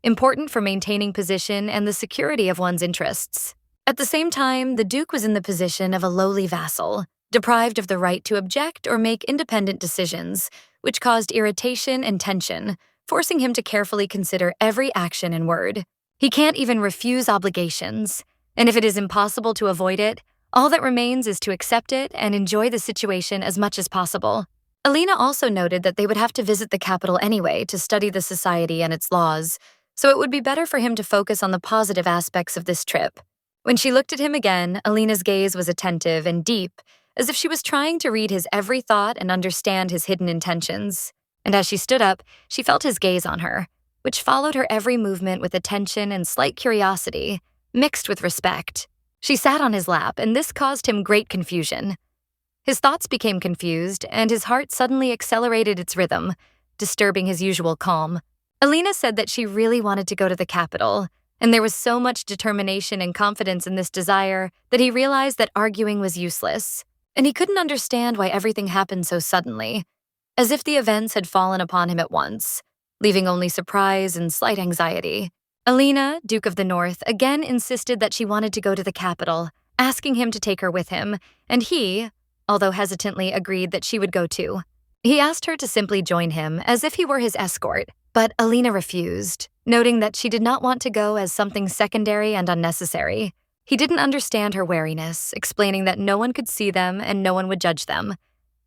important for maintaining position and the security of one's interests. At the same time, the Duke was in the position of a lowly vassal, deprived of the right to object or make independent decisions, which caused irritation and tension, forcing him to carefully consider every action and word. He can't even refuse obligations, and if it is impossible to avoid it, all that remains is to accept it and enjoy the situation as much as possible. Alina also noted that they would have to visit the capital anyway to study the society and its laws, so it would be better for him to focus on the positive aspects of this trip. When she looked at him again, Alina's gaze was attentive and deep, as if she was trying to read his every thought and understand his hidden intentions. And as she stood up, she felt his gaze on her, which followed her every movement with attention and slight curiosity, mixed with respect. She sat on his lap, and this caused him great confusion. His thoughts became confused, and his heart suddenly accelerated its rhythm, disturbing his usual calm. Alina said that she really wanted to go to the capital, and there was so much determination and confidence in this desire that he realized that arguing was useless, and he couldn't understand why everything happened so suddenly, as if the events had fallen upon him at once, leaving only surprise and slight anxiety. Alina, Duke of the North, again insisted that she wanted to go to the capital, asking him to take her with him, and he, although hesitantly, agreed that she would go too. He asked her to simply join him, as if he were his escort, but Alina refused, noting that she did not want to go as something secondary and unnecessary. He didn't understand her wariness, explaining that no one could see them and no one would judge them,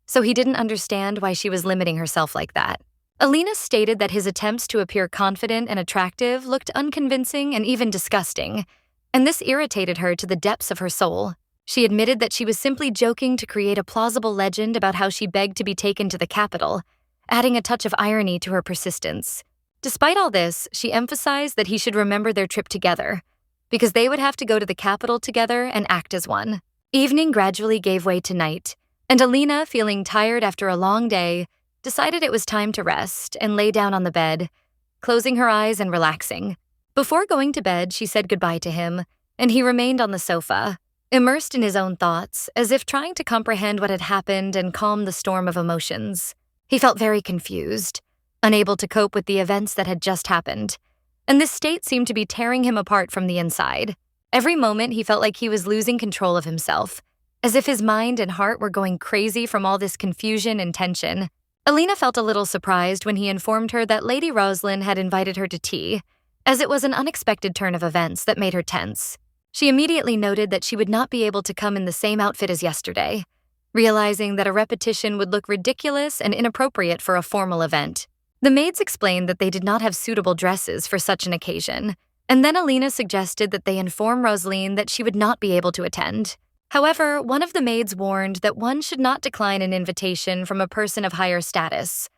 so he didn't understand why she was limiting herself like that. Alina stated that his attempts to appear confident and attractive looked unconvincing and even disgusting, and this irritated her to the depths of her soul. She admitted that she was simply joking to create a plausible legend about how she begged to be taken to the capital, adding a touch of irony to her persistence. Despite all this, she emphasized that he should remember their trip together, because they would have to go to the capital together and act as one. Evening gradually gave way to night, and Alina, feeling tired after a long day, decided it was time to rest and lay down on the bed, closing her eyes and relaxing. Before going to bed, she said goodbye to him, and he remained on the sofa, immersed in his own thoughts, as if trying to comprehend what had happened and calm the storm of emotions. He felt very confused, unable to cope with the events that had just happened, and this state seemed to be tearing him apart from the inside. Every moment he felt like he was losing control of himself, as if his mind and heart were going crazy from all this confusion and tension. Alina felt a little surprised when he informed her that Lady Rosalind had invited her to tea, as it was an unexpected turn of events that made her tense. She immediately noted that she would not be able to come in the same outfit as yesterday, realizing that a repetition would look ridiculous and inappropriate for a formal event. The maids explained that they did not have suitable dresses for such an occasion, and then Alina suggested that they inform Rosalind that she would not be able to attend. However, one of the maids warned that one should not decline an invitation from a person of higher status.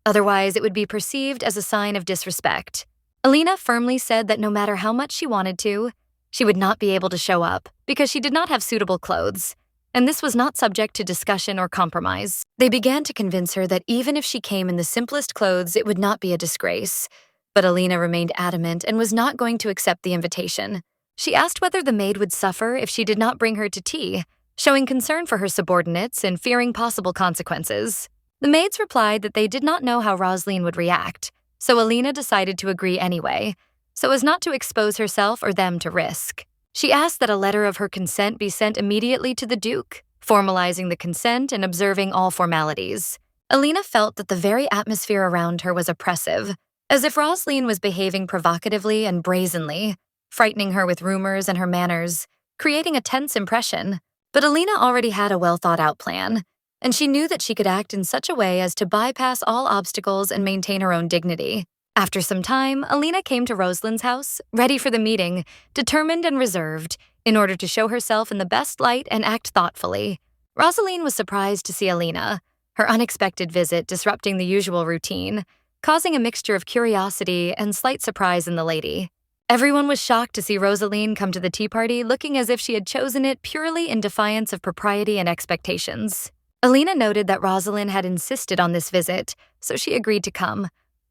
Otherwise, it would be perceived as a sign of disrespect. Alina firmly said that no matter how much she wanted to, She would not be able to show up because she did not have suitable clothes, and this was not subject to discussion or compromise. They began to convince her that even if she came in the simplest clothes, it would not be a disgrace. But Alina remained adamant and was not going to accept the invitation. She asked whether the maid would suffer if she did not bring her to tea, showing concern for her subordinates and fearing possible consequences. The maids replied that they did not know how Rosaleen would react, so Alina decided to agree anyway, so as not to expose herself or them to risk. She asked that a letter of her consent be sent immediately to the Duke, formalizing the consent and observing all formalities. Alina felt that the very atmosphere around her was oppressive, as if Rosaleen was behaving provocatively and brazenly, frightening her with rumors and her manners, creating a tense impression. But Alina already had a well-thought-out plan, and she knew that she could act in such a way as to bypass all obstacles and maintain her own dignity. After some time, Alina came to Rosalind's house, ready for the meeting, determined and reserved, in order to show herself in the best light and act thoughtfully. Rosaleen was surprised to see Alina, her unexpected visit disrupting the usual routine, causing a mixture of curiosity and slight surprise in the lady. Everyone was shocked to see Rosaleen come to the tea party looking as if she had chosen it purely in defiance of propriety and expectations. Alina noted that Rosalind had insisted on this visit, so she agreed to come,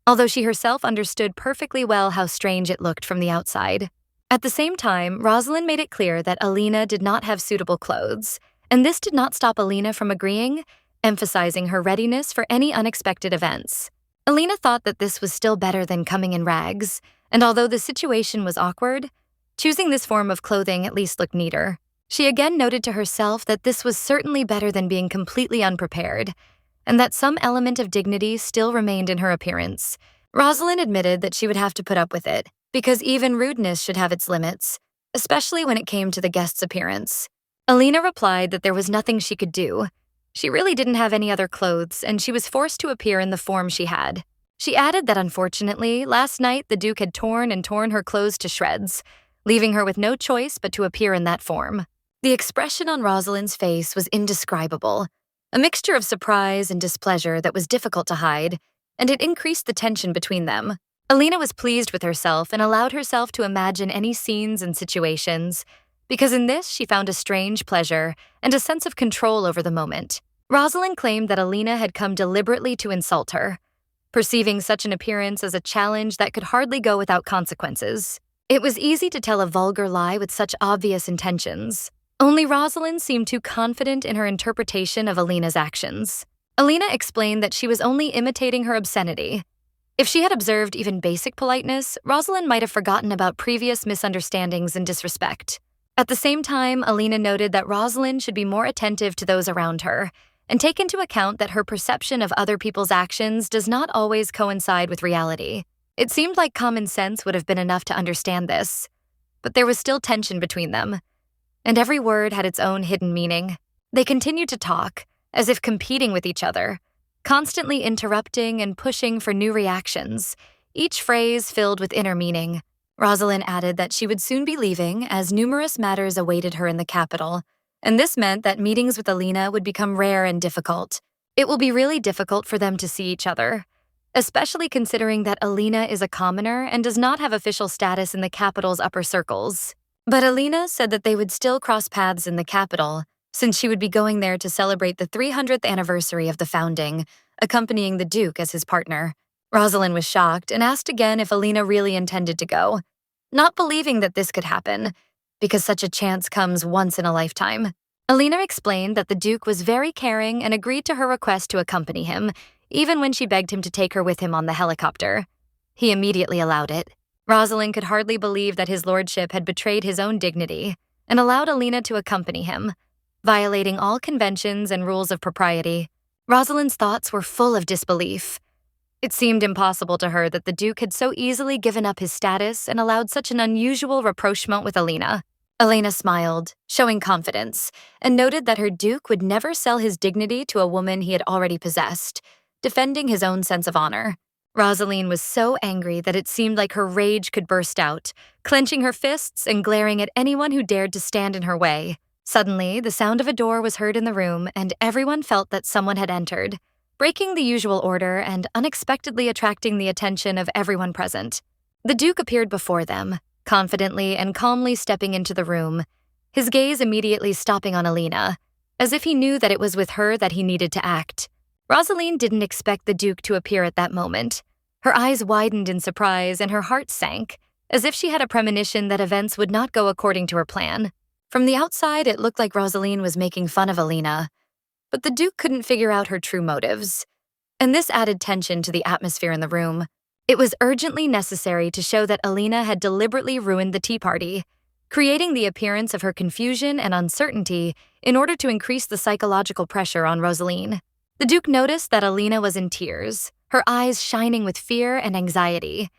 although she herself understood perfectly well how strange it looked from the outside. At the same time, Rosalind made it clear that Alina did not have suitable clothes, and this did not stop Alina from agreeing, emphasizing her readiness for any unexpected events. Alina thought that this was still better than coming in rags, and although the situation was awkward, choosing this form of clothing at least looked neater. She again noted to herself that this was certainly better than being completely unprepared, and that some element of dignity still remained in her appearance. Rosalind admitted that she would have to put up with it, because even rudeness should have its limits, especially when it came to the guest's appearance. Alina replied that there was nothing she could do. She really didn't have any other clothes, and she was forced to appear in the form she had. She added that unfortunately, last night the Duke had torn her clothes to shreds, leaving her with no choice but to appear in that form. The expression on Rosalind's face was indescribable, a mixture of surprise and displeasure that was difficult to hide, and it increased the tension between them. Alina was pleased with herself and allowed herself to imagine any scenes and situations, because in this she found a strange pleasure and a sense of control over the moment. Rosalind claimed that Alina had come deliberately to insult her, perceiving such an appearance as a challenge that could hardly go without consequences. It was easy to tell a vulgar lie with such obvious intentions. Only Rosalind seemed too confident in her interpretation of Alina's actions. Alina explained that she was only imitating her obscenity. If she had observed even basic politeness, Rosalind might have forgotten about previous misunderstandings and disrespect. At the same time, Alina noted that Rosalind should be more attentive to those around her, and take into account that her perception of other people's actions does not always coincide with reality. It seemed like common sense would have been enough to understand this, but there was still tension between them, and every word had its own hidden meaning. They continued to talk, as if competing with each other, constantly interrupting and pushing for new reactions, each phrase filled with inner meaning. Rosalind added that she would soon be leaving, as numerous matters awaited her in the capital, and this meant that meetings with Alina would become rare and difficult. It will be really difficult for them to see each other, especially considering that Alina is a commoner and does not have official status in the capital's upper circles. But Alina said that they would still cross paths in the capital, since she would be going there to celebrate the 300th anniversary of the founding, accompanying the Duke as his partner. Rosalind was shocked and asked again if Alina really intended to go, not believing that this could happen, because such a chance comes once in a lifetime. Alina explained that the Duke was very caring and agreed to her request to accompany him, even when she begged him to take her with him on the helicopter. He immediately allowed it. Rosalind could hardly believe that his lordship had betrayed his own dignity and allowed Alina to accompany him, violating all conventions and rules of propriety. Rosalind's thoughts were full of disbelief. It seemed impossible to her that the Duke had so easily given up his status and allowed such an unusual rapprochement with Alina. Alina smiled, showing confidence, and noted that her Duke would never sell his dignity to a woman he had already possessed, defending his own sense of honor. Rosalind was so angry that it seemed like her rage could burst out, clenching her fists and glaring at anyone who dared to stand in her way. Suddenly, the sound of a door was heard in the room, and everyone felt that someone had entered, breaking the usual order and unexpectedly attracting the attention of everyone present. The Duke appeared before them, confidently and calmly stepping into the room, his gaze immediately stopping on Alina, as if he knew that it was with her that he needed to act. Rosaline didn't expect the Duke to appear at that moment. Her eyes widened in surprise and her heart sank, as if she had a premonition that events would not go according to her plan. From the outside, it looked like Rosaline was making fun of Alina, but the Duke couldn't figure out her true motives, and this added tension to the atmosphere in the room. It was urgently necessary to show that Alina had deliberately ruined the tea party, creating the appearance of her confusion and uncertainty in order to increase the psychological pressure on Rosaline. The Duke noticed that Alina was in tears, her eyes shining with fear and anxiety,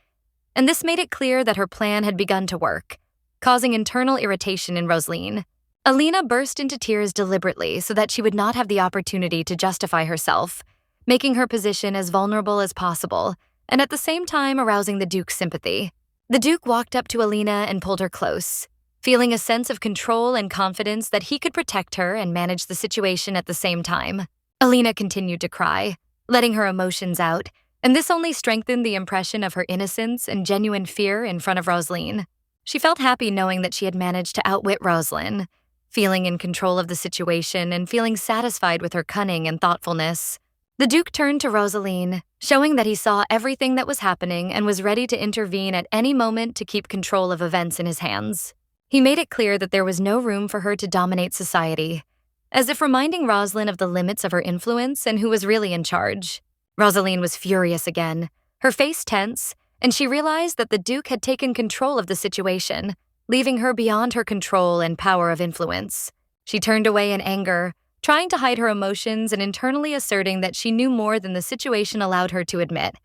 and this made it clear that her plan had begun to work, causing internal irritation in Rosaline. Alina burst into tears deliberately so that she would not have the opportunity to justify herself, making her position as vulnerable as possible, and at the same time arousing the Duke's sympathy. The Duke walked up to Alina and pulled her close, feeling a sense of control and confidence that he could protect her and manage the situation at the same time. Alina continued to cry, letting her emotions out, and this only strengthened the impression of her innocence and genuine fear in front of Rosaline. She felt happy knowing that she had managed to outwit Rosaline, feeling in control of the situation and feeling satisfied with her cunning and thoughtfulness. The Duke turned to Rosaline, showing that he saw everything that was happening and was ready to intervene at any moment to keep control of events in his hands. He made it clear that there was no room for her to dominate society, as if reminding Rosaline of the limits of her influence and who was really in charge. Rosaline was furious again, her face tense, and she realized that the Duke had taken control of the situation, leaving her beyond her control and power of influence. She turned away in anger, trying to hide her emotions and internally asserting that she knew more than the situation allowed her to admit,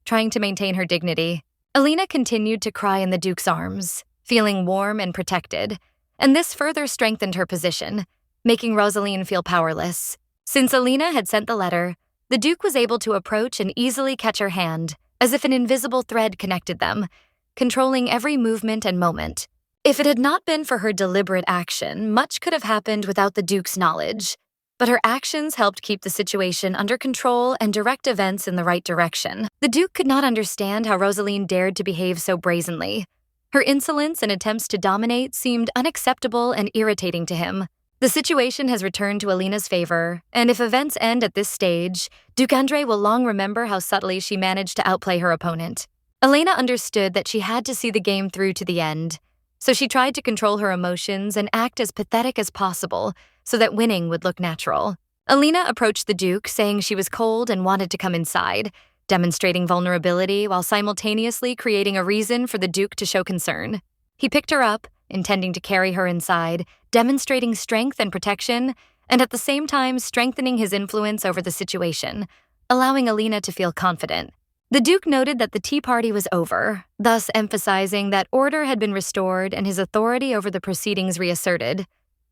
trying to maintain her dignity. Alina continued to cry in the Duke's arms, feeling warm and protected, and this further strengthened her position, making Rosaline feel powerless. Since Alina had sent the letter, the Duke was able to approach and easily catch her hand, as if an invisible thread connected them, controlling every movement and moment. If it had not been for her deliberate action, much could have happened without the Duke's knowledge, but her actions helped keep the situation under control and direct events in the right direction. The Duke could not understand how Rosaline dared to behave so brazenly. Her insolence and attempts to dominate seemed unacceptable and irritating to him. The situation has returned to Alina's favor, and if events end at this stage, Duke Andre will long remember how subtly she managed to outplay her opponent. Alina understood that she had to see the game through to the end, so she tried to control her emotions and act as pathetic as possible so that winning would look natural. Alina approached the Duke, saying she was cold and wanted to come inside, demonstrating vulnerability while simultaneously creating a reason for the Duke to show concern. He picked her up, intending to carry her inside, demonstrating strength and protection, and at the same time strengthening his influence over the situation, allowing Alina to feel confident. The Duke noted that the tea party was over, thus emphasizing that order had been restored and his authority over the proceedings reasserted,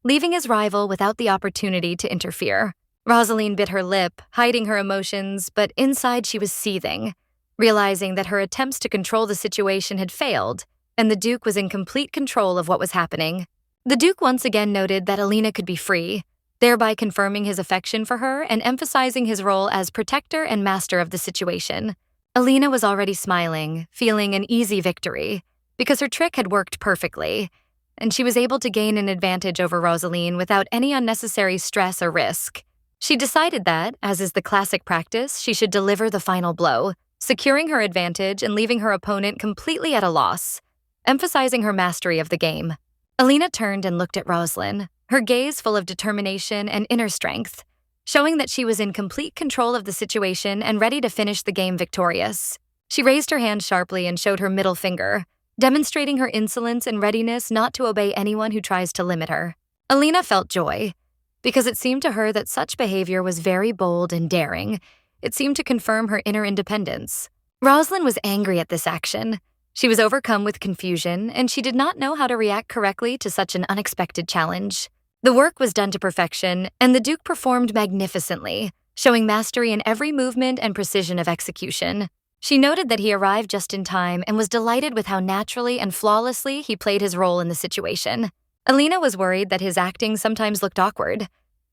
leaving his rival without the opportunity to interfere. Rosaline bit her lip, hiding her emotions, but inside she was seething, realizing that her attempts to control the situation had failed, and the Duke was in complete control of what was happening. The Duke once again noted that Alina could be free, thereby confirming his affection for her and emphasizing his role as protector and master of the situation. Alina was already smiling, feeling an easy victory, because her trick had worked perfectly, and she was able to gain an advantage over Rosaline without any unnecessary stress or risk. She decided that, as is the classic practice, she should deliver the final blow, securing her advantage and leaving her opponent completely at a loss, emphasizing her mastery of the game. Alina turned and looked at Rosaline, her gaze full of determination and inner strength, showing that she was in complete control of the situation and ready to finish the game victorious. She raised her hand sharply and showed her middle finger, demonstrating her insolence and readiness not to obey anyone who tries to limit her. Alina felt joy, because it seemed to her that such behavior was very bold and daring. It seemed to confirm her inner independence. Rosaline was angry at this action. She was overcome with confusion, and she did not know how to react correctly to such an unexpected challenge. The work was done to perfection, and the Duke performed magnificently, showing mastery in every movement and precision of execution. She noted that he arrived just in time and was delighted with how naturally and flawlessly he played his role in the situation. Alina was worried that his acting sometimes looked awkward,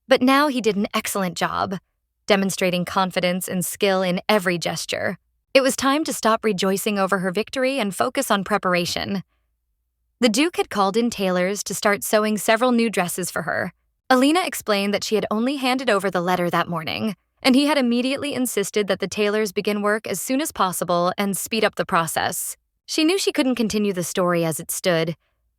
but now he did an excellent job, demonstrating confidence and skill in every gesture. It was time to stop rejoicing over her victory and focus on preparation. The Duke had called in tailors to start sewing several new dresses for her. Alina explained that she had only handed over the letter that morning, and he had immediately insisted that the tailors begin work as soon as possible and speed up the process. She knew she couldn't continue the story as it stood,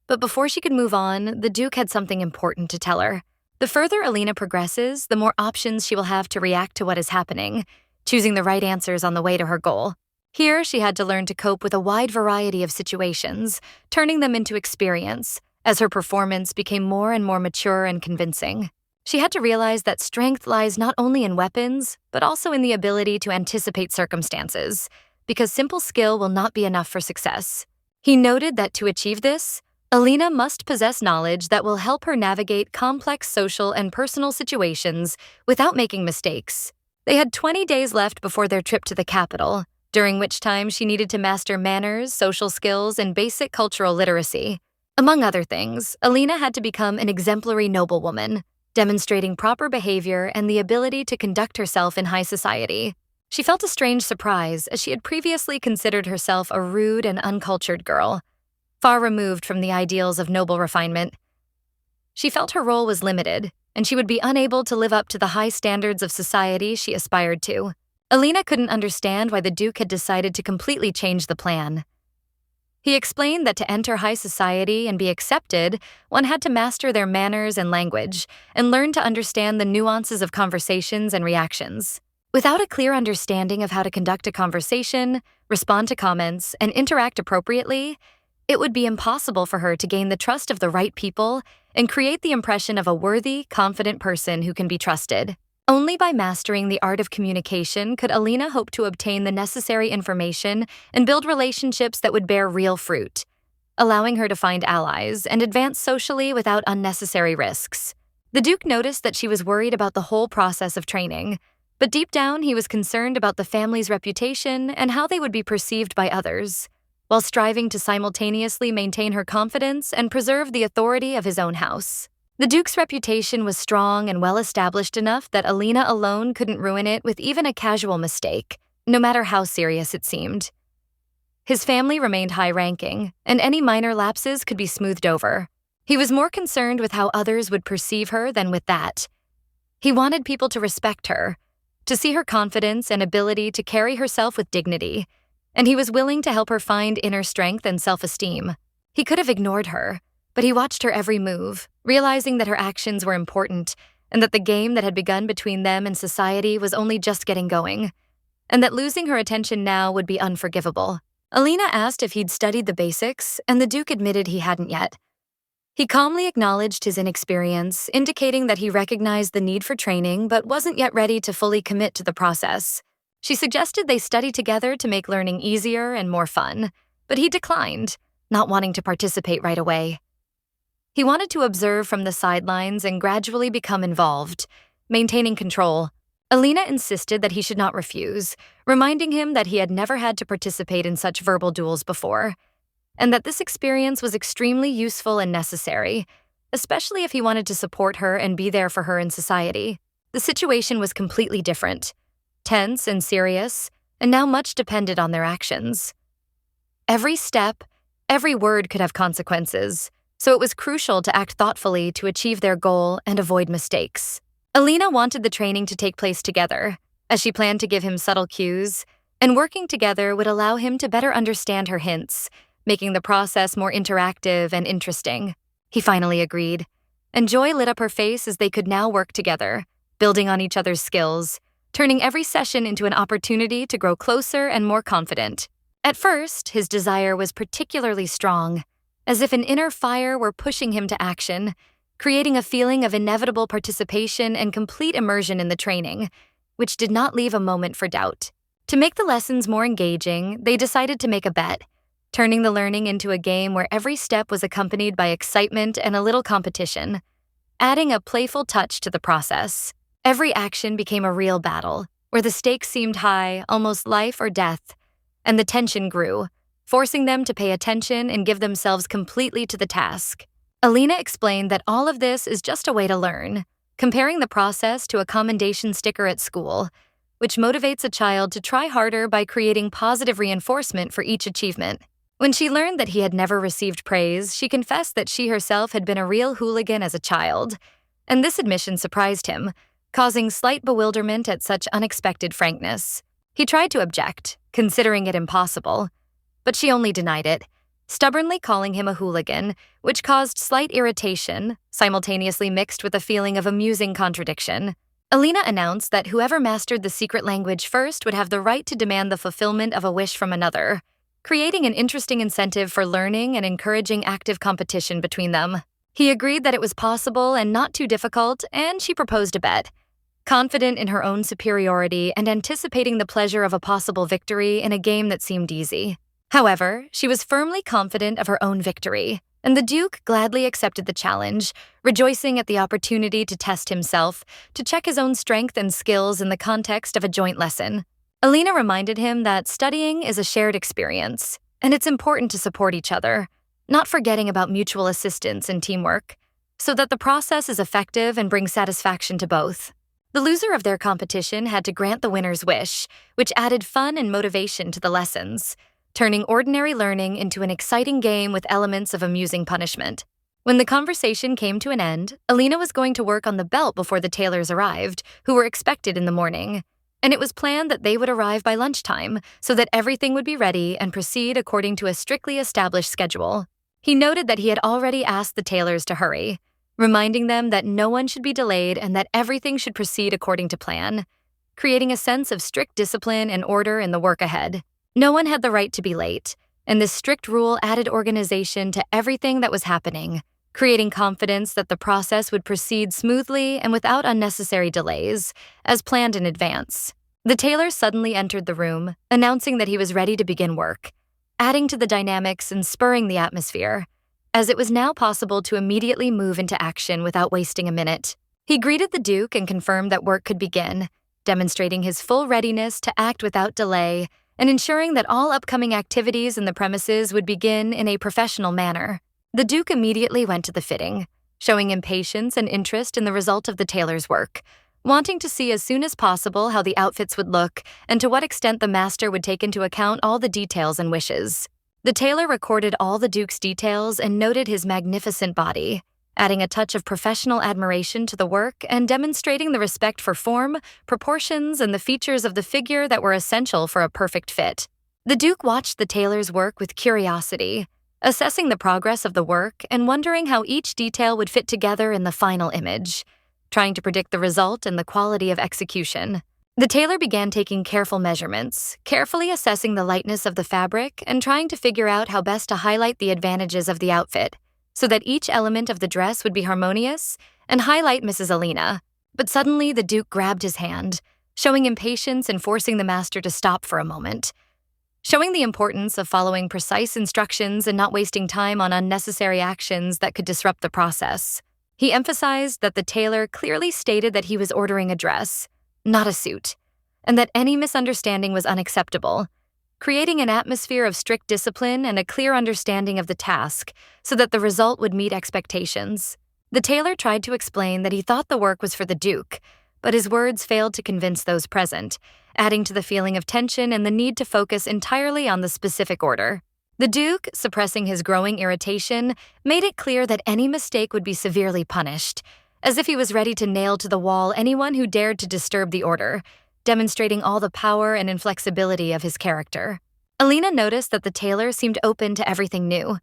but before she could move on, the Duke had something important to tell her. The further Alina progresses, the more options she will have to react to what is happening, choosing the right answers on the way to her goal. Here, she had to learn to cope with a wide variety of situations, turning them into experience, as her performance became more and more mature and convincing. She had to realize that strength lies not only in weapons, but also in the ability to anticipate circumstances, because simple skill will not be enough for success. He noted that to achieve this, Alina must possess knowledge that will help her navigate complex social and personal situations without making mistakes. They had 20 days left before their trip to the capital, during which time she needed to master manners, social skills, and basic cultural literacy. Among other things, Alina had to become an exemplary noblewoman, demonstrating proper behavior and the ability to conduct herself in high society. She felt a strange surprise, as she had previously considered herself a rude and uncultured girl, far removed from the ideals of noble refinement. She felt her role was limited, and she would be unable to live up to the high standards of society she aspired to. Alina couldn't understand why the Duke had decided to completely change the plan. He explained that to enter high society and be accepted, one had to master their manners and language, and learn to understand the nuances of conversations and reactions. Without a clear understanding of how to conduct a conversation, respond to comments, and interact appropriately, it would be impossible for her to gain the trust of the right people and create the impression of a worthy, confident person who can be trusted. Only by mastering the art of communication could Alina hope to obtain the necessary information and build relationships that would bear real fruit, allowing her to find allies and advance socially without unnecessary risks. The Duke noticed that she was worried about the whole process of training, but deep down he was concerned about the family's reputation and how they would be perceived by others, while striving to simultaneously maintain her confidence and preserve the authority of his own house. The Duke's reputation was strong and well-established enough that Alina alone couldn't ruin it with even a casual mistake, no matter how serious it seemed. His family remained high-ranking, and any minor lapses could be smoothed over. He was more concerned with how others would perceive her than with that. He wanted people to respect her, to see her confidence and ability to carry herself with dignity, and he was willing to help her find inner strength and self-esteem. He could have ignored her, but he watched her every move, realizing that her actions were important and that the game that had begun between them and society was only just getting going, and that losing her attention now would be unforgivable. Alina asked if he'd studied the basics, and the Duke admitted he hadn't yet. He calmly acknowledged his inexperience, indicating that he recognized the need for training but wasn't yet ready to fully commit to the process. She suggested they study together to make learning easier and more fun, but he declined, not wanting to participate right away. He wanted to observe from the sidelines and gradually become involved, maintaining control. Alina insisted that he should not refuse, reminding him that he had never had to participate in such verbal duels before, and that this experience was extremely useful and necessary, especially if he wanted to support her and be there for her in society. The situation was completely different, tense and serious, and now much depended on their actions. Every step, every word could have consequences, so it was crucial to act thoughtfully to achieve their goal and avoid mistakes. Alina wanted the training to take place together, as she planned to give him subtle cues, and working together would allow him to better understand her hints, making the process more interactive and interesting. He finally agreed, and joy lit up her face as they could now work together, building on each other's skills, turning every session into an opportunity to grow closer and more confident. At first, his desire was particularly strong, as if an inner fire were pushing him to action, creating a feeling of inevitable participation and complete immersion in the training, which did not leave a moment for doubt. To make the lessons more engaging, they decided to make a bet, turning the learning into a game where every step was accompanied by excitement and a little competition, adding a playful touch to the process. Every action became a real battle, where the stakes seemed high, almost life or death, and the tension grew, forcing them to pay attention and give themselves completely to the task. Alina explained that all of this is just a way to learn, comparing the process to a commendation sticker at school, which motivates a child to try harder by creating positive reinforcement for each achievement. When she learned that he had never received praise, she confessed that she herself had been a real hooligan as a child, and this admission surprised him, causing slight bewilderment at such unexpected frankness. He tried to object, considering it impossible, but she only denied it, stubbornly calling him a hooligan, which caused slight irritation, simultaneously mixed with a feeling of amusing contradiction. Alina announced that whoever mastered the secret language first would have the right to demand the fulfillment of a wish from another, creating an interesting incentive for learning and encouraging active competition between them. He agreed that it was possible and not too difficult, and she proposed a bet, confident in her own superiority and anticipating the pleasure of a possible victory in a game that seemed easy. However, she was firmly confident of her own victory, and the Duke gladly accepted the challenge, rejoicing at the opportunity to test himself, to check his own strength and skills in the context of a joint lesson. Alina reminded him that studying is a shared experience, and it's important to support each other, not forgetting about mutual assistance and teamwork, so that the process is effective and brings satisfaction to both. The loser of their competition had to grant the winner's wish, which added fun and motivation to the lessons, turning ordinary learning into an exciting game with elements of amusing punishment. When the conversation came to an end, Alina was going to work on the belt before the tailors arrived, who were expected in the morning, and it was planned that they would arrive by lunchtime so that everything would be ready and proceed according to a strictly established schedule. He noted that he had already asked the tailors to hurry, reminding them that no one should be delayed and that everything should proceed according to plan, creating a sense of strict discipline and order in the work ahead. No one had the right to be late, and this strict rule added organization to everything that was happening, creating confidence that the process would proceed smoothly and without unnecessary delays, as planned in advance. The tailor suddenly entered the room, announcing that he was ready to begin work, adding to the dynamics and spurring the atmosphere, as it was now possible to immediately move into action without wasting a minute. He greeted the Duke and confirmed that work could begin, demonstrating his full readiness to act without delay and ensuring that all upcoming activities in the premises would begin in a professional manner. The Duke immediately went to the fitting, showing impatience and interest in the result of the tailor's work, wanting to see as soon as possible how the outfits would look and to what extent the master would take into account all the details and wishes. The tailor recorded all the Duke's details and noted his magnificent body, adding a touch of professional admiration to the work and demonstrating the respect for form, proportions, and the features of the figure that were essential for a perfect fit. The Duke watched the tailor's work with curiosity, assessing the progress of the work and wondering how each detail would fit together in the final image, trying to predict the result and the quality of execution. The tailor began taking careful measurements, carefully assessing the lightness of the fabric and trying to figure out how best to highlight the advantages of the outfit, so that each element of the dress would be harmonious and highlight Mrs. Alina. But suddenly the Duke grabbed his hand, showing impatience and forcing the master to stop for a moment, showing the importance of following precise instructions and not wasting time on unnecessary actions that could disrupt the process. He emphasized that the tailor clearly stated that he was ordering a dress, not a suit, and that any misunderstanding was unacceptable, creating an atmosphere of strict discipline and a clear understanding of the task so that the result would meet expectations. The tailor tried to explain that he thought the work was for the Duke, but his words failed to convince those present, adding to the feeling of tension and the need to focus entirely on the specific order. The Duke, suppressing his growing irritation, made it clear that any mistake would be severely punished, as if he was ready to nail to the wall anyone who dared to disturb the order, demonstrating all the power and inflexibility of his character. Alina noticed that the tailor seemed open to everything new.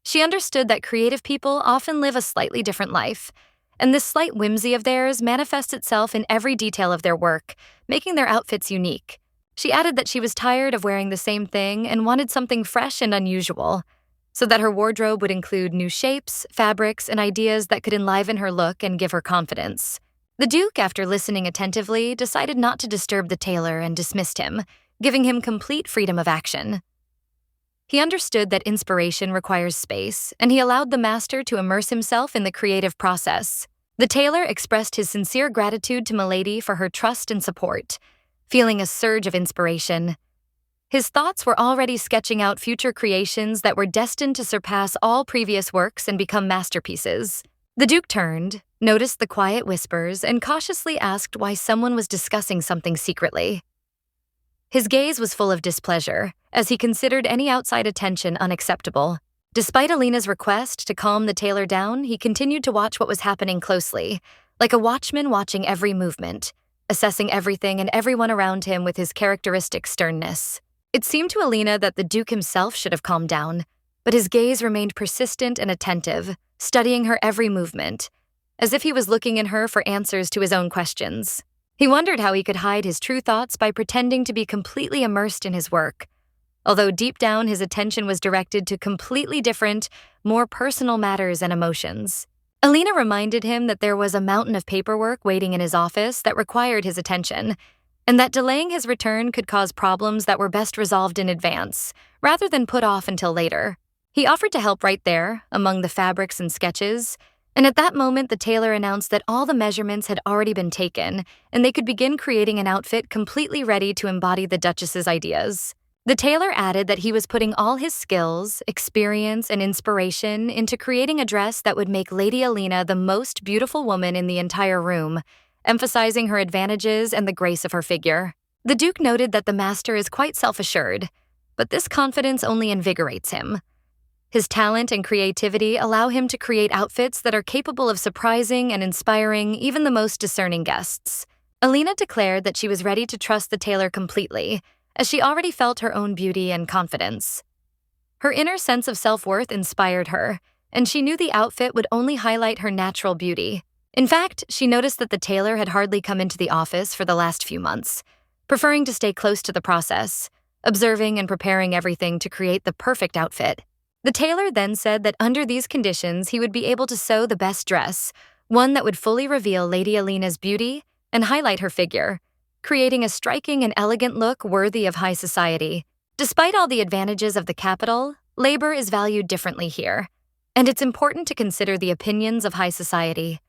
She understood that creative people often live a slightly different life, and this slight whimsy of theirs manifests itself in every detail of their work, making their outfits unique. She added that she was tired of wearing the same thing and wanted something fresh and unusual, so that her wardrobe would include new shapes, fabrics, and ideas that could enliven her look and give her confidence. The Duke, after listening attentively, decided not to disturb the tailor and dismissed him, giving him complete freedom of action. He understood that inspiration requires space, and he allowed the master to immerse himself in the creative process. The tailor expressed his sincere gratitude to Milady for her trust and support, feeling a surge of inspiration. His thoughts were already sketching out future creations that were destined to surpass all previous works and become masterpieces. The Duke turned, noticed the quiet whispers, and cautiously asked why someone was discussing something secretly. His gaze was full of displeasure, as he considered any outside attention unacceptable. Despite Alina's request to calm the tailor down, he continued to watch what was happening closely, like a watchman watching every movement, assessing everything and everyone around him with his characteristic sternness. It seemed to Alina that the Duke himself should have calmed down, but his gaze remained persistent and attentive, studying her every movement, as if he was looking in her for answers to his own questions. He wondered how he could hide his true thoughts by pretending to be completely immersed in his work, although deep down his attention was directed to completely different, more personal matters and emotions. Alina reminded him that there was a mountain of paperwork waiting in his office that required his attention, and that delaying his return could cause problems that were best resolved in advance, rather than put off until later. He offered to help right there, among the fabrics and sketches, and at that moment the tailor announced that all the measurements had already been taken, and they could begin creating an outfit completely ready to embody the Duchess's ideas. The tailor added that he was putting all his skills, experience, and inspiration into creating a dress that would make Lady Alina the most beautiful woman in the entire room, emphasizing her advantages and the grace of her figure. The Duke noted that the master is quite self-assured, but this confidence only invigorates him. His talent and creativity allow him to create outfits that are capable of surprising and inspiring even the most discerning guests. Alina declared that she was ready to trust the tailor completely, as she already felt her own beauty and confidence. Her inner sense of self-worth inspired her, and she knew the outfit would only highlight her natural beauty. In fact, she noticed that the tailor had hardly come into the office for the last few months, preferring to stay close to the process, observing and preparing everything to create the perfect outfit. The tailor then said that under these conditions he would be able to sew the best dress, one that would fully reveal Lady Alina's beauty and highlight her figure, creating a striking and elegant look worthy of high society. Despite all the advantages of the capital, labor is valued differently here, and it's important to consider the opinions of high society.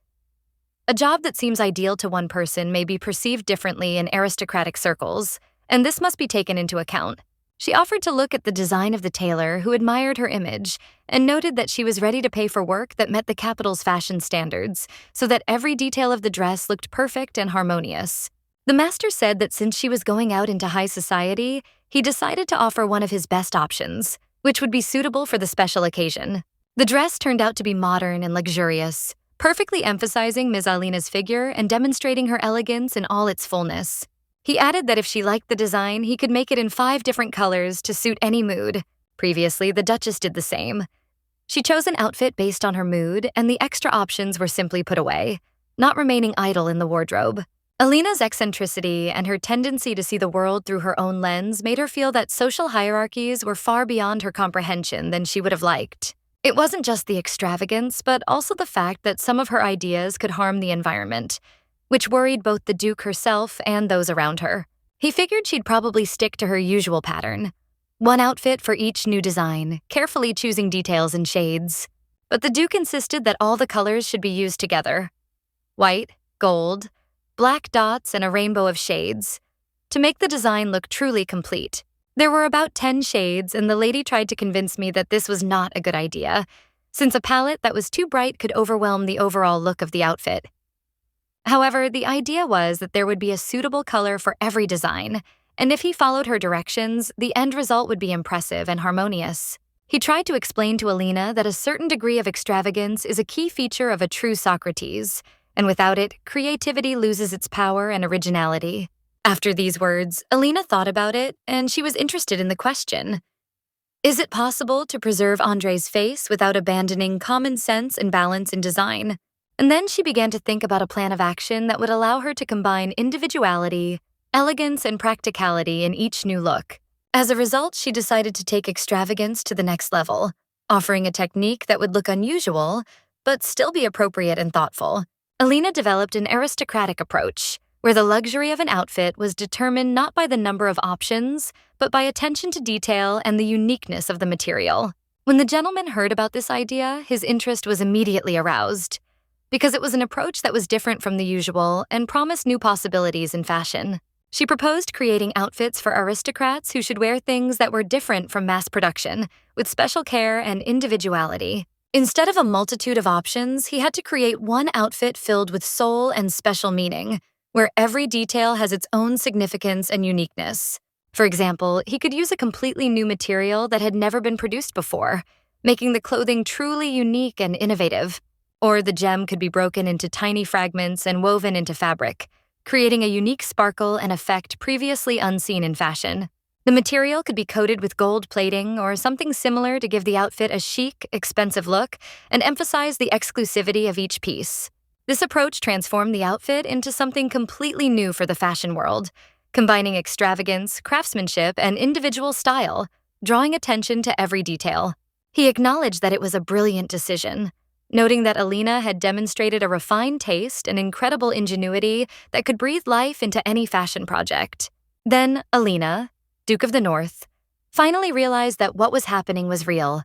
A job that seems ideal to one person may be perceived differently in aristocratic circles, and this must be taken into account. She offered to look at the design of the tailor, who admired her image, and noted that she was ready to pay for work that met the capital's fashion standards, so that every detail of the dress looked perfect and harmonious. The master said that since she was going out into high society, he decided to offer one of his best options, which would be suitable for the special occasion. The dress turned out to be modern and luxurious, perfectly emphasizing Ms. Alina's figure and demonstrating her elegance in all its fullness. He added that if she liked the design, he could make it in 5 different colors to suit any mood. Previously, the Duchess did the same. She chose an outfit based on her mood, and the extra options were simply put away, not remaining idle in the wardrobe. Alina's eccentricity and her tendency to see the world through her own lens made her feel that social hierarchies were far beyond her comprehension than she would have liked. It wasn't just the extravagance, but also the fact that some of her ideas could harm the environment, which worried both the Duke herself and those around her. He figured she'd probably stick to her usual pattern, one outfit for each new design, carefully choosing details and shades. But the Duke insisted that all the colors should be used together: white, gold, black dots, and a rainbow of shades, to make the design look truly complete. There were about 10 shades, and the lady tried to convince me that this was not a good idea, since a palette that was too bright could overwhelm the overall look of the outfit. However, the idea was that there would be a suitable color for every design, and if he followed her directions, the end result would be impressive and harmonious. He tried to explain to Alina that a certain degree of extravagance is a key feature of a true Socrates, and without it, creativity loses its power and originality. After these words, Alina thought about it, and she was interested in the question. Is it possible to preserve Andre's face without abandoning common sense and balance in design? And then she began to think about a plan of action that would allow her to combine individuality, elegance, and practicality in each new look. As a result, she decided to take extravagance to the next level, offering a technique that would look unusual, but still be appropriate and thoughtful. Alina developed an aristocratic approach, where the luxury of an outfit was determined not by the number of options, but by attention to detail and the uniqueness of the material. When the gentleman heard about this idea, his interest was immediately aroused, because it was an approach that was different from the usual and promised new possibilities in fashion. She proposed creating outfits for aristocrats who should wear things that were different from mass production, with special care and individuality. Instead of a multitude of options, he had to create one outfit filled with soul and special meaning, where every detail has its own significance and uniqueness. For example, he could use a completely new material that had never been produced before, making the clothing truly unique and innovative. Or the gem could be broken into tiny fragments and woven into fabric, creating a unique sparkle and effect previously unseen in fashion. The material could be coated with gold plating or something similar to give the outfit a chic, expensive look and emphasize the exclusivity of each piece. This approach transformed the outfit into something completely new for the fashion world, combining extravagance, craftsmanship, and individual style, drawing attention to every detail. He acknowledged that it was a brilliant decision, noting that Alina had demonstrated a refined taste and incredible ingenuity that could breathe life into any fashion project. Then Alina, Duke of the North, finally realized that what was happening was real,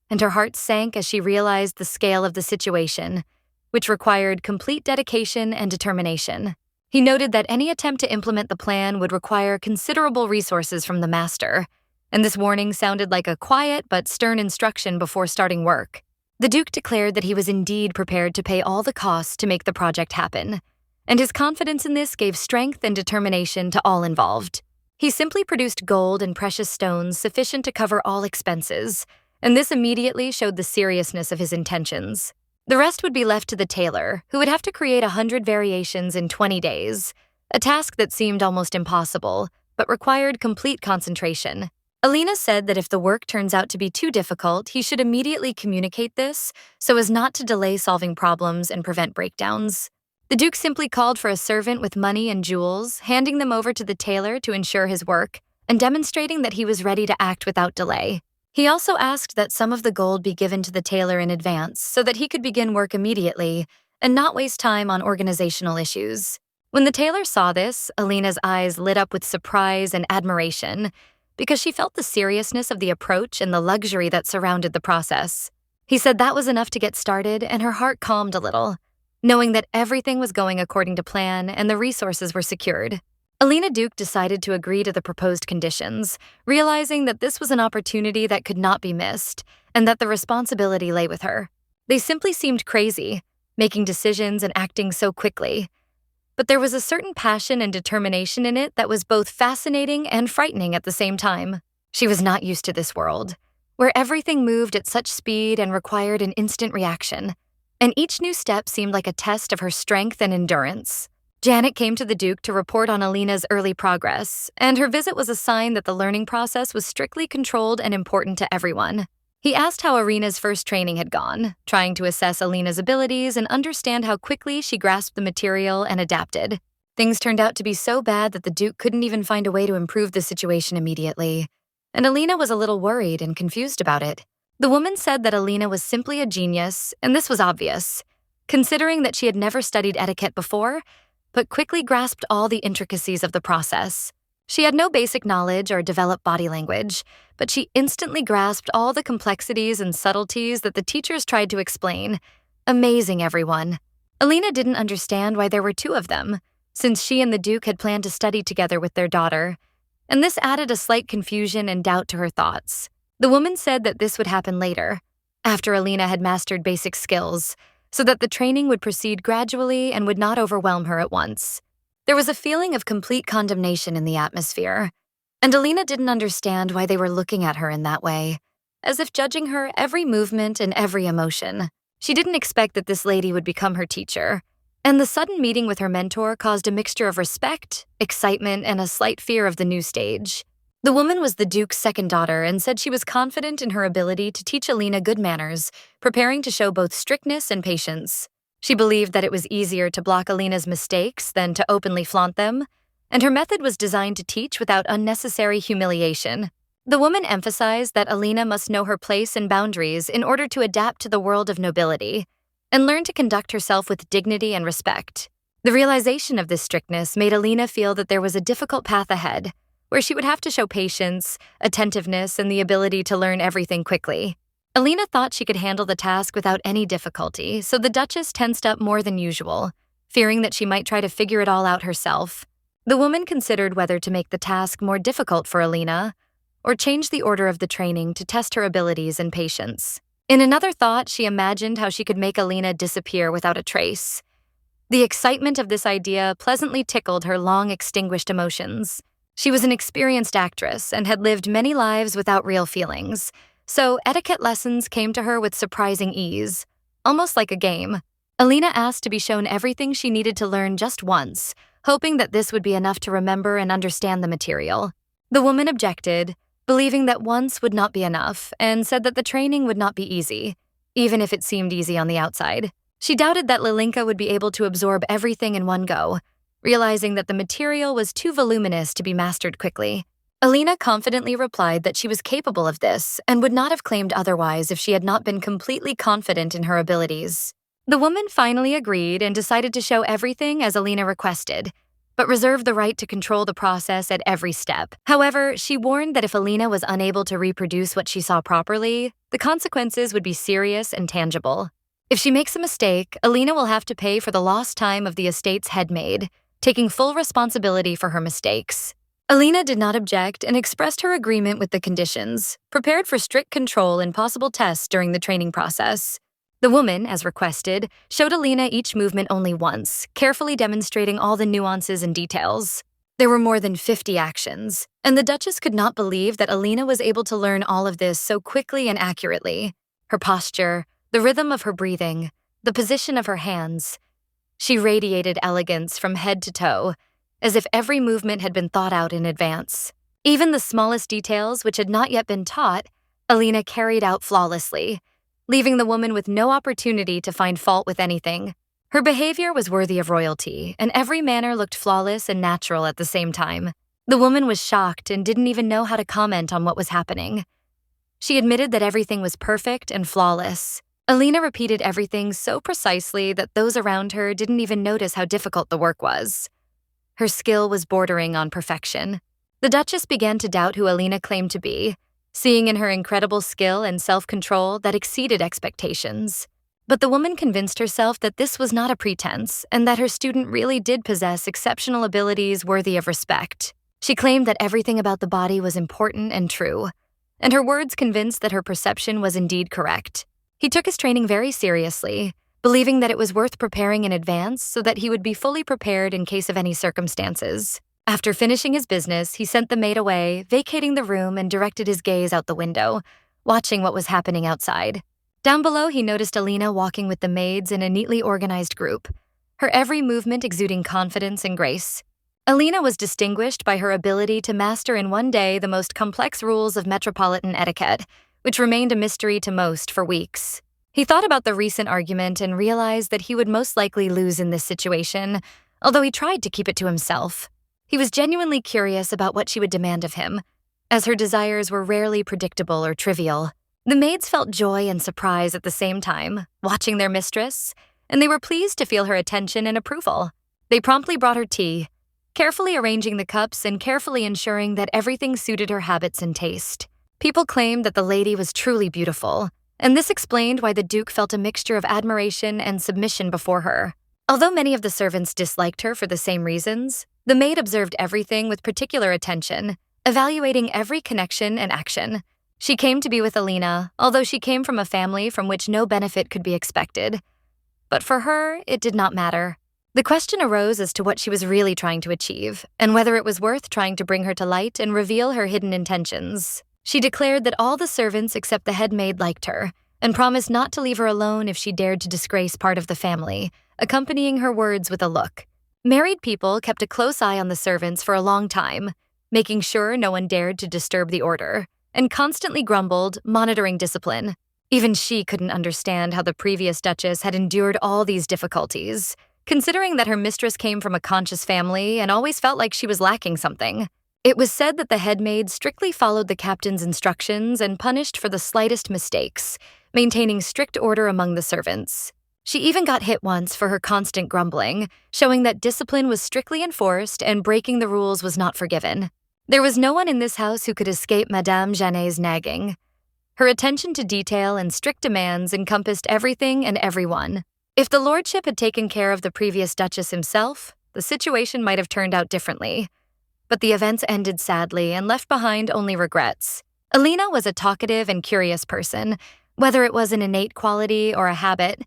and her heart sank as she realized the scale of the situation, which required complete dedication and determination. He noted that any attempt to implement the plan would require considerable resources from the master, and this warning sounded like a quiet but stern instruction before starting work. The Duke declared that he was indeed prepared to pay all the costs to make the project happen, and his confidence in this gave strength and determination to all involved. He simply produced gold and precious stones sufficient to cover all expenses, and this immediately showed the seriousness of his intentions. The rest would be left to the tailor, who would have to create 100 variations in 20 days, a task that seemed almost impossible, but required complete concentration. Alina said that if the work turns out to be too difficult, he should immediately communicate this so as not to delay solving problems and prevent breakdowns. The Duke simply called for a servant with money and jewels, handing them over to the tailor to ensure his work, and demonstrating that he was ready to act without delay. He also asked that some of the gold be given to the tailor in advance so that he could begin work immediately and not waste time on organizational issues. When the tailor saw this, Alina's eyes lit up with surprise and admiration because she felt the seriousness of the approach and the luxury that surrounded the process. He said that was enough to get started, and her heart calmed a little, knowing that everything was going according to plan and the resources were secured. Alina Duke decided to agree to the proposed conditions, realizing that this was an opportunity that could not be missed and that the responsibility lay with her. They simply seemed crazy, making decisions and acting so quickly. But there was a certain passion and determination in it that was both fascinating and frightening at the same time. She was not used to this world, where everything moved at such speed and required an instant reaction, and each new step seemed like a test of her strength and endurance. Janet came to the Duke to report on Alina's early progress, and her visit was a sign that the learning process was strictly controlled and important to everyone. He asked how Irina's first training had gone, trying to assess Alina's abilities and understand how quickly she grasped the material and adapted. Things turned out to be so bad that the Duke couldn't even find a way to improve the situation immediately, and Alina was a little worried and confused about it. The woman said that Alina was simply a genius, and this was obvious, considering that she had never studied etiquette before, but quickly grasped all the intricacies of the process. She had no basic knowledge or developed body language, but she instantly grasped all the complexities and subtleties that the teachers tried to explain, amazing everyone. Alina didn't understand why there were two of them, since she and the Duke had planned to study together with their daughter, and this added a slight confusion and doubt to her thoughts. The woman said that this would happen later, after Alina had mastered basic skills, so that the training would proceed gradually and would not overwhelm her at once. There was a feeling of complete condemnation in the atmosphere, and Alina didn't understand why they were looking at her in that way, as if judging her every movement and every emotion. She didn't expect that this lady would become her teacher, and the sudden meeting with her mentor caused a mixture of respect, excitement, and a slight fear of the new stage. The woman was the Duke's second daughter and said she was confident in her ability to teach Alina good manners, preparing to show both strictness and patience. She believed that it was easier to block Alina's mistakes than to openly flaunt them, and her method was designed to teach without unnecessary humiliation. The woman emphasized that Alina must know her place and boundaries in order to adapt to the world of nobility, and learn to conduct herself with dignity and respect. The realization of this strictness made Alina feel that there was a difficult path ahead, where she would have to show patience, attentiveness, and the ability to learn everything quickly. Alina thought she could handle the task without any difficulty, so the Duchess tensed up more than usual, fearing that she might try to figure it all out herself. The woman considered whether to make the task more difficult for Alina, or change the order of the training to test her abilities and patience. In another thought, she imagined how she could make Alina disappear without a trace. The excitement of this idea pleasantly tickled her long-extinguished emotions. She was an experienced actress and had lived many lives without real feelings, so etiquette lessons came to her with surprising ease, almost like a game. Alina asked to be shown everything she needed to learn just once, hoping that this would be enough to remember and understand the material. The woman objected, believing that once would not be enough, and said that the training would not be easy, even if it seemed easy on the outside. She doubted that Lilinka would be able to absorb everything in one go, realizing that the material was too voluminous to be mastered quickly. Alina confidently replied that she was capable of this and would not have claimed otherwise if she had not been completely confident in her abilities. The woman finally agreed and decided to show everything as Alina requested, but reserved the right to control the process at every step. However, she warned that if Alina was unable to reproduce what she saw properly, the consequences would be serious and tangible. If she makes a mistake, Alina will have to pay for the lost time of the estate's head maid, taking full responsibility for her mistakes. Alina did not object and expressed her agreement with the conditions, prepared for strict control and possible tests during the training process. The woman, as requested, showed Alina each movement only once, carefully demonstrating all the nuances and details. There were more than 50 actions, and the Duchess could not believe that Alina was able to learn all of this so quickly and accurately. Her posture, the rhythm of her breathing, the position of her hands. She radiated elegance from head to toe, as if every movement had been thought out in advance. Even the smallest details, which had not yet been taught, Alina carried out flawlessly, leaving the woman with no opportunity to find fault with anything. Her behavior was worthy of royalty, and every manner looked flawless and natural at the same time. The woman was shocked and didn't even know how to comment on what was happening. She admitted that everything was perfect and flawless. Alina repeated everything so precisely that those around her didn't even notice how difficult the work was. Her skill was bordering on perfection. The Duchess began to doubt who Alina claimed to be, seeing in her incredible skill and self-control that exceeded expectations. But the woman convinced herself that this was not a pretense and that her student really did possess exceptional abilities worthy of respect. She claimed that everything about the body was important and true, and her words convinced that her perception was indeed correct. He took his training very seriously, believing that it was worth preparing in advance so that he would be fully prepared in case of any circumstances. After finishing his business, he sent the maid away, vacating the room and directed his gaze out the window, watching what was happening outside. Down below, he noticed Alina walking with the maids in a neatly organized group, her every movement exuding confidence and grace. Alina was distinguished by her ability to master in one day the most complex rules of metropolitan etiquette, which remained a mystery to most for weeks. He thought about the recent argument and realized that he would most likely lose in this situation, although he tried to keep it to himself. He was genuinely curious about what she would demand of him, as her desires were rarely predictable or trivial. The maids felt joy and surprise at the same time, watching their mistress, and they were pleased to feel her attention and approval. They promptly brought her tea, carefully arranging the cups and carefully ensuring that everything suited her habits and taste. People claimed that the lady was truly beautiful, and this explained why the Duke felt a mixture of admiration and submission before her. Although many of the servants disliked her for the same reasons, the maid observed everything with particular attention, evaluating every connection and action. She came to be with Alina, although she came from a family from which no benefit could be expected. But for her, it did not matter. The question arose as to what she was really trying to achieve, and whether it was worth trying to bring her to light and reveal her hidden intentions. She declared that all the servants except the head maid liked her, and promised not to leave her alone if she dared to disgrace part of the family, accompanying her words with a look. Married people kept a close eye on the servants for a long time, making sure no one dared to disturb the order, and constantly grumbled, monitoring discipline. Even she couldn't understand how the previous Duchess had endured all these difficulties, considering that her mistress came from a conscious family and always felt like she was lacking something. It was said that the head maid strictly followed the captain's instructions and punished for the slightest mistakes, maintaining strict order among the servants. She even got hit once for her constant grumbling, showing that discipline was strictly enforced and breaking the rules was not forgiven. There was no one in this house who could escape Madame Janet's nagging. Her attention to detail and strict demands encompassed everything and everyone. If the lordship had taken care of the previous Duchess himself, the situation might have turned out differently. But the events ended sadly and left behind only regrets. Alina was a talkative and curious person, whether it was an innate quality or a habit,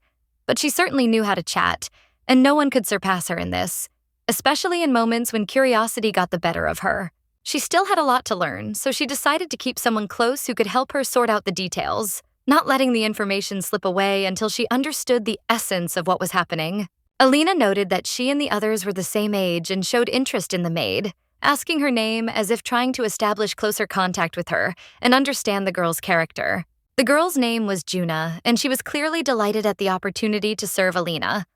but she certainly knew how to chat, and no one could surpass her in this, especially in moments when curiosity got the better of her. She still had a lot to learn, so she decided to keep someone close who could help her sort out the details, not letting the information slip away until she understood the essence of what was happening. Alina noted that she and the others were the same age and showed interest in the maid, asking her name as if trying to establish closer contact with her and understand the girl's character. The girl's name was Juna, and she was clearly delighted at the opportunity to serve Alina.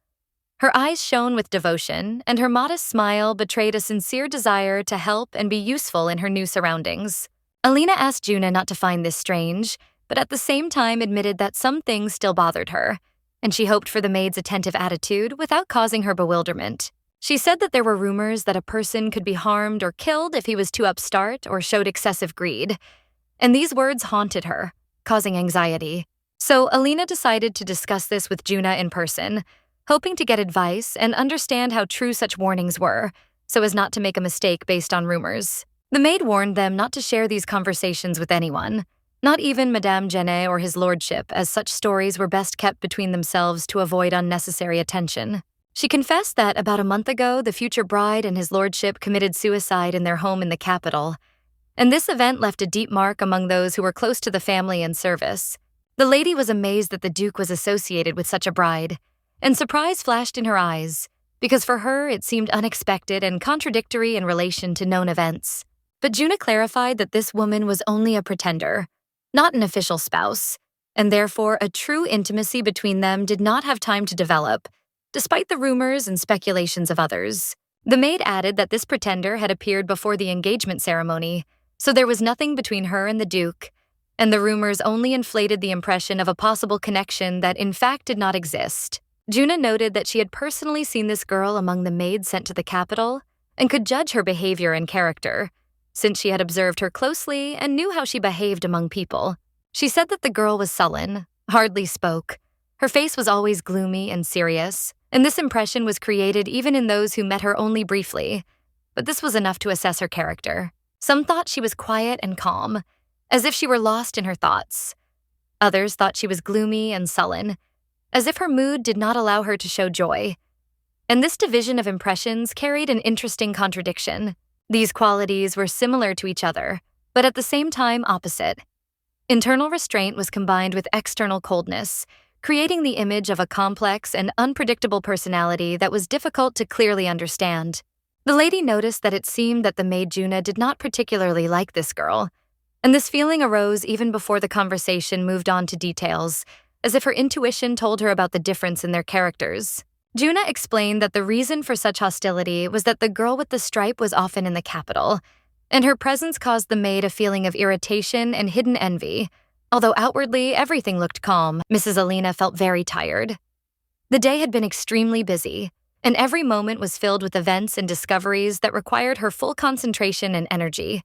Her eyes shone with devotion, and her modest smile betrayed a sincere desire to help and be useful in her new surroundings. Alina asked Juna not to find this strange, but at the same time admitted that some things still bothered her, and she hoped for the maid's attentive attitude without causing her bewilderment. She said that there were rumors that a person could be harmed or killed if he was too upstart or showed excessive greed, and these words haunted her, causing anxiety. So Alina decided to discuss this with Juna in person, hoping to get advice and understand how true such warnings were, so as not to make a mistake based on rumors. The maid warned them not to share these conversations with anyone, not even Madame Genet or his lordship, as such stories were best kept between themselves to avoid unnecessary attention. She confessed that about a month ago, the future bride and his lordship committed suicide in their home in the capital, and this event left a deep mark among those who were close to the family and service. The lady was amazed that the Duke was associated with such a bride, and surprise flashed in her eyes, because for her it seemed unexpected and contradictory in relation to known events. But Juna clarified that this woman was only a pretender, not an official spouse, and therefore a true intimacy between them did not have time to develop, despite the rumors and speculations of others. The maid added that this pretender had appeared before the engagement ceremony, so there was nothing between her and the Duke, and the rumors only inflated the impression of a possible connection that in fact did not exist. Juna noted that she had personally seen this girl among the maids sent to the capital and could judge her behavior and character, since she had observed her closely and knew how she behaved among people. She said that the girl was sullen, hardly spoke. Her face was always gloomy and serious, and this impression was created even in those who met her only briefly, but this was enough to assess her character. Some thought she was quiet and calm, as if she were lost in her thoughts. Others thought she was gloomy and sullen, as if her mood did not allow her to show joy. And this division of impressions carried an interesting contradiction. These qualities were similar to each other, but at the same time opposite. Internal restraint was combined with external coldness, creating the image of a complex and unpredictable personality that was difficult to clearly understand. The lady noticed that it seemed that the maid Juna did not particularly like this girl, and this feeling arose even before the conversation moved on to details, as if her intuition told her about the difference in their characters. Juna explained that the reason for such hostility was that the girl with the stripe was often in the capital, and her presence caused the maid a feeling of irritation and hidden envy. Although outwardly everything looked calm, Mrs. Alina felt very tired. The day had been extremely busy, and every moment was filled with events and discoveries that required her full concentration and energy,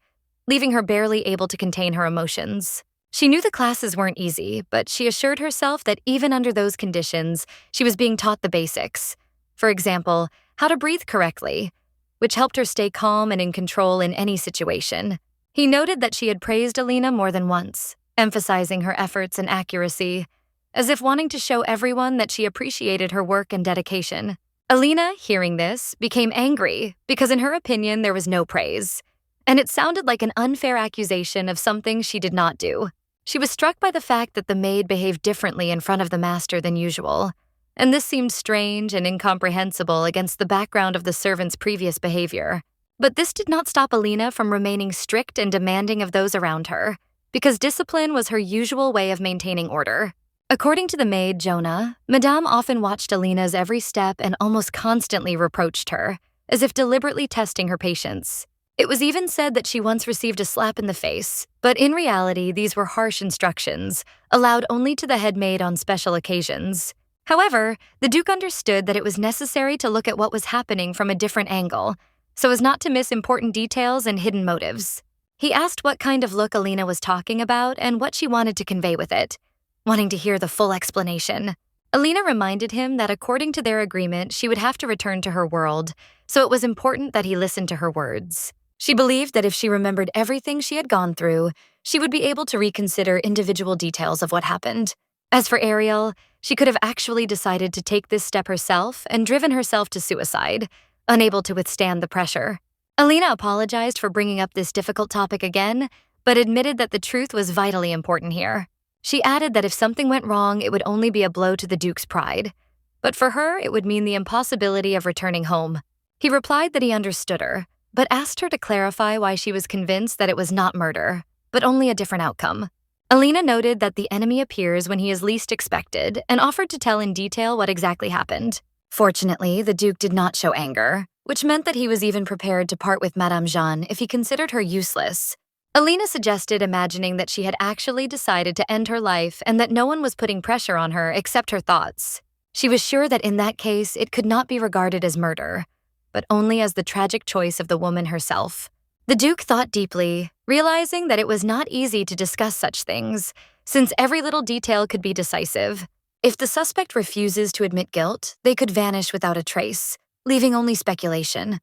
leaving her barely able to contain her emotions. She knew the classes weren't easy, but she assured herself that even under those conditions, she was being taught the basics. For example, how to breathe correctly, which helped her stay calm and in control in any situation. He noted that she had praised Alina more than once, emphasizing her efforts and accuracy, as if wanting to show everyone that she appreciated her work and dedication. Alina, hearing this, became angry because in her opinion there was no praise, and it sounded like an unfair accusation of something she did not do. She was struck by the fact that the maid behaved differently in front of the master than usual, and this seemed strange and incomprehensible against the background of the servant's previous behavior. But this did not stop Alina from remaining strict and demanding of those around her, because discipline was her usual way of maintaining order. According to the maid, Jonah, Madame often watched Alina's every step and almost constantly reproached her, as if deliberately testing her patience. It was even said that she once received a slap in the face, but in reality these were harsh instructions, allowed only to the head maid on special occasions. However, the Duke understood that it was necessary to look at what was happening from a different angle, so as not to miss important details and hidden motives. He asked what kind of look Alina was talking about and what she wanted to convey with it, wanting to hear the full explanation. Alina reminded him that according to their agreement, she would have to return to her world, so it was important that he listened to her words. She believed that if she remembered everything she had gone through, she would be able to reconsider individual details of what happened. As for Ariel, she could have actually decided to take this step herself and driven herself to suicide, unable to withstand the pressure. Alina apologized for bringing up this difficult topic again, but admitted that the truth was vitally important here. She added that if something went wrong, it would only be a blow to the Duke's pride. But for her, it would mean the impossibility of returning home. He replied that he understood her, but asked her to clarify why she was convinced that it was not murder, but only a different outcome. Alina noted that the enemy appears when he is least expected and offered to tell in detail what exactly happened. Fortunately, the Duke did not show anger, which meant that he was even prepared to part with Madame Jeanne if he considered her useless. Alina suggested imagining that she had actually decided to end her life and that no one was putting pressure on her except her thoughts. She was sure that in that case, it could not be regarded as murder, but only as the tragic choice of the woman herself. The Duke thought deeply, realizing that it was not easy to discuss such things, since every little detail could be decisive. If the suspect refuses to admit guilt, they could vanish without a trace, leaving only speculation.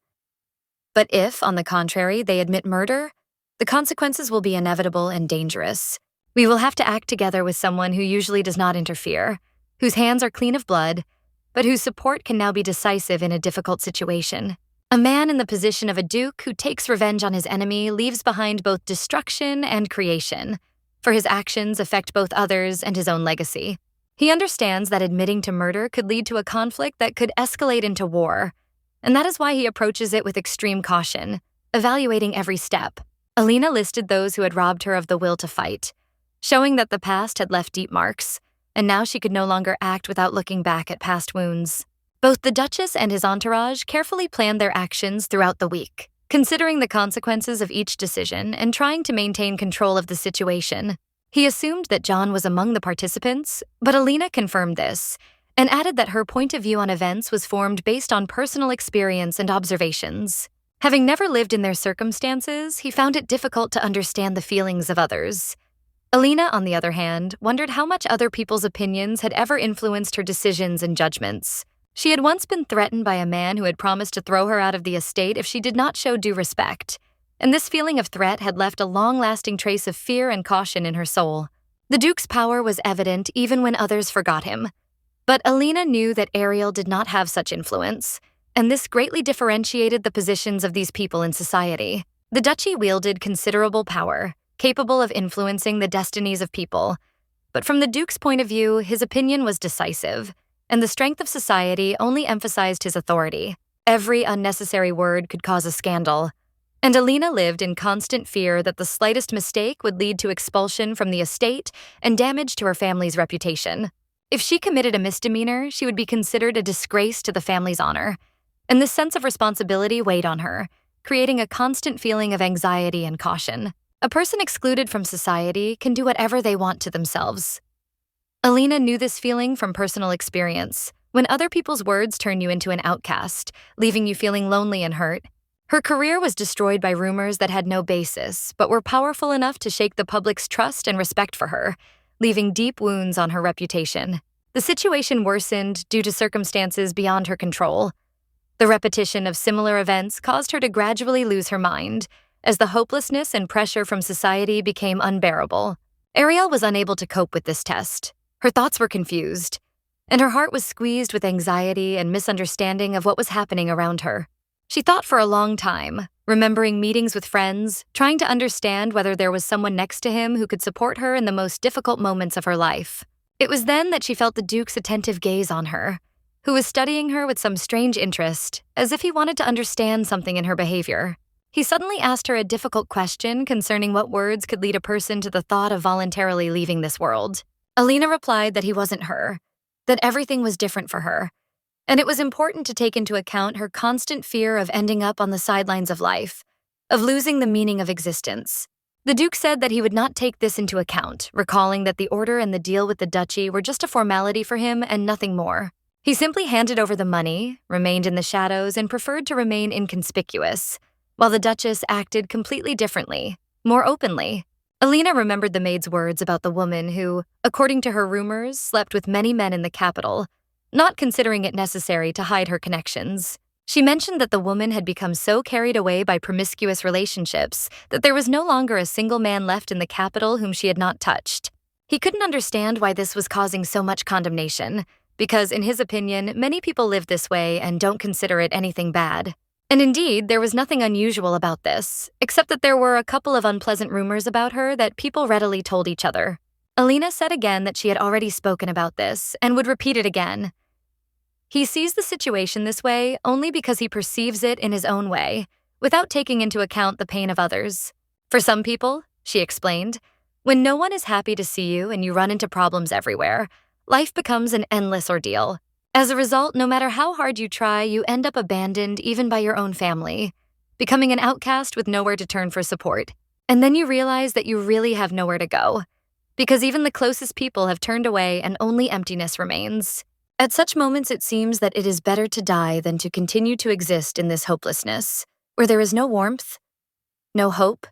But if, on the contrary, they admit murder, the consequences will be inevitable and dangerous. We will have to act together with someone who usually does not interfere, whose hands are clean of blood, but whose support can now be decisive in a difficult situation. A man in the position of a duke who takes revenge on his enemy leaves behind both destruction and creation, for his actions affect both others and his own legacy. He understands that admitting to murder could lead to a conflict that could escalate into war, and that is why he approaches it with extreme caution, evaluating every step. Alina listed those who had robbed her of the will to fight, showing that the past had left deep marks, and now she could no longer act without looking back at past wounds. Both the Duchess and his entourage carefully planned their actions throughout the week, considering the consequences of each decision and trying to maintain control of the situation. He assumed that John was among the participants, but Alina confirmed this, and added that her point of view on events was formed based on personal experience and observations. Having never lived in their circumstances, he found it difficult to understand the feelings of others. Alina, on the other hand, wondered how much other people's opinions had ever influenced her decisions and judgments. She had once been threatened by a man who had promised to throw her out of the estate if she did not show due respect, and this feeling of threat had left a long-lasting trace of fear and caution in her soul. The Duke's power was evident even when others forgot him, but Alina knew that Ariel did not have such influence, and this greatly differentiated the positions of these people in society. The duchy wielded considerable power, capable of influencing the destinies of people, but from the Duke's point of view, his opinion was decisive, and the strength of society only emphasized his authority. Every unnecessary word could cause a scandal, and Alina lived in constant fear that the slightest mistake would lead to expulsion from the estate and damage to her family's reputation. If she committed a misdemeanor, she would be considered a disgrace to the family's honor, and this sense of responsibility weighed on her, creating a constant feeling of anxiety and caution. A person excluded from society can do whatever they want to themselves. Alina knew this feeling from personal experience. When other people's words turn you into an outcast, leaving you feeling lonely and hurt. Her career was destroyed by rumors that had no basis, but were powerful enough to shake the public's trust and respect for her, leaving deep wounds on her reputation. The situation worsened due to circumstances beyond her control. The repetition of similar events caused her to gradually lose her mind, as the hopelessness and pressure from society became unbearable. Ariel was unable to cope with this test. Her thoughts were confused, and her heart was squeezed with anxiety and misunderstanding of what was happening around her. She thought for a long time, remembering meetings with friends, trying to understand whether there was someone next to him who could support her in the most difficult moments of her life. It was then that she felt the Duke's attentive gaze on her, who was studying her with some strange interest, as if he wanted to understand something in her behavior. He suddenly asked her a difficult question concerning what words could lead a person to the thought of voluntarily leaving this world. Alina replied that he wasn't her, that everything was different for her, and it was important to take into account her constant fear of ending up on the sidelines of life, of losing the meaning of existence. The Duke said that he would not take this into account, recalling that the order and the deal with the duchy were just a formality for him and nothing more. He simply handed over the money, remained in the shadows, and preferred to remain inconspicuous, while the Duchess acted completely differently, more openly. Alina remembered the maid's words about the woman who, according to her rumors, slept with many men in the capital, not considering it necessary to hide her connections. She mentioned that the woman had become so carried away by promiscuous relationships that there was no longer a single man left in the capital whom she had not touched. He couldn't understand why this was causing so much condemnation, because, in his opinion, many people live this way and don't consider it anything bad. And indeed, there was nothing unusual about this, except that there were a couple of unpleasant rumors about her that people readily told each other. Alina said again that she had already spoken about this and would repeat it again. He sees the situation this way only because he perceives it in his own way, without taking into account the pain of others. For some people, she explained, when no one is happy to see you and you run into problems everywhere, life becomes an endless ordeal. As a result, no matter how hard you try, you end up abandoned even by your own family, becoming an outcast with nowhere to turn for support. And then you realize that you really have nowhere to go, because even the closest people have turned away and only emptiness remains. At such moments, it seems that it is better to die than to continue to exist in this hopelessness, where there is no warmth, no hope,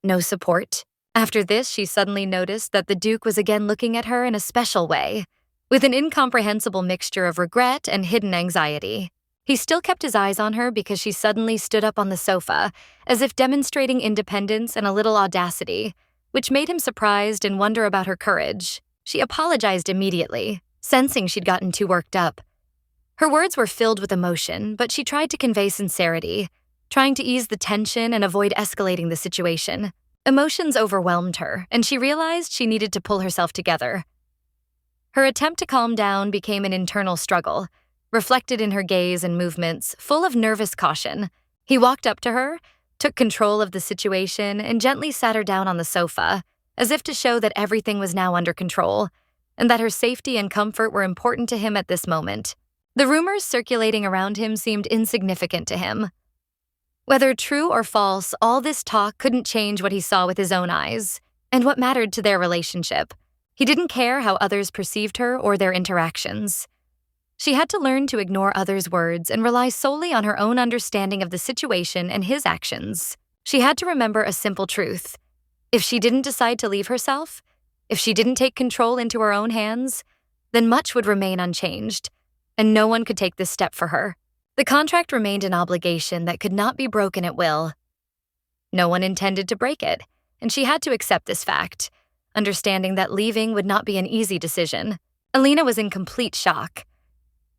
no support. After this, she suddenly noticed that the Duke was again looking at her in a special way, with an incomprehensible mixture of regret and hidden anxiety. He still kept his eyes on her because she suddenly stood up on the sofa, as if demonstrating independence and a little audacity, which made him surprised and wonder about her courage. She apologized immediately, sensing she'd gotten too worked up. Her words were filled with emotion, but she tried to convey sincerity, trying to ease the tension and avoid escalating the situation. Emotions overwhelmed her, and she realized she needed to pull herself together. Her attempt to calm down became an internal struggle, reflected in her gaze and movements, full of nervous caution. He walked up to her, took control of the situation, and gently sat her down on the sofa, as if to show that everything was now under control, and that her safety and comfort were important to him at this moment. The rumors circulating around him seemed insignificant to him. Whether true or false, all this talk couldn't change what he saw with his own eyes, and what mattered to their relationship. He didn't care how others perceived her or their interactions. She had to learn to ignore others' words and rely solely on her own understanding of the situation and his actions. She had to remember a simple truth. If she didn't decide to leave herself, if she didn't take control into her own hands, then much would remain unchanged, and no one could take this step for her. The contract remained an obligation that could not be broken at will. No one intended to break it, and she had to accept this fact, understanding that leaving would not be an easy decision. Alina was in complete shock.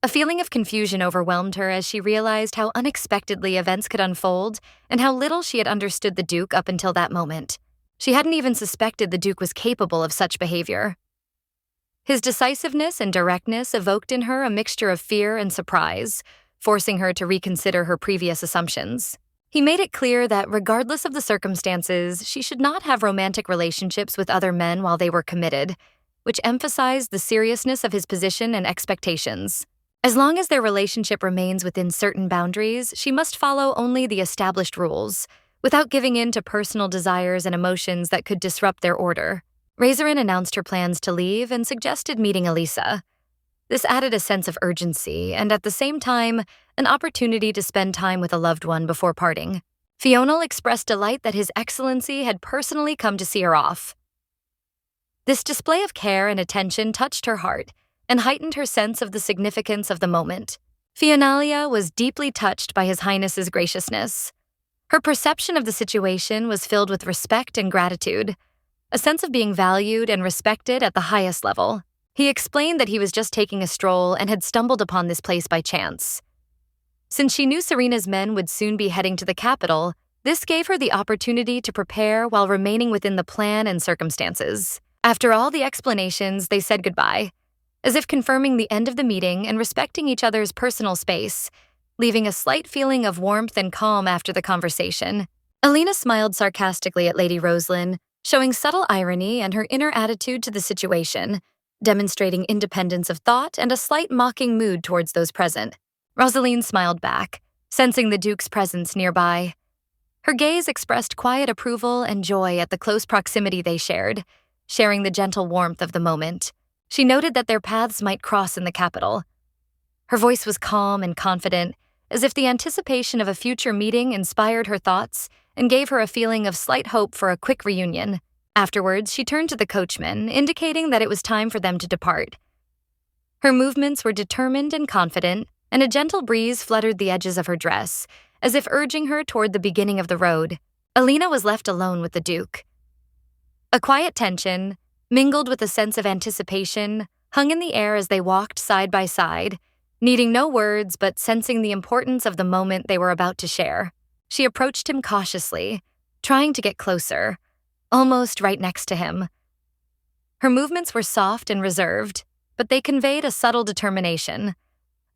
A feeling of confusion overwhelmed her as she realized how unexpectedly events could unfold and how little she had understood the Duke up until that moment. She hadn't even suspected the Duke was capable of such behavior. His decisiveness and directness evoked in her a mixture of fear and surprise, forcing her to reconsider her previous assumptions. He made it clear that regardless of the circumstances, she should not have romantic relationships with other men while they were committed, which emphasized the seriousness of his position and expectations. As long as their relationship remains within certain boundaries, she must follow only the established rules, without giving in to personal desires and emotions that could disrupt their order. Razorin announced her plans to leave and suggested meeting Elisa. This added a sense of urgency and, at the same time, an opportunity to spend time with a loved one before parting. Fional expressed delight that His Excellency had personally come to see her off. This display of care and attention touched her heart and heightened her sense of the significance of the moment. Fionalia was deeply touched by His Highness's graciousness. Her perception of the situation was filled with respect and gratitude, a sense of being valued and respected at the highest level. He explained that he was just taking a stroll and had stumbled upon this place by chance. Since she knew Serena's men would soon be heading to the capital, this gave her the opportunity to prepare while remaining within the plan and circumstances. After all the explanations, they said goodbye, as if confirming the end of the meeting and respecting each other's personal space, leaving a slight feeling of warmth and calm after the conversation. Alina smiled sarcastically at Lady Roslyn, showing subtle irony and her inner attitude to the situation, demonstrating independence of thought and a slight mocking mood towards those present. Rosaline smiled back, sensing the Duke's presence nearby. Her gaze expressed quiet approval and joy at the close proximity they shared, sharing the gentle warmth of the moment. She noted that their paths might cross in the capital. Her voice was calm and confident, as if the anticipation of a future meeting inspired her thoughts and gave her a feeling of slight hope for a quick reunion. Afterwards, she turned to the coachman, indicating that it was time for them to depart. Her movements were determined and confident, and a gentle breeze fluttered the edges of her dress, as if urging her toward the beginning of the road. Alina was left alone with the Duke. A quiet tension, mingled with a sense of anticipation, hung in the air as they walked side by side, Needing no words but sensing the importance of the moment they were about to share, she approached him cautiously, trying to get closer, almost right next to him. Her movements were soft and reserved, but they conveyed a subtle determination,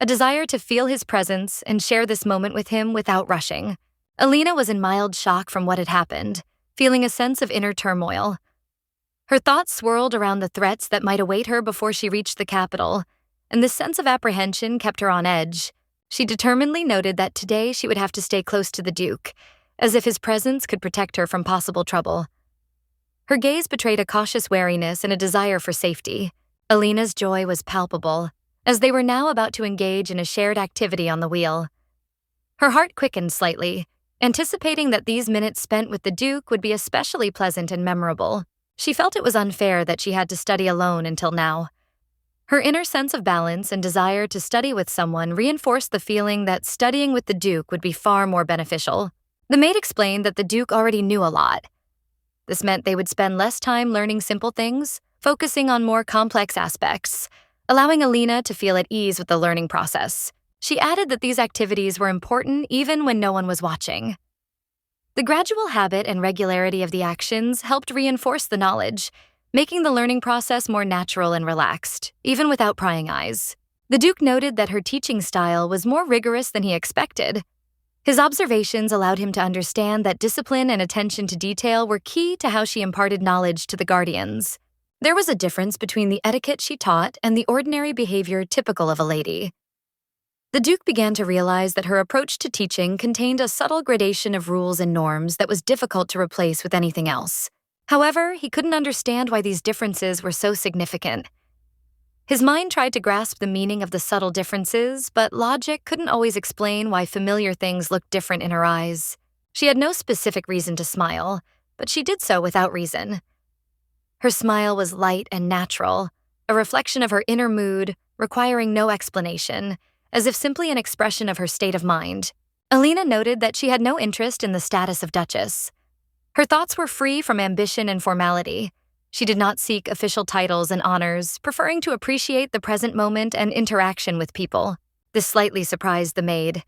a desire to feel his presence and share this moment with him without rushing. Alina was in mild shock from what had happened, feeling a sense of inner turmoil. Her thoughts swirled around the threats that might await her before she reached the capital, and this sense of apprehension kept her on edge. She determinedly noted that today she would have to stay close to the Duke, as if his presence could protect her from possible trouble. Her gaze betrayed a cautious wariness and a desire for safety. Alina's joy was palpable, as they were now about to engage in a shared activity on the wheel. Her heart quickened slightly, anticipating that these minutes spent with the Duke would be especially pleasant and memorable. She felt it was unfair that she had to study alone until now. Her inner sense of balance and desire to study with someone reinforced the feeling that studying with the Duke would be far more beneficial. The maid explained that the Duke already knew a lot. This meant they would spend less time learning simple things, focusing on more complex aspects, allowing Alina to feel at ease with the learning process. She added that these activities were important even when no one was watching. The gradual habit and regularity of the actions helped reinforce the knowledge, making the learning process more natural and relaxed, even without prying eyes. The Duke noted that her teaching style was more rigorous than he expected. His observations allowed him to understand that discipline and attention to detail were key to how she imparted knowledge to the Guardians. There was a difference between the etiquette she taught and the ordinary behavior typical of a lady. The Duke began to realize that her approach to teaching contained a subtle gradation of rules and norms that was difficult to replace with anything else. However, he couldn't understand why these differences were so significant. His mind tried to grasp the meaning of the subtle differences, but logic couldn't always explain why familiar things looked different in her eyes. She had no specific reason to smile, but she did so without reason. Her smile was light and natural, a reflection of her inner mood, requiring no explanation, as if simply an expression of her state of mind. Alina noted that she had no interest in the status of Duchess. Her thoughts were free from ambition and formality. She did not seek official titles and honors, preferring to appreciate the present moment and interaction with people. This slightly surprised the maid.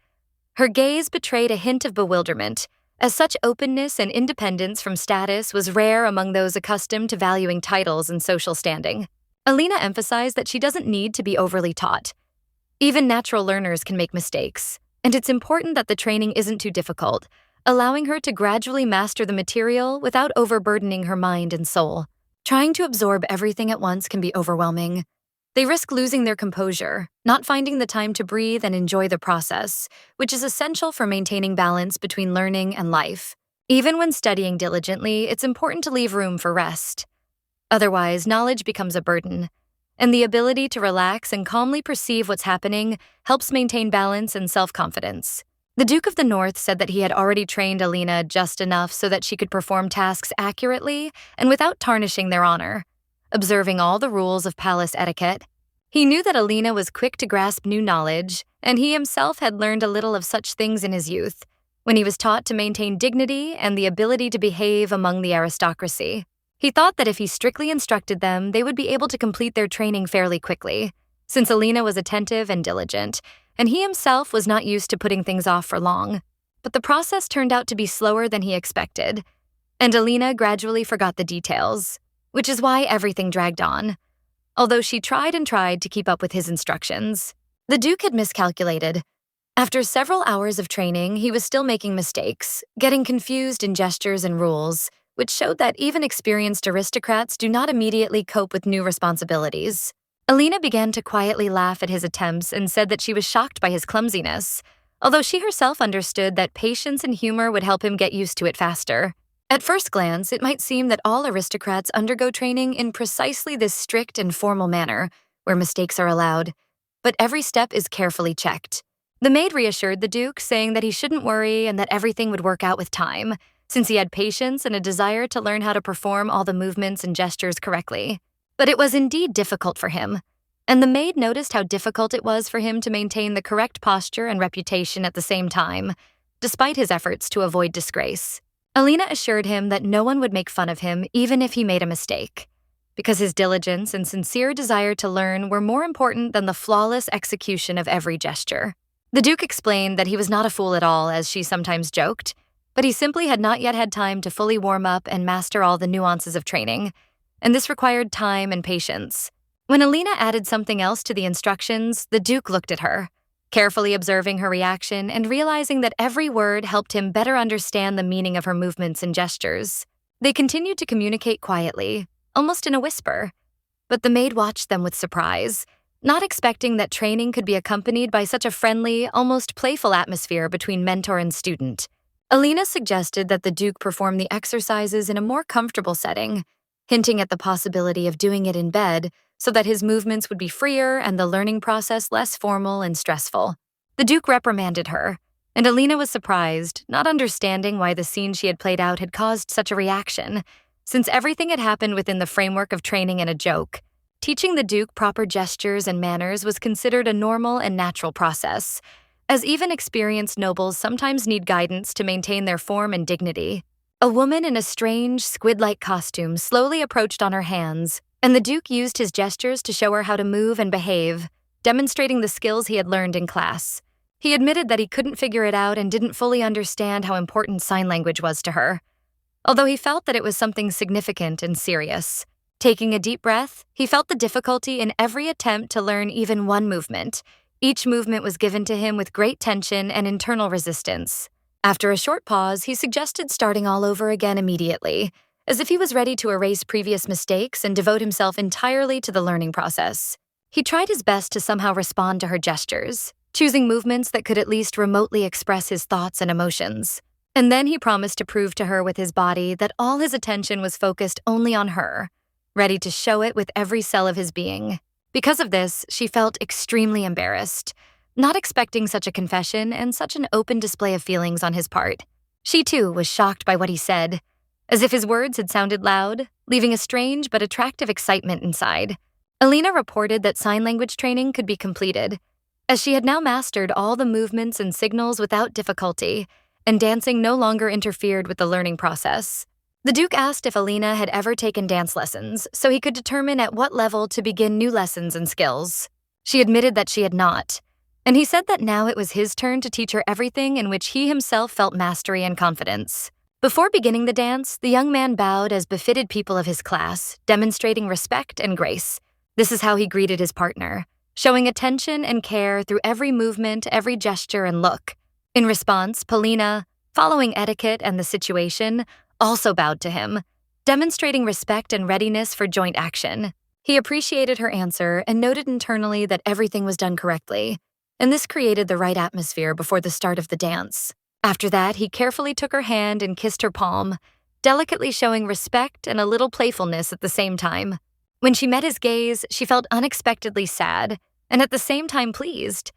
Her gaze betrayed a hint of bewilderment, as such openness and independence from status was rare among those accustomed to valuing titles and social standing. Alina emphasized that she doesn't need to be overly taught. Even natural learners can make mistakes, and it's important that the training isn't too difficult, allowing her to gradually master the material without overburdening her mind and soul. Trying to absorb everything at once can be overwhelming. They risk losing their composure, not finding the time to breathe and enjoy the process, which is essential for maintaining balance between learning and life. Even when studying diligently, it's important to leave room for rest. Otherwise, knowledge becomes a burden, and the ability to relax and calmly perceive what's happening helps maintain balance and self-confidence. The Duke of the North said that he had already trained Alina just enough so that she could perform tasks accurately and without tarnishing their honor, observing all the rules of palace etiquette. He knew that Alina was quick to grasp new knowledge, and he himself had learned a little of such things in his youth, when he was taught to maintain dignity and the ability to behave among the aristocracy. He thought that if he strictly instructed them, they would be able to complete their training fairly quickly, since Alina was attentive and diligent, and he himself was not used to putting things off for long. But the process turned out to be slower than he expected, and Alina gradually forgot the details, which is why everything dragged on, although she tried and tried to keep up with his instructions. The Duke had miscalculated. After several hours of training, he was still making mistakes, getting confused in gestures and rules, which showed that even experienced aristocrats do not immediately cope with new responsibilities. Alina began to quietly laugh at his attempts and said that she was shocked by his clumsiness, although she herself understood that patience and humor would help him get used to it faster. At first glance, it might seem that all aristocrats undergo training in precisely this strict and formal manner, where mistakes are allowed, but every step is carefully checked. The maid reassured the Duke, saying that he shouldn't worry and that everything would work out with time, since he had patience and a desire to learn how to perform all the movements and gestures correctly. But it was indeed difficult for him, and the maid noticed how difficult it was for him to maintain the correct posture and reputation at the same time, despite his efforts to avoid disgrace. Alina assured him that no one would make fun of him even if he made a mistake. because his diligence and sincere desire to learn were more important than the flawless execution of every gesture. The Duke explained that he was not a fool at all, as she sometimes joked, but he simply had not yet had time to fully warm up and master all the nuances of training, and this required time and patience. When Alina added something else to the instructions, the Duke looked at her, carefully observing her reaction and realizing that every word helped him better understand the meaning of her movements and gestures. They continued to communicate quietly, almost in a whisper, but the maid watched them with surprise, not expecting that training could be accompanied by such a friendly, almost playful atmosphere between mentor and student. Alina suggested that the Duke perform the exercises in a more comfortable setting, hinting at the possibility of doing it in bed so that his movements would be freer and the learning process less formal and stressful. The Duke reprimanded her, and Alina was surprised, not understanding why the scene she had played out had caused such a reaction, since everything had happened within the framework of training and a joke. Teaching the Duke proper gestures and manners was considered a normal and natural process, as even experienced nobles sometimes need guidance to maintain their form and dignity. A woman in a strange, squid-like costume slowly approached on her hands, and the Duke used his gestures to show her how to move and behave, demonstrating the skills he had learned in class. He admitted that he couldn't figure it out and didn't fully understand how important sign language was to her, although he felt that it was something significant and serious. Taking a deep breath, he felt the difficulty in every attempt to learn even one movement. Each movement was given to him with great tension and internal resistance. After a short pause, he suggested starting all over again immediately, as if he was ready to erase previous mistakes and devote himself entirely to the learning process. He tried his best to somehow respond to her gestures, choosing movements that could at least remotely express his thoughts and emotions. And then he promised to prove to her with his body that all his attention was focused only on her, ready to show it with every cell of his being. Because of this, she felt extremely embarrassed, not expecting such a confession and such an open display of feelings on his part. She too was shocked by what he said, as if his words had sounded loud, leaving a strange but attractive excitement inside. Alina reported that sign language training could be completed, as she had now mastered all the movements and signals without difficulty, and dancing no longer interfered with the learning process. The Duke asked if Alina had ever taken dance lessons, so he could determine at what level to begin new lessons and skills. She admitted that she had not, and he said that now it was his turn to teach her everything in which he himself felt mastery and confidence. Before beginning the dance, the young man bowed as befitted people of his class, demonstrating respect and grace. This is how he greeted his partner, showing attention and care through every movement, every gesture and look. In response, Polina, following etiquette and the situation, also bowed to him, demonstrating respect and readiness for joint action. He appreciated her answer and noted internally that everything was done correctly, and this created the right atmosphere before the start of the dance. After that, he carefully took her hand and kissed her palm, delicately showing respect and a little playfulness at the same time. When she met his gaze, she felt unexpectedly sad and at the same time pleased,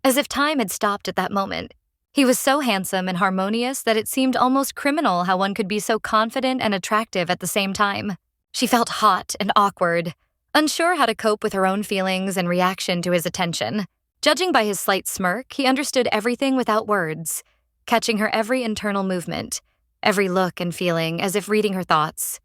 as if time had stopped at that moment. He was so handsome and harmonious that it seemed almost criminal how one could be so confident and attractive at the same time. She felt hot and awkward, unsure how to cope with her own feelings and reaction to his attention. Judging by his slight smirk, he understood everything without words, catching her every internal movement, every look and feeling as if reading her thoughts.